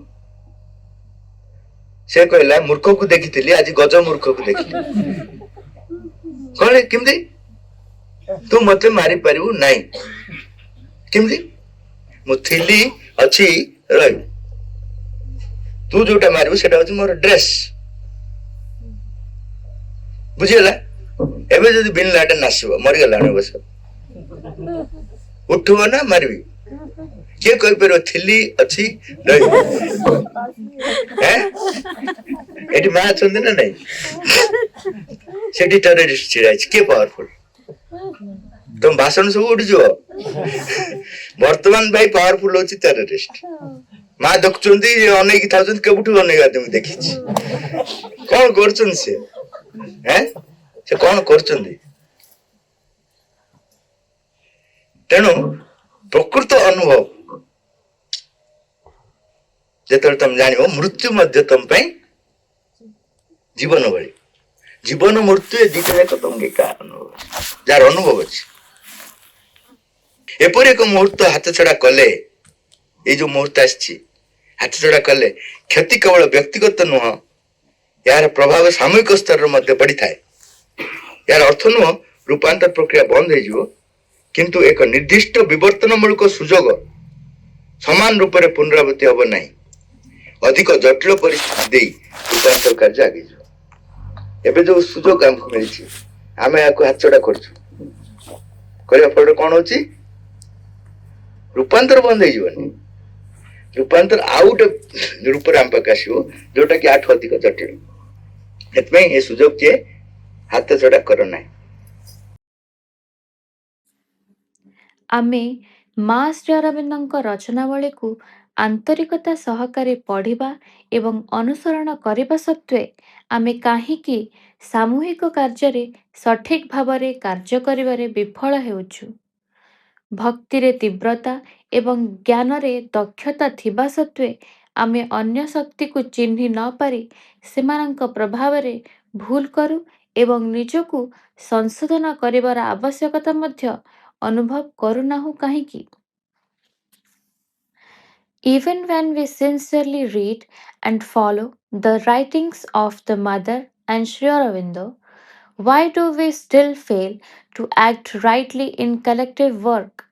[SPEAKER 2] ସେ କହିଲା ମୂର୍ଖକୁ ଦେଖିଥିଲି, ଆଜି ଗଜ ମୂର୍ଖକୁ ଦେଖିଲି। କଣ କେମିତି? ତୁ ମତେ ମାରି ପାରିବୁ ନାହିଁ, କେମିତି? ମୁଁ ଥିଲି, ଅଛି, ରହିବି। ତୁ ଯୋଉଟା ମାରିବୁ ସେଟା ହଉଛି ମୋର ଡ୍ରେସ, ବୁଝିଗଲା? ଏବେ ଯଦି ବିନ୍ ଲାଡେନ୍ ଆସିବ, ମରିଗଲାଣି ଅବଶ୍ୟ, ଉଠିବ ନା ମାରିବି? କିଏ କହିପାରିବ ଥିଲି, ଅଛି, ରହିବି? ଏଠି ମା ଅଛନ୍ତି ନା ନାଇଁ? ସେଠି ଟେରରିଷ୍ଟ ଛିଡା ହେଇଛି, କିଏ ପାୱାରଫୁଲ? ତମ ଭାଷଣ ସବୁ ଉଠିଯିବ। ବର୍ତ୍ତମାନ ଭାଇ ପାୱାରଫୁଲ ହଉଛି ଟେରରିଷ୍ଟ। ମା ଦେଖୁଛନ୍ତି, ଅନେଇକି ଥାଉଛନ୍ତି, କେବେଠୁ ଅନେଇବା ମୁଁ ଦେଖିଛି। କଣ କରୁଛନ୍ତି ସେ? ସେ କଣ କରୁଛନ୍ତି? ତେଣୁ ପ୍ରକୃତ ଅନୁଭବ ଯେତେବେଳେ ତମେ ଜାଣିବ, ମୃତ୍ୟୁ ମଧ୍ୟ ତମ ପାଇଁ ଜୀବନ ଭଳି। ଜୀବନ ମୃତ୍ୟୁ ଏ ଦିଟା ଯାକ ତମକୁ ଏକା ଅନୁଭବ, ଯାହାର ଅନୁଭବ ଅଛି। ଏପରି ଏକ ମୁହୂର୍ତ୍ତ ହାତଛଡା କଲେ, ଏଇ ଯୋଉ ମୁହୂର୍ତ୍ତ ଆସିଛି, ହାତଛଡା କଲେ କ୍ଷତି କେବଳ ବ୍ୟକ୍ତିଗତ ନୁହଁ, ଏହାର ପ୍ରଭାବ ସାମୂହିକ ସ୍ତରରେ ମଧ୍ୟ ପଡିଥାଏ। ଏହାର ଅର୍ଥ ନୁହଁ ରୂପାନ୍ତର ପ୍ରକ୍ରିୟା ବନ୍ଦ ହେଇଯିବ, କିନ୍ତୁ ଏକ ନିର୍ଦ୍ଦିଷ୍ଟ ବିବର୍ତ୍ତନମୂଳକ ସୁଯୋଗ ସମାନ ରୂପରେ ପୁନରାବୃତ୍ତି ହବ ନାହିଁ। अधिक जटिल परिस्थिति दे रूपांतर कार्य आगे एबे जो सुजोग आमको मिली आम या हाथचड़ा कर फल कौन हो रूपांतर बंद हो रूपांतर आउ गोटे रूप आम पाक आसो जोटा कि आठ अधिक जटिल से सुजोग किए हाथ छड़ा करना
[SPEAKER 1] आमे माँ श्री अरविंदଙ୍କ रचनावळीକୁ आंतरिकता सहकारे पढ़िबा एवं अनुसरण କରିବା ସତ୍ତ୍ୱେ ଆମେ କାହିଁକି ସାମूहिक କାର୍ଯ୍ୟରେ ସଠିକ ଭାବରେ କାର୍ଯ୍ୟ କରିବାରେ ବିଫଳ ହେଉଛୁ? ଭକ୍ତିରେ ତୀବ୍ରତା ଏବଂ ଜ୍ଞାନରେ ଦକ୍ଷତା ଥିବା ସତ୍ତ୍ୱେ ଆମେ ଅନ୍ୟ ଶକ୍ତିକୁ ଚିହ୍ନି ନ ପାରି ସେମାନଙ୍କ ପ୍ରଭାବରେ ଭୁଲ କରୁ ଏବଂ ନିଜକୁ ସଂଶୋଧନ କରିବାର ଆବଶ୍ୟକତା ମଧ୍ୟ ଅନୁଭବ କରୁନାହୁଁ କାହିଁକି? Even when we sincerely read and follow the writings of the Mother and Sri Aurobindo, why do we still fail to act rightly in collective work?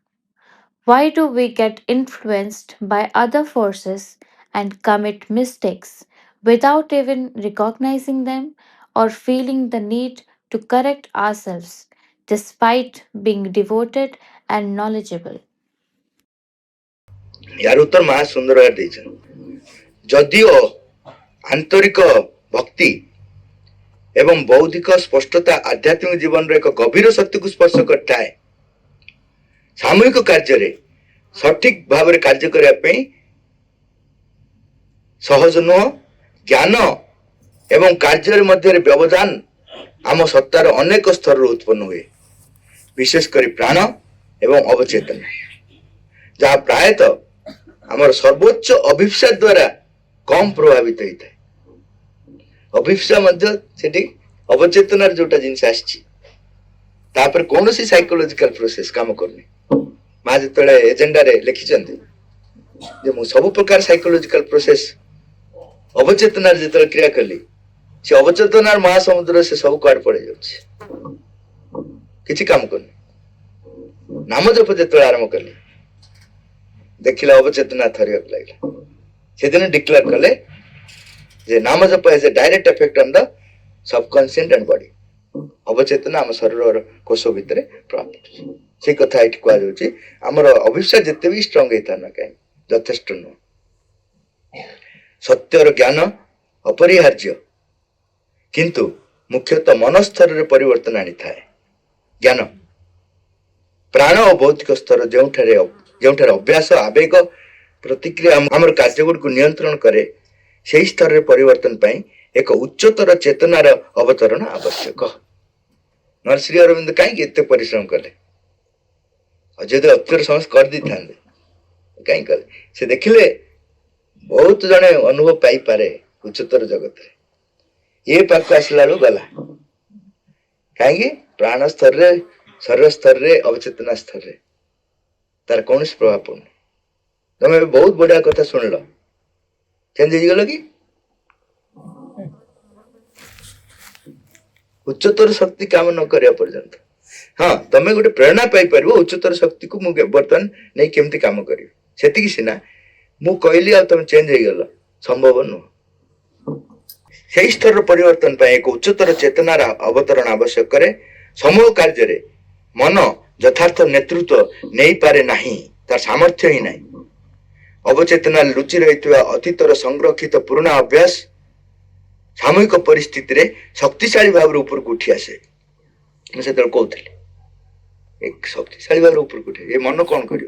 [SPEAKER 1] Why do we get influenced by other forces and commit mistakes without even recognizing them or feeling the need to correct ourselves despite being devoted and knowledgeable?
[SPEAKER 2] यार उत्तर महा सुंदर जदिओ आंतरिक भक्ति एवं बौद्धिक स्पष्टता आध्यात्मिक जीवन एक गभीर शक्ति को स्पर्श करता है सामूहिक कार्य सठिक भाव में कार्य करने सहज नुह ज्ञान एवं कार्य मध्य व्यवधान आम सत्तार अनेक स्तर उत्पन्न हुए विशेषकर प्राण एवं अवचेतन जहाँ प्रायतः आमर सर्वोच्च अभिप्सा द्वारा कम प्रभावित होता है अभिप्सा अवचेतनार जोटा जिनस आसपर कौन सी साइकोलॉजिकल प्रोसेस काम करनी माँ जो एजेंडा रे लिखिं सब प्रकार साइकोलॉजिकल प्रोसेस अवचेतनार जो क्रिया कली से अवचेतनार महासमुद्र से सब कुआड़ पड़े जाछि काम करनी नाम जप जो आरंभ कली देखिला अवचेतना थरिया लगे से दिन डिक्लेयर कले जे नाम जप has a direct effect on the subconscious and body अवचेतना आम शरीर कोष भितर प्रभाव से कथा ये कह जाऊँगी आमर अभिप्सा जिते भी स्ट्रंग होता ना कहीं यथेष्ट नुह सत्यर ज्ञान अपरिहार्य किंतु मुख्यतः मन स्तर रे परिवर्तन आनी था ज्ञान प्राण और भौतिक स्तर जो अभ्यास आवेग प्रतिक्रिया आम कार्य गुड़ को नियंत्रण करे से स्तर रे परिवर्तन पाई एक उच्चतर चेतनार अवतरण आवश्यक न श्री अरविंद कहीं एत परिश्रम कले जदि अक्षर समस्त कर दी था कहीं कले से देखिले बहुत जने अनुभव पाई पारे उच्चतर जगत रे ये पाक आसला गला कहीं प्राण स्तर रे शरीर स्तर रे अवचेतना स्तर रे तार कौन प्रभाव पड़े तुम्हें बहुत बढ़िया कथा सुन लो चेंज हो कि उच्चतर शक्ति काम न करिया पर्यंत हाँ तमें गोटे प्रेरणा पाई पार उच्चतर शक्ति को बर्तमान नहीं केमती काम करी से सीना मु कहली आ तुम चेंज हो गल संभव नुह से स्तर परिवर्तन पाई एक उच्चतर चेतनार अवतरण आवश्यक करे समूह कार्य मन यथार्थ नेतृत्व नहीं पारे नहीं तार सामर्थ्य ही नहीं अवचेतना लुचि रही अतीतर संरक्षित पुराना अभ्यास सामूहिक परिस्थिति रे शक्तिशाली भाव ऊपर को उठी आसे मुझे कहते एक शक्तिशाली भाव ऊपर को उठे ये मन कौन कर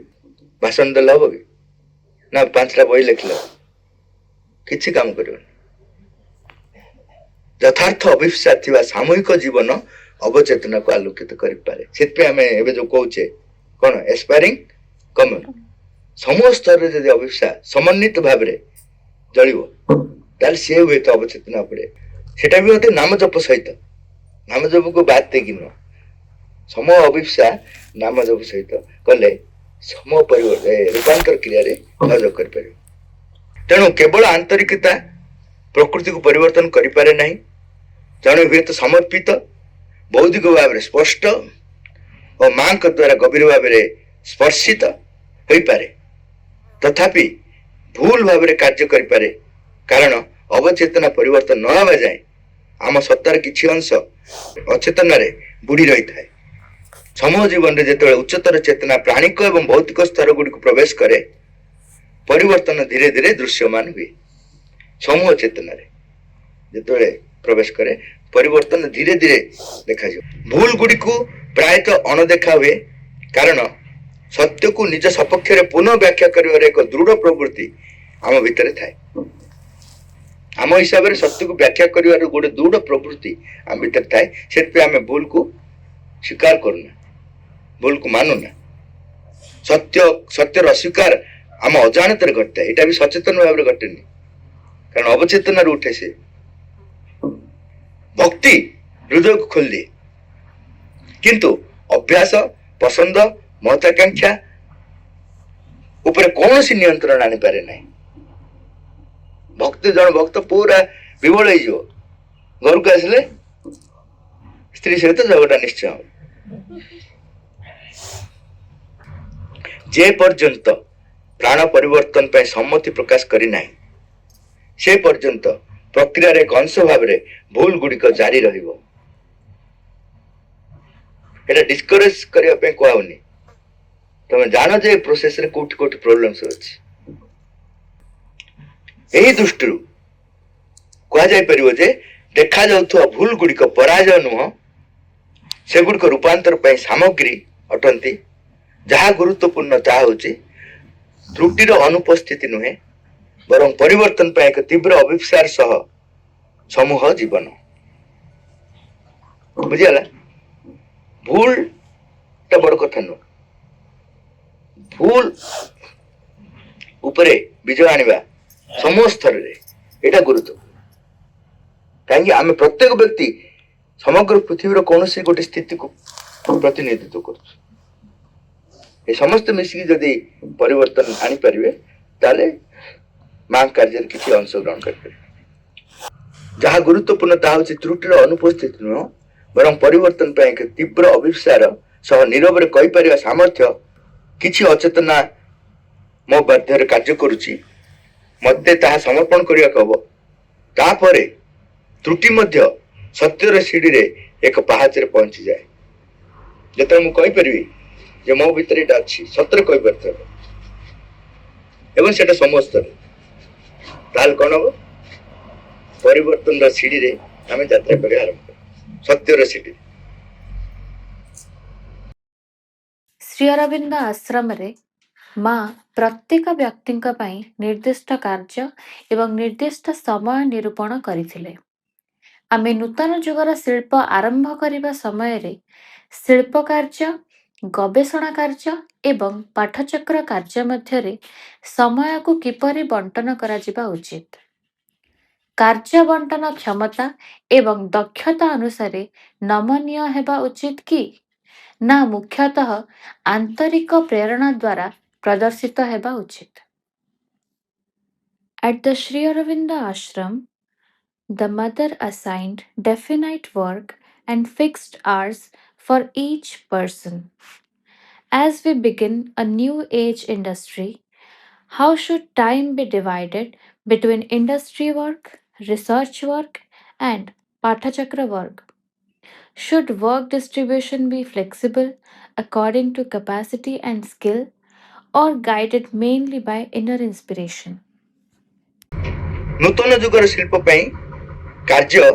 [SPEAKER 2] भाषण देला हम कि ना 5टा बही लिखला किसी काम कर यथार्थ अभिप्सा थिबा सामूहिक जीवन अवचेतना को आलोकित करें से आम ए जो कहे कौन एस्पायरिंग कम्युन समूह स्तर रे जदि अभिप्सा समन्वित भाव में जल सी हुए तो अवचेतना पड़े सेटा भी होते नाम जप सहित नाम जप को बात देगी नुह समूह अभिप्सा नाम जप सहित कले समूह रूपांतर क्रिया सहयोग कर तेणु केवल आंतरिकता प्रकृति को परिवर्तन करें ना जड़े हुए तो समर्पित बौद्धिक भाव में स्पष्ट और मां द्वारा गभीर भाव में स्पर्शित हो पारे तथापि भूल भाव में कार्य करें कारण अवचेतना परिवर्तन न हवा जाए आम सत्तार किछि अंश अचेतन बुड़ी रही थाए। समूह जीवन में जो उच्चतर चेतना प्राणिक एवं भौतिक स्तर गुड़िक प्रवेश करे परिवर्तन धीरे धीरे दृश्यमान हुए। समूह चेतना जो प्रवेश करे परिवर्तन धीरे धीरे देखा भूल गुड़ी को प्रायतः अणदेखा हुए कारण सत्य को निज सपक्ष पुनः व्याख्या कर एक दृढ़ प्रवृत्ति आम भितर थाए। आम हिसाब से सत्य को व्याख्या कर गोटे दृढ़ प्रवृत्ति आम भीतर थाए। से आम भूल को स्वीकार करूना, भूल को मानुना। सत्यर अस्वीकार आम अजाणत घटता है। यहाँ भी सचेतन भाव में घटेनि कारण अवचेतन उठे से भक्ति हृदय को खोल दिए किंतु अभ्यास पसंद महत्वाकांक्षा ऊपर कौन सी नियंत्रण आनी पारे ना। भक्त जन भक्त पूरा विवल हो घर को आसले स्त्री सहित झगड़ा निश्चय हो। जे पर्यंत प्राण परिवर्तन पर सम्मति प्रकाश करना से पर्यंत प्रक्रिया एक अंश भाव में भूल गुड़िक जारी रहिबो। एटा डिस्करेज करने कहूनी तुम जान जे प्रोसेस रे कोटी कोटी प्रोब्लेम्स अछि। एही दृष्टि कह जाय परिबो जे देखा जाउथुवा भूल गुड़िक पराजय नुह से गुड़िक रूपांतर पर सामग्री अटंती। जहा गुरुत्वपूर्ण ताहा होछि त्रुटिर अनुपस्थिति नुहे बरं परिवर्तन पर एक तीव्र अभिप्सार सह समूह जीवन बुझीगला। भूल टा बड़ कथा नुह, भूल उपरे विजय आनिबा समूह स्तर रे एटा गुरुत्व। कहीं आम प्रत्येक व्यक्ति समग्र पृथ्वी कौन सी गोटे स्थिति को प्रतिनिधित्व कर समस्त मिसिकी जदि परिवर्तन आनी पारिबे ताले मां कार्य किसी अंश ग्रहण कर। जहाँ गुरुत्वपूर्ण ताहा होछि त्रुटिर अनुपस्थिति नुह बरं परिवर्तन पर एक तीव्र अभिप्सार सह नीरव रे कहि परिबा सामर्थ्य किछि अचेतना मो बाध्य कार्य करुछि मते ताहा समर्पण करिया कहबो। तापरे त्रुटि मध्य सत्यर सीढ़ी रे एक पहाच रे पहुंची जाए। जते मु कहि परिबी जे मो भीतर एटा अछि सत्य कहि परथबो एवं सेटा समस्त ताल कौन हम परिवर्तन सीढ़ी रे आम यात्रा कर आरंभ सत्यर सीढ़ी।
[SPEAKER 1] श्री अरविंद आश्रम रे माँ प्रत्येक व्यक्ति निर्दिष्ट कार्य एवं निर्दिष्ट समय निरूपण करथिले। आमे नूतन जुगर शिल्प आरंभ करने समय रे शिल्प कार्य गवेषणा कार्य एवं पाठचक्र कार्य मध्य समय को किपरि बंटन करा जिबा उचित। कार्य बंटन क्षमता एवं दक्षता अनुसार नमनीय हेबा उचित कि ना मुख्यतः आंतरिक प्रेरणा द्वारा प्रदर्शित हेबा उचित। At the Sri Aurobindo ashram, the mother assigned definite work and fixed hours for each person. As we begin a new age industry, how should time be divided between industry work, research work, and Pathachakra work? Should work distribution be flexible according to capacity and skill, or guided mainly by inner inspiration?
[SPEAKER 2] नूतन जुगर शिल्प कार्य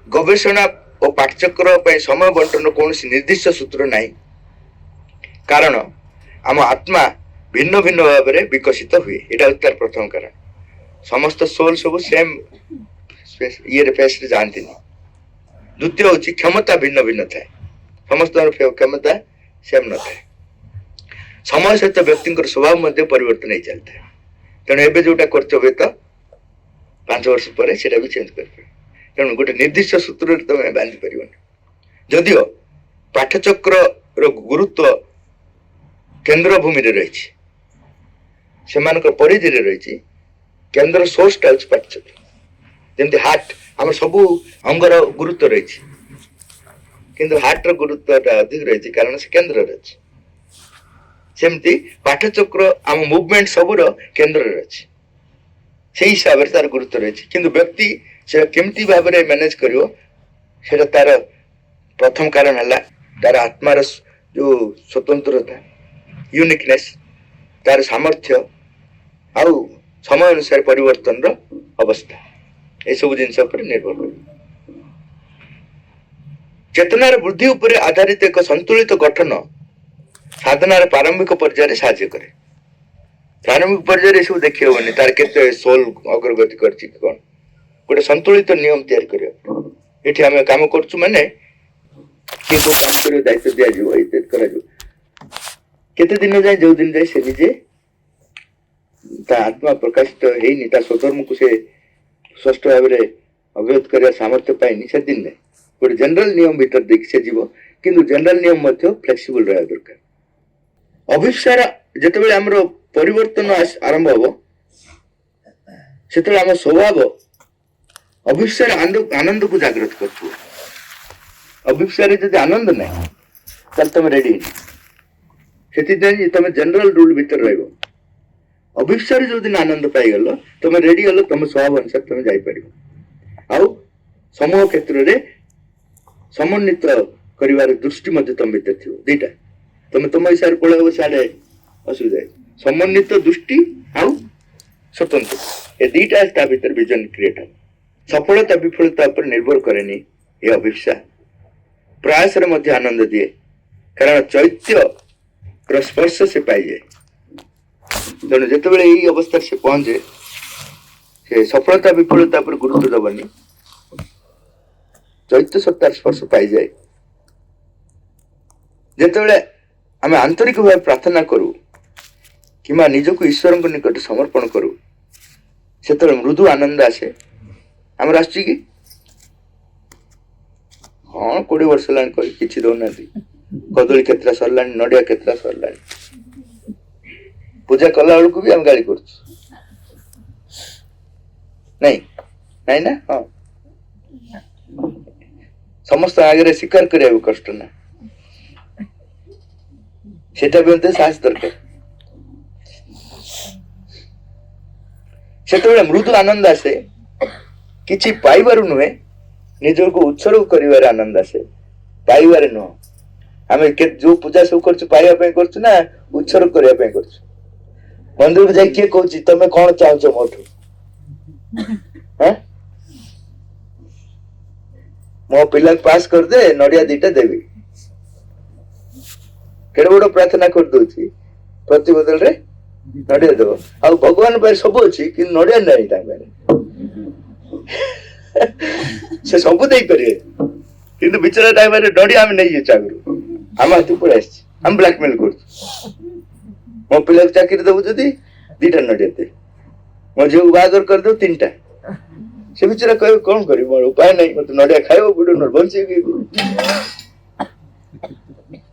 [SPEAKER 2] गवेषणा और पाठचक्र समय बंटन कौन निर्दिष्ट सूत्र ना कारण आम आत्मा भिन्न भिन्न भाव में विकसित हुए। यहाँ तार प्रथम कारण समस्त सोल सब सेम ये फेस रे जानती। द्वितीय हूँ क्षमता भिन्न भिन्न थाए समस्त क्षमता सेम न थाए। समय सहित व्यक्ति स्वभाव मध्य परिवर्तन हो चलता है। तेणु एवं जोटा कर हुए तो 5 वर्ष पर सेटा भी चेंज कर तेणु गोटे निर्दिष्ट सूत्र तुम बांधि पार जदिओ पाठचक्र गुरुत्व केन्द्र भूमि रही परिधि रही केन्द्र सोर्सटा हूँ पाठचक्र जमी हार्ट आम सब अंगर गुरुत्व रही किंतु हार्टर गुरुत्व अधिक रही कारण से केन्द्र रही सेमती पाठचक्र आम मुवमेंट सबूर केन्द्र रही ସେଇ ହିସାବରେ ତାର ଗୁରୁତ୍ୱ ରହିଛି। କିନ୍ତୁ ବ୍ୟକ୍ତି ସେଟା କେମିତି ଭାବରେ ମ୍ୟାନେଜ କରିବ ସେଟା ତାର ପ୍ରଥମ କାରଣ ହେଲା ତାର ଆତ୍ମାର ଯୋଉ ସ୍ୱତନ୍ତ୍ରତା, ୟୁନିକନେସ୍, ତାର ସାମର୍ଥ୍ୟ ଆଉ ସମୟ ଅନୁସାରେ ପରିବର୍ତ୍ତନର ଅବସ୍ଥା, ଏସବୁ ଜିନିଷ ଉପରେ ନିର୍ଭର କରେ। ଚେତନାର ବୃଦ୍ଧି ଉପରେ ଆଧାରିତ ଏକ ସନ୍ତୁଳିତ ଗଠନ ସାଧନାର ପ୍ରାରମ୍ଭିକ ପର୍ଯ୍ୟାୟରେ ସାହାଯ୍ୟ କରେ। ପ୍ରାରମ୍ଭିକ ପର୍ଯ୍ୟାୟରେ ଏସବୁ ଦେଖି ହବନି ତାର କେତେ ସୋଲ ଅଗ୍ରଗତି କରିଛି କି କଣ, ଗୋଟେ ସନ୍ତୁଳିତ ନିୟମ ତିଆରି କରିବା। ଏଠି ଆମେ କାମ କରୁଛୁ ମାନେ କିଏ କୋଉ କାମ କରିବ ଦାୟିତ୍ୱ ଦିଆଯିବ, ଇତ୍ୟାଦି କରାଯିବ। କେତେ ଦିନ ଯାଏ, ଯୋଉ ଦିନ ଯାଏ ସେ ନିଜେ ତା ଆତ୍ମା ପ୍ରକାଶିତ ହେଇନି, ତା ସ୍ୱଧର୍ମକୁ ସେ ସ୍ପଷ୍ଟ ଭାବରେ ଅବଗତ କରିବା ସାମର୍ଥ୍ୟ ପାଇନି, ସେଦିନ ନାହିଁ। ଗୋଟେ ଜେନେରାଲ ନିୟମ ଭିତରେ ଦେଇକି ସେ ଯିବ, କିନ୍ତୁ ଜେନେରାଲ ନିୟମ ମଧ୍ୟ ଫ୍ଲେକ୍ସିବଲ ରହିବା ଦରକାର। ଅଭିସାର ଯେତେବେଳେ ଆମର ପରିବର୍ତ୍ତନ ଆରମ୍ଭ ହବ ସେତେବେଳେ ଆମ ସ୍ୱଭାବ ଅଭିସାର ଆନନ୍ଦକୁ ଜାଗ୍ରତ କରୁଥିବ। ଅଭିସାରେ ଯଦି ଆନନ୍ଦ ନାହିଁ ତାହେଲେ ତମେ ରେଡି ହେଇଯିବ। ସେଥିପାଇଁ ତମେ ଜେନେରାଲ ରୁଲ ଭିତରେ ରହିବ। ଅଭିସାରେ ଯୋଉଦିନ ଆନନ୍ଦ ପାଇଗଲ ତମେ ରେଡି ଗଲ, ତମ ସ୍ୱଭାବ ଅନୁସାରେ ତମେ ଯାଇପାରିବ। ଆଉ ସମୂହ କ୍ଷେତ୍ରରେ ସମନ୍ୱିତ କରିବାର ଦୃଷ୍ଟି ମଧ୍ୟ ତମ ଭିତରେ ଥିବ। ଦିଟା, ତମେ ତମ ହିସାବରେ ପଳେଇବ ସିଆଡେ ଅସୁବିଧା। ସମନ୍ୱିତ ଦୃଷ୍ଟି ଆଉ ସ୍ୱତନ୍ତ୍ର, ଏ ଦିଟା ତା ଭିତରେ ଭିଜନ କ୍ରିଏଟ ହବ। ସଫଳତା ବିଫଳତା ଉପରେ ନିର୍ଭର କରେନି ଏ ଅଭିପ୍ସା, ପ୍ରୟାସରେ ମଧ୍ୟ ଆନନ୍ଦ ଦିଏ, କାରଣ ଚୈତ୍ୟର ସ୍ପର୍ଶ ସେ ପାଇଯାଏ। ତେଣୁ ଯେତେବେଳେ ଏଇ ଅବସ୍ଥାରେ ସେ ପହଞ୍ଚେ, ସେ ସଫଳତା ବିଫଳତା ଉପରେ ଗୁରୁତ୍ୱ ଦବନି, ଚୈତ୍ୟ ସତ୍ତାର ସ୍ପର୍ଶ ପାଇଯାଏ। ଯେତେବେଳେ ଆମେ ଆନ୍ତରିକ ଭାବେ ପ୍ରାର୍ଥନା କରୁ କିମ୍ବା ନିଜକୁ ଈଶ୍ୱରଙ୍କ ନିକଟରେ ସମର୍ପଣ କରୁ, ସେତେବେଳେ ମୃଦୁ ଆନନ୍ଦ ଆସେ। ଆମର ଆସୁଛି କି? ହଁ 20 ବର୍ଷ ହେଲାଣି କହି କିଛି ଦଉନାହାନ୍ତି। କଦଳୀ କ୍ଷେତ୍ର ସରିଲାଣି, ନଡିଆ କ୍ଷେତ୍ର ସରିଲାଣି, ପୂଜା କଲା ବେଳକୁ ବି ଆମେ ଗାଳି କରୁଛୁ। ନାଇଁ ନାଇଁ ନା? ହଁ, ସମସ୍ତ ଆଗରେ ସ୍ୱୀକାର କରିବାକୁ କଷ୍ଟ ନା, ସେଟା ବି ମଧ୍ୟ ସାହସ ଦରକାର। ସେତେବେଳେ ମୃଦୁ ଆନନ୍ଦ ଆସେ, କିଛି ପାଇବାରୁ ନୁହେଁ, ନିଜକୁ ଉତ୍ସର୍ଗ କରିବାରେ ଆନନ୍ଦ ଆସେ, ପାଇବାରେ ନୁହଁ। ଆମେ ଯୋଉ ପୂଜା ସବୁ କରୁଛୁ ପାଇବା ପାଇଁ କରୁଛୁ ନା ଉତ୍ସର୍ଗ କରିବା ପାଇଁ କରୁଛୁ? ମନ୍ଦିରକୁ ଯାଇ କିଏ କହୁଛି ତମେ କଣ ଚାହୁଁଛ ମୋଠୁ? ମୋ ପିଲାକୁ ପାସ୍ କରିଦେ, ନଡିଆ ଦିଟା ଦେବି। କେଡେ ବଡ ପ୍ରାର୍ଥନା କରିଦଉଛି, ପ୍ରତି ବଦଳରେ ନଡିଆ ଦେବ। ଆଉ ଭଗବାନ ପାଖରେ ସବୁ ଅଛି କିନ୍ତୁ ନଡିଆ ନାହିଁ ତାଙ୍କ ପାଖରେ। ସେ ସବୁ ଦେଇପାରିବେ କିନ୍ତୁ ବିଚରା ଟାଇମରେ ନଡିଆ ଆମେ ନେଇଯାଇଛୁ ଆଗରୁ, ଆମ ହାତକୁ ପଳେଇ ଆସିଛି, ଆମେ ବ୍ଲାକମେଲ କରୁଛୁ। ମୋ ପିଲାକୁ ଚାକିରି ଦବୁ ଯଦି 2ଟା ନଡିଆ ଦେ, ମୋ ଝିଅକୁ ବାହାଘର କରିଦବୁ 3ଟା। ସେ ବିଚରା କହିବ କଣ କରିବି, ମୋର ଉପାୟ ନାହିଁ, ମତେ ନଡିଆ ଖାଇବାକୁ ପଡିବ, ନହେଲେ ବଞ୍ଚିବି।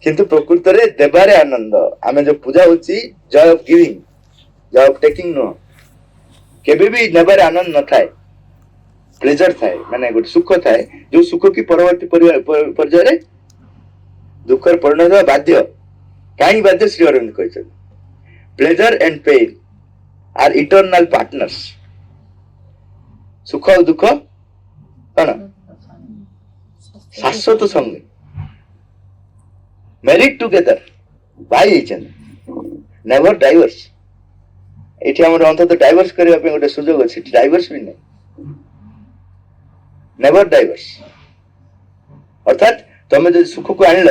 [SPEAKER 2] କିନ୍ତୁ ପ୍ରକୃତରେ ଦେବାରେ ଆନନ୍ଦ। ଆମେ ଯୋଉ ପୂଜା ହଉଛି joy of giving, joy of taking ନୁହଁ। କେବେ ବି ନେବାରେ ଆନନ୍ଦ ନଥାଏ, ପ୍ଲେଜର ଥାଏ, ମାନେ ଗୋଟେ ସୁଖ ଥାଏ, ଯୋଉ ସୁଖ କି ପରବର୍ତ୍ତୀ ପର୍ଯ୍ୟାୟରେ ଦୁଃଖରେ ପରିଣତ ହେବା ବାଧ୍ୟ। କାହିଁକି ବାଧ୍ୟ? ଶ୍ରୀ ଅରବିନ୍ଦ କହିଛନ୍ତି pleasure and pain are eternal partners. ସୁଖ ଆଉ ଦୁଃଖ କଣ? ଶାଶ୍ୱତ ସଙ୍ଗୀ, ମ୍ୟାରିଡ୍ ଟୁଗେଦର, ଭାଇ ହେଇଛନ୍ତି, ନେଭର ଡାଇଭର୍ସ। ଏଠି ଆମର ଅନ୍ତତଃ ଡାଇଭର୍ସ କରିବା ପାଇଁ ଗୋଟେ ସୁଯୋଗ ଅଛି, ଡାଇଭର୍ସ ବି ନାହିଁ, ନେଭର ଡାଇଭର୍ସ। ଅର୍ଥାତ୍ ତମେ ଯଦି ସୁଖକୁ ଆଣିଲ,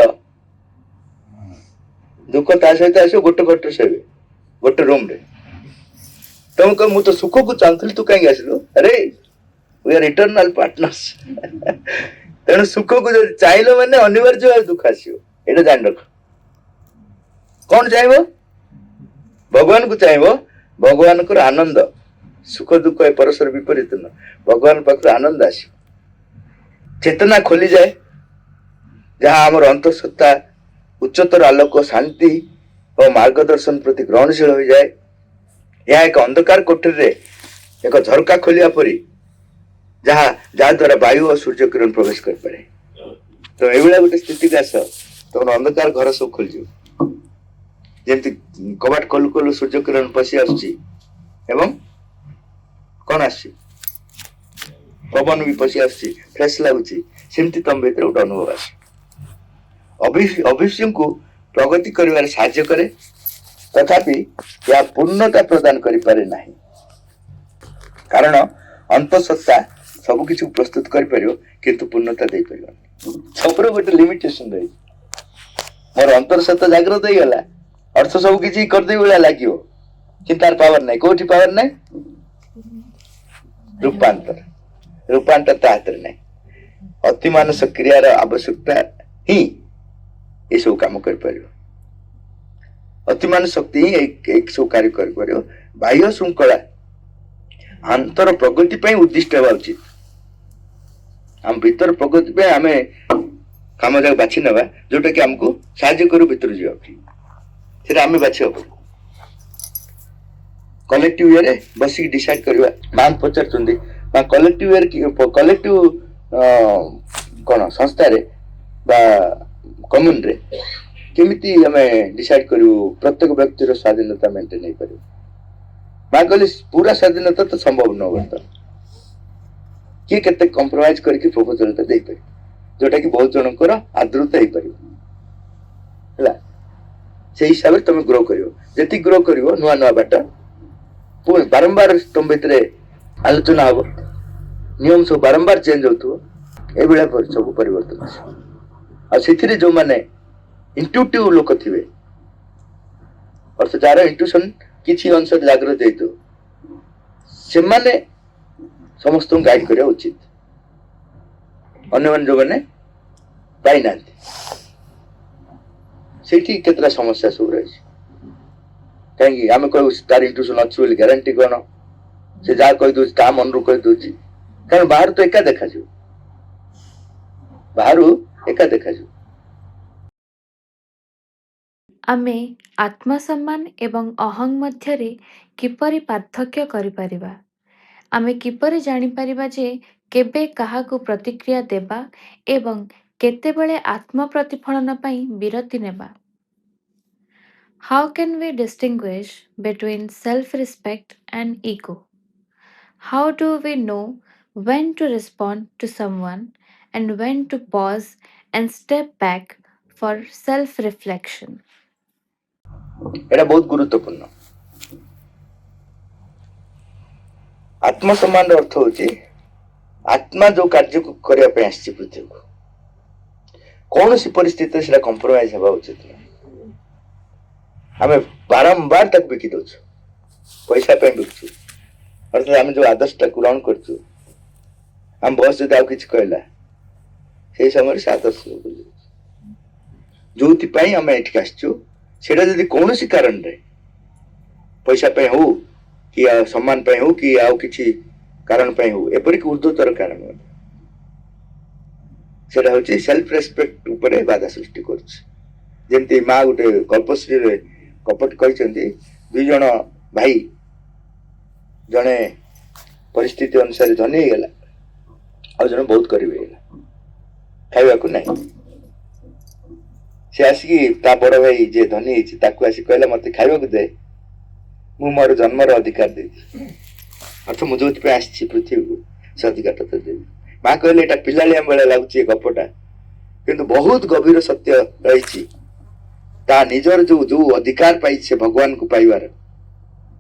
[SPEAKER 2] ଦୁଃଖ ତା ସହିତ ଆସିବ, ଗୋଟେ ଘଟରେ ଶୋଇବେ, ଗୋଟେ ରୁମରେ। ତମେ କହ ମୁଁ ତ ସୁଖକୁ ଚାହୁଁଥିଲି, ତୁ କାହିଁକି ଆସିଲୁ? ଆରେ we are eternal partners। ତେଣୁ ସୁଖକୁ ଯଦି ଚାହିଁଲ ମାନେ ଅନିବାର୍ଯ୍ୟ ଭାବେ ଦୁଃଖ ଆସିବ, ଏଇଟା ଜାଣି ରଖ। କଣ ଚାହିଁବ? ଭଗବାନଙ୍କୁ ଚାହିଁବ, ଭଗବାନଙ୍କର ଆନନ୍ଦ। ସୁଖ ଦୁଃଖ ଏ ପରସ୍ପର ବିପରୀତ ନୁହଁ, ଭଗବାନ ପାଖରୁ ଆନନ୍ଦ ଆସିବ। ଚେତନା ଖୋଲିଯାଏ, ଯାହା ଆମର ଅନ୍ତଃସତ୍ତା ଉଚ୍ଚତର ଆଲୋକ, ଶାନ୍ତି ଓ ମାର୍ଗଦର୍ଶନ ପ୍ରତି ଗ୍ରହଣଶୀଳ ହୋଇଯାଏ। ଏହା ଏକ ଅନ୍ଧକାର କୋଠରୀରେ ଏକ ଝରକା ଖୋଲିବା ପରି, ଯାହା ଦ୍ୱାରା ବାୟୁ ଓ ସୂର୍ଯ୍ୟ କିରଣ ପ୍ରବେଶ କରିପାରେ। ତ ଏଇଭଳିଆ ଗୋଟେ ସ୍ଥିତିକୁ ଆସ, ତମର ଅନ୍ଧକାର ଘର ସବୁ ଖୋଲିଯିବ। ଯେମିତି କବାଟ ଖୋଲୁ ଖୋଲୁ ସୂର୍ଯ୍ୟ କିରଣ ପଶି ଆସୁଛି ଏବଂ କଣ कौन आसी पवन भी पशि आसी फ्रेश लगुची सेमती तुम भीतर गोटे अनुभव आस अभिष्य को प्रगति कर साहाय्य करे तथापि या पूर्णता प्रदान करें ना कारण अंतसत्ता सबकि प्रस्तुत कर किंतु पूर्णता दे पार सब गोटे लिमिटेशन रही मोर अंतरसत्ता जागृत हो गला अर्थ सब किसी करदे भाया लगे कि तार पावर ना कौटी पावर ना रूपांतर ता हाथ ना अति मानस क्रियार आवश्यकता ही ये सब काम कर अतिमान शक्ति ही एक सब कार्य कर बाह्य श्रृंखला अंतर प्रगति पे उद्दिष्ट हवा उचित हम भीतर प्रगति पे आम कम जगह बाछि ना जोटा कि आमको साहाय्य करू भीतर जावा आम बाछा कलेक्टिव वे रे बस डिसाइड करवा मान पचार कलेक्टिव कलेक्टिव कौन संस्था रे बा कम्युन रे केमिति हमें डिसाइड करू प्रत्येक व्यक्तिर स्वाधीनता मेंटेन नहीं करू मैं कहली पूरा स्वाधीनता तो संभव न होता किए केते कंप्रोमाइज करके प्रपोजल दे पारे जोटा कि बहुत जनकर आदृत हो पार है से हिसाब से तुम ग्रो कर जी ग्रो कर नुआ नुआ बाट पुणी बारंबार तुम भितर आलोचना हम नियम सब बारंबार चेंज हो सब परिवर्तन जो माने इंट्यूटिव लोक थे अर्थ जार इंट्यूशन किसी अंश जागृत हो से समस्त गाइड करा उचित अन्य मान जो मैंने पाई ना केतरा समस्या सब रही कहीं आम कह तार इंट्यूशन अच्छी ग्यारंटी कौन से जहाँ कहीदे मन रू कहीदे कारण बाहर तो एका देखा बाहर एका देखा
[SPEAKER 1] आमे आत्मसम्मान एवं अहं मध्यरे किपरि पार्थक्य करिपारिबा आमे किपरि जानि परिबा जे केबे काहाकु प्रतिक्रिया देबा एवं केतेबेले आत्म प्रतिफलन पई विरति नेबा how can we distinguish between self respect and ego how do we know when to respond to someone and when to pause and step back for self reflection
[SPEAKER 2] एटा बहुत गुरुत्वपूर्ण आत्मसम्मान अर्थ होची आत्मा जो कार्य को करया पे आछि पृथ्वी को कौन सी परिस्थिति से कंप्रोमाइज हवा उचित नहीं हमें बारंबार तक बिकी दो पैसा पे बिकछु अर्थात आम जो आदर्श ग्रहण करछु हम बस जो आउ किछ कहला से समय से आदर्श जो आम एठिक आसछु सेटा जदि कौन सी कारण रे पैसा पे हो कि सम्मान पे हो कि आउ किछि कारण पे हो एपरिक ऊर्ध्वतर कारण सेटा होछि सेल्फ रेस्पेक्ट ऊपर बाधा सृष्टि करछि जेमती माँ गोटे कल्पश्री रे कपट कहते दुई जन भाई जने परिस्थिति अनुसार धनी हो गला और जन बहुत गरीब हो गला खाइबा को नहीं से आसिकी ता बड़ भाई जे धनी ताकू आसी कहला मते खाइबा को दे मु मोर जन्मर अधिकार दे अर्थ मु जो आसी पृथ्वी को से अधिकार तो दे माँ कहले एटा पिलालिया बेला लागुची गपटा किंतु बहुत गभीर सत्य रही ता निजर जो जो अधिकार पाई से भगवान को पाइबार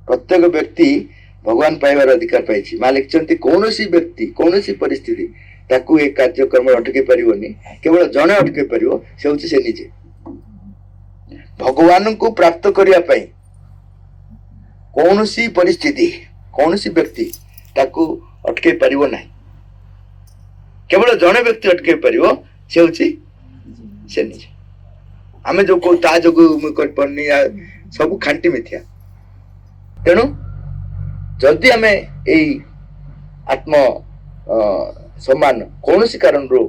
[SPEAKER 2] प्रत्येक व्यक्ति भगवान पाइबार अधिकार पाई माँ लिखिं कौन सी व्यक्ति कौन सी परिस्थिति ताकू एक कार्यक्रम अटके पारिबनी केवल जड़े अटके पार से हूँ से निजे भगवान को प्राप्त करने कौन सी परिस्थिति कौन सी व्यक्ति ताकू अटके पार ना केवल जड़े व्यक्ति अटके पार से हूँ से निजे आम जो कौ ता जो करनी सब खांटी मिथ्या तेणु जदि आम आत्म सम्मान कौन सी कारण रो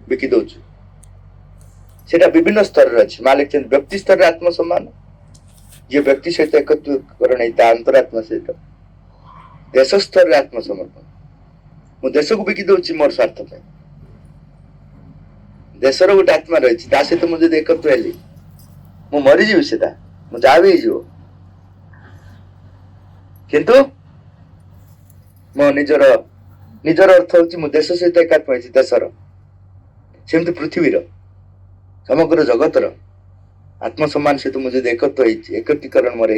[SPEAKER 2] बिकी दौचु सेटा विभिन्न स्तर अच्छे माँ लिखते व्यक्ति स्तर आत्मसम्मान जे व्यक्ति सहित एकत्रीकरण अंतरात्मा सहित देश स्तर आत्मसमर्पण मु देश को बिकी दौची मोर स्वार्थ पे देशर गोटे आत्मा रही सहित मुझे एकत्र हेली मु मरीजी सीधा मुझे भी किंतु मो निजर निजर अर्थ हूँ मो देश सहित एकात्म होती देशर सेमती पृथ्वीर समग्र जगतर आत्मसम्मान सहित मुझे एकत्व एकत्रीकरण मोर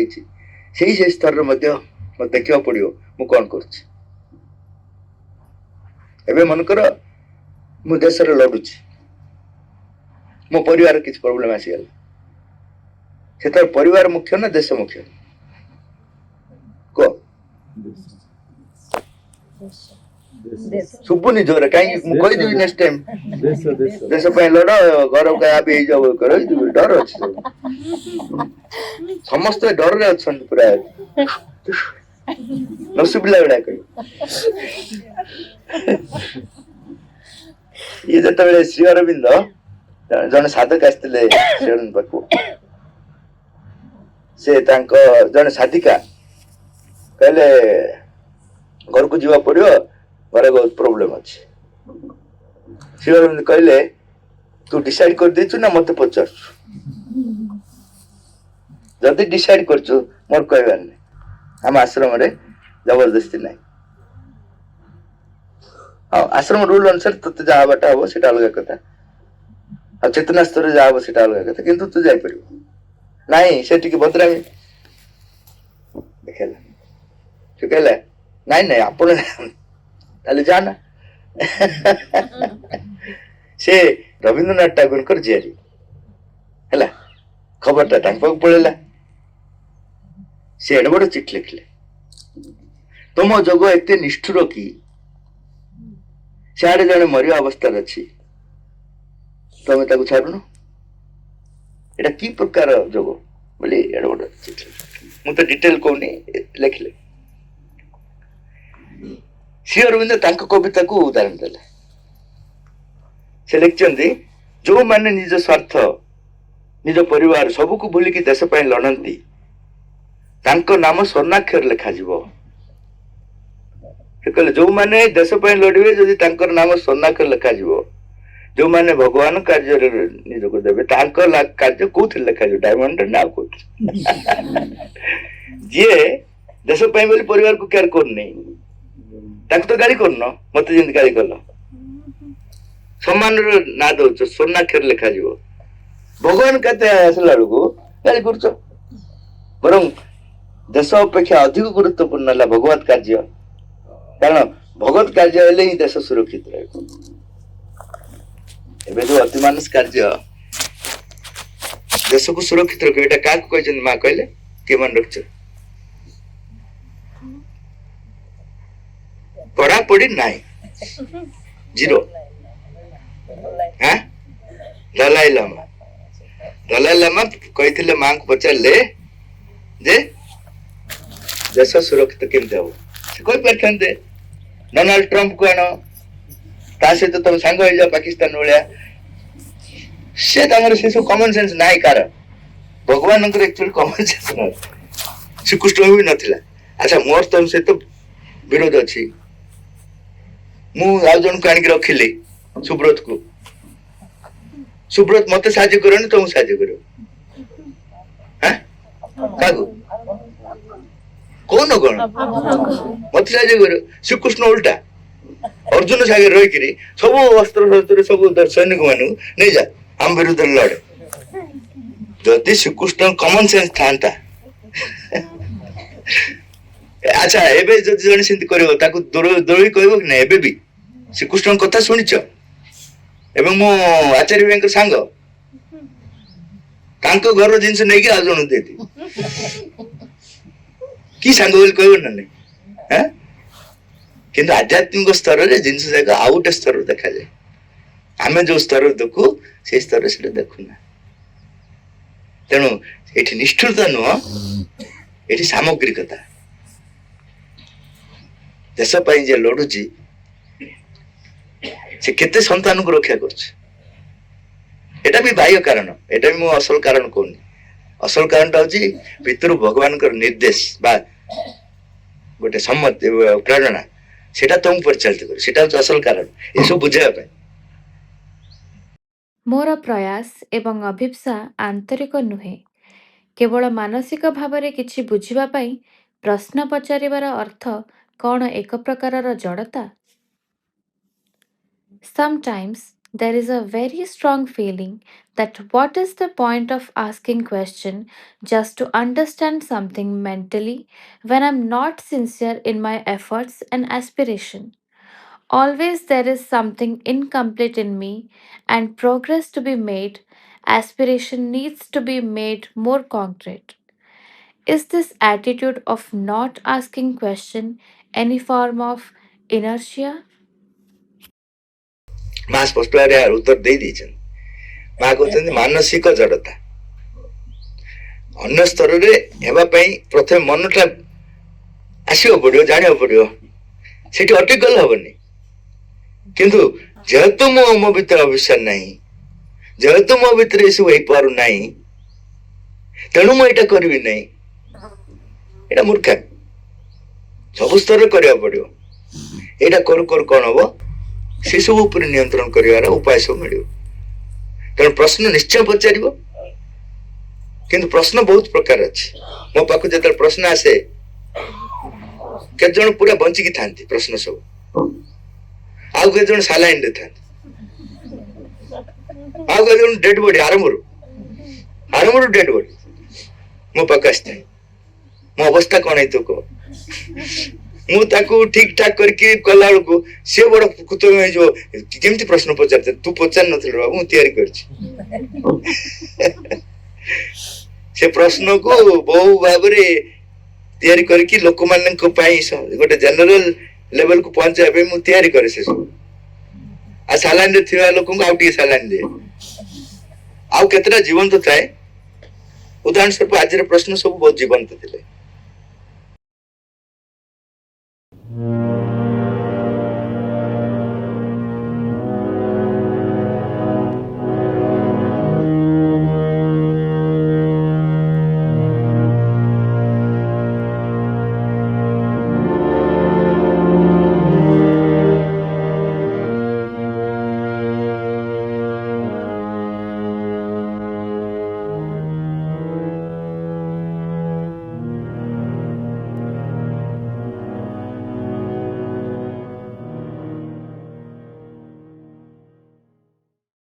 [SPEAKER 2] से स्तर मत देखा पड़ो मु कौन कर मनकर मु देश लड़ुची मो परिवार किसी प्रोब्लेम आसीगला से परिवार मुख्य ना देश मुख्य कह शुभुनि जोर कहीं कहीदेवी नेक्स्ट टाइम
[SPEAKER 3] देश देश
[SPEAKER 2] देश लड़ घर कर डर अच्छे समस्त डर अच्छा पूरा नसुबिला गुड़ा कह ये जो श्री अरविंद जन साधक आसते श्री अरविंद पाक से जन साधिका कहले घर को जीवा पड़ो घर बहुत प्रोब्लेम अच्छे श्री अरविंद कहले तू डिसाइड कर देचु ना मत पचार जदि डिसाइड कर मोर कहबार नहीं आम आश्रम रे जबरदस्ती नहीं हाँ आश्रम रूल अनुसार ते जहाँ बाट हम से अलग कथा आ चेतना स्तर जहाँ हम से अलग कथा किंतु तू जापर नाई से बदरामी देखला से कहला नाई नाई आप जाना से रवींद्रनाथ टैगोर झीरी है खबरटा पड़ेगा से एड बड़ चिठ लिखले तुम जोग एत निष्ठुर कि सियाड़े जड़े मरिया अवस्था अच्छी तुम छाड़ुन एटा की प्रकार जोग बोली एड बड़ चिठ मु तो डिटेल कहनी लिखले श्री अरविंद कविता को उदाहरण देले से लिखिं जो मैंने निज स्वार्थ निज परिवार सबको भूलिकी देश पर लड़ती नाम स्वर्णाक्षर लिखा कहले जो मैंने देश पर लड़े जदि नाम स्वर्णाक्षर लिखा जो मैंने भगवान कार्य निजक देवे कार्य कौन लिखा डायमंड ना जी देश परिवार को केयर करनी तो गाड़ी करन मत जमी गाड़ी कल सम्मान ना दौच स्वर्णाक्षर लिखा भगवान कहते आसला बेलू गाड़ी कर बर देश अपेक्षा अधिक गुरुत्वपूर्ण है भगवत कार्य कारण भगवत कार्य हेले ही देश सुरक्षित रहे जो अतिमानस कार्य देश को सुरक्षित रखे क्या कहते माँ कहले किए मन रख पढ़ापढ़ी नहीं जीरो हाँ दलाई लामा कहते माँ को पचारे जे देश सुरक्षित केमती हम से कही पारे डोनाल्ड ट्रंप को आण ता सहित तुम सांग हो जाओ पाकिस्तान भाया से सब कमन सेन्स ना कार भगवान एक्चुअली कमन सेन्स ना श्रीकृष्ण भी नाला अच्छा मोर तुम सहित विरोध अच्छी मुझ जन को आणिक रखिली सुब्रत को सुब्रत मत साज्य कर तुम साज्य कर कौन कौन मत साज्य कर श्रीकृष्ण उल्टा अर्जुन सागर रही सब अस्त्र शस्त्र सब सैनिक मान नहीं जा आम विरुद्ध लड़े जदि श्रीकृष्ण कमन सेन्स था अच्छा एबे जदि जने सेंती करिवो ताकू दोरी कहबो कि नै एबे भी श्रीकृष्ण कथा सुनिछ एवं मो आचार्य बैंक सांग तांको घर जिंस नै कि आजण देती की सांग बोल कहबो न नै हैं किंतु आध्यात्मिक स्तर रे जिंस जाका आउट स्तर देखा जाए आमे जो स्तर देखु से स्तर से देखु ना तेणु एठी निष्ठुरता नुह एठी सामग्रिकता देश पाई जे लड़ुची से केते संतान को रक्षा कर भी बाह्य कारण एटा भी मु असल कारण कहूनी असल कारण हूँ पितृ भगवान निर्देश बा गोटे सम्मत प्रेरणा सेटा तुम परिचालित कर सेटा असल कारण ये सब बुझाइबा
[SPEAKER 1] मोर प्रयास एवं अभिप्सा आंतरिक नुहे केवल मानसिक भाव में किछि बुझिबा पाई प्रश्न पचारिबार अर्थ କ'ଣ ଏକ ପ୍ରକାରର ଜଡ଼ତା? Sometimes there is a very strong feeling that what is the point of asking question just to understand something mentally when I'm not sincere in my efforts and aspiration. Always there is something incomplete in me and progress to be made. Aspiration needs to be made more concrete. Is this attitude of not asking question any form of inertia?
[SPEAKER 2] ମା ସ୍ପଷ୍ଟ ଭାବରେ ଏହାର ଉତ୍ତର ଦେଇ ଦେଇଛନ୍ତି। ମା କହୁଛନ୍ତି ମାନସିକ ଜଡ଼ତା। ଅନ୍ୟ ସ୍ତରରେ ହେବା ପାଇଁ ପ୍ରଥମେ ମନଟା ଆସିବାକୁ ପଡିବ, ଜାଣିବାକୁ ପଡିବ, ସେଠି ଅଟକି ଗଲେ ହବନି। କିନ୍ତୁ ଯେହେତୁ ମୋ ଭିତରେ ଅବିଶ୍ୱାସ ନାହିଁ, ଯେହେତୁ ମୋ ଭିତରେ ଏସବୁ ହେଇପାରୁନାହିଁ, ତେଣୁ ମୁଁ ଏଇଟା କରିବି ନାହିଁ, ଏଇଟା ମୂର୍ଖାମି। ସବୁ ସ୍ତରରେ କରିବାକୁ ପଡିବ। ଏଇଟା କରୁ କରୁ କ'ଣ ହବ, ସେସବୁ ଉପରେ ନିୟନ୍ତ୍ରଣ କରିବାର ଉପାୟ ସବୁ ମିଳିବ। ତେଣୁ ପ୍ରଶ୍ନ ନିଶ୍ଚୟ ପଚାରିବ, କିନ୍ତୁ ପ୍ରଶ୍ନ ବହୁତ ପ୍ରକାର ଅଛି। ମୋ ପାଖକୁ ଯେତେବେଳେ ପ୍ରଶ୍ନ ଆସେ, କେତେ ଜଣ ପୁରା ବଞ୍ଚିକି ଥାନ୍ତି ପ୍ରଶ୍ନ ସବୁ, ଆଉ କେତେ ଜଣ ସାଲାଇନରେ ଥାନ୍ତି, ଆଉ କେତେ ଜଣ ଡେଡ୍ ବଡି ଆରମ୍ଭରୁ ଡେଡ୍ ବଡି ମୋ ପାଖକୁ ଆସିଥାଏ। ମୋ ଅବସ୍ଥା କ'ଣ ହେଇଥିବ କହ। ମୁଁ ତାକୁ ଠିକ ଠାକ କରିକି କଲା ବେଳକୁ ସେ ବଡ କୁତୁବ ହେଇଯିବ, କେମିତି ପ୍ରଶ୍ନ ପଚାରିଥାଏ, ତୁ ପଚାରି ନଥିଲୁ ବାବୁ, ମୁଁ ତିଆରି କରିଛି। ସେ ପ୍ରଶ୍ନକୁ ବହୁ ଭାବରେ ତିଆରି କରିକି ଲୋକମାନଙ୍କ ପାଇଁ ଗୋଟେ ଜେନେରାଲ ଲେଭେଲକୁ ପହଞ୍ଚାଇବା ପାଇଁ ମୁଁ ତିଆରି କରେ ସେସବୁ। ଆଉ ସାଲାଇନରେ ଥିବା ଲୋକଙ୍କୁ ଆଉ ଟିକେ ସାଲାଇନ ଦିଏ। ଆଉ କେତେଟା ଜୀବନ୍ତ ଥାଏ। ଉଦାହରଣ ସ୍ୱରୂପ ଆଜିର ପ୍ରଶ୍ନ ସବୁ ବହୁତ ଜୀବନ୍ତ ଥିଲେ।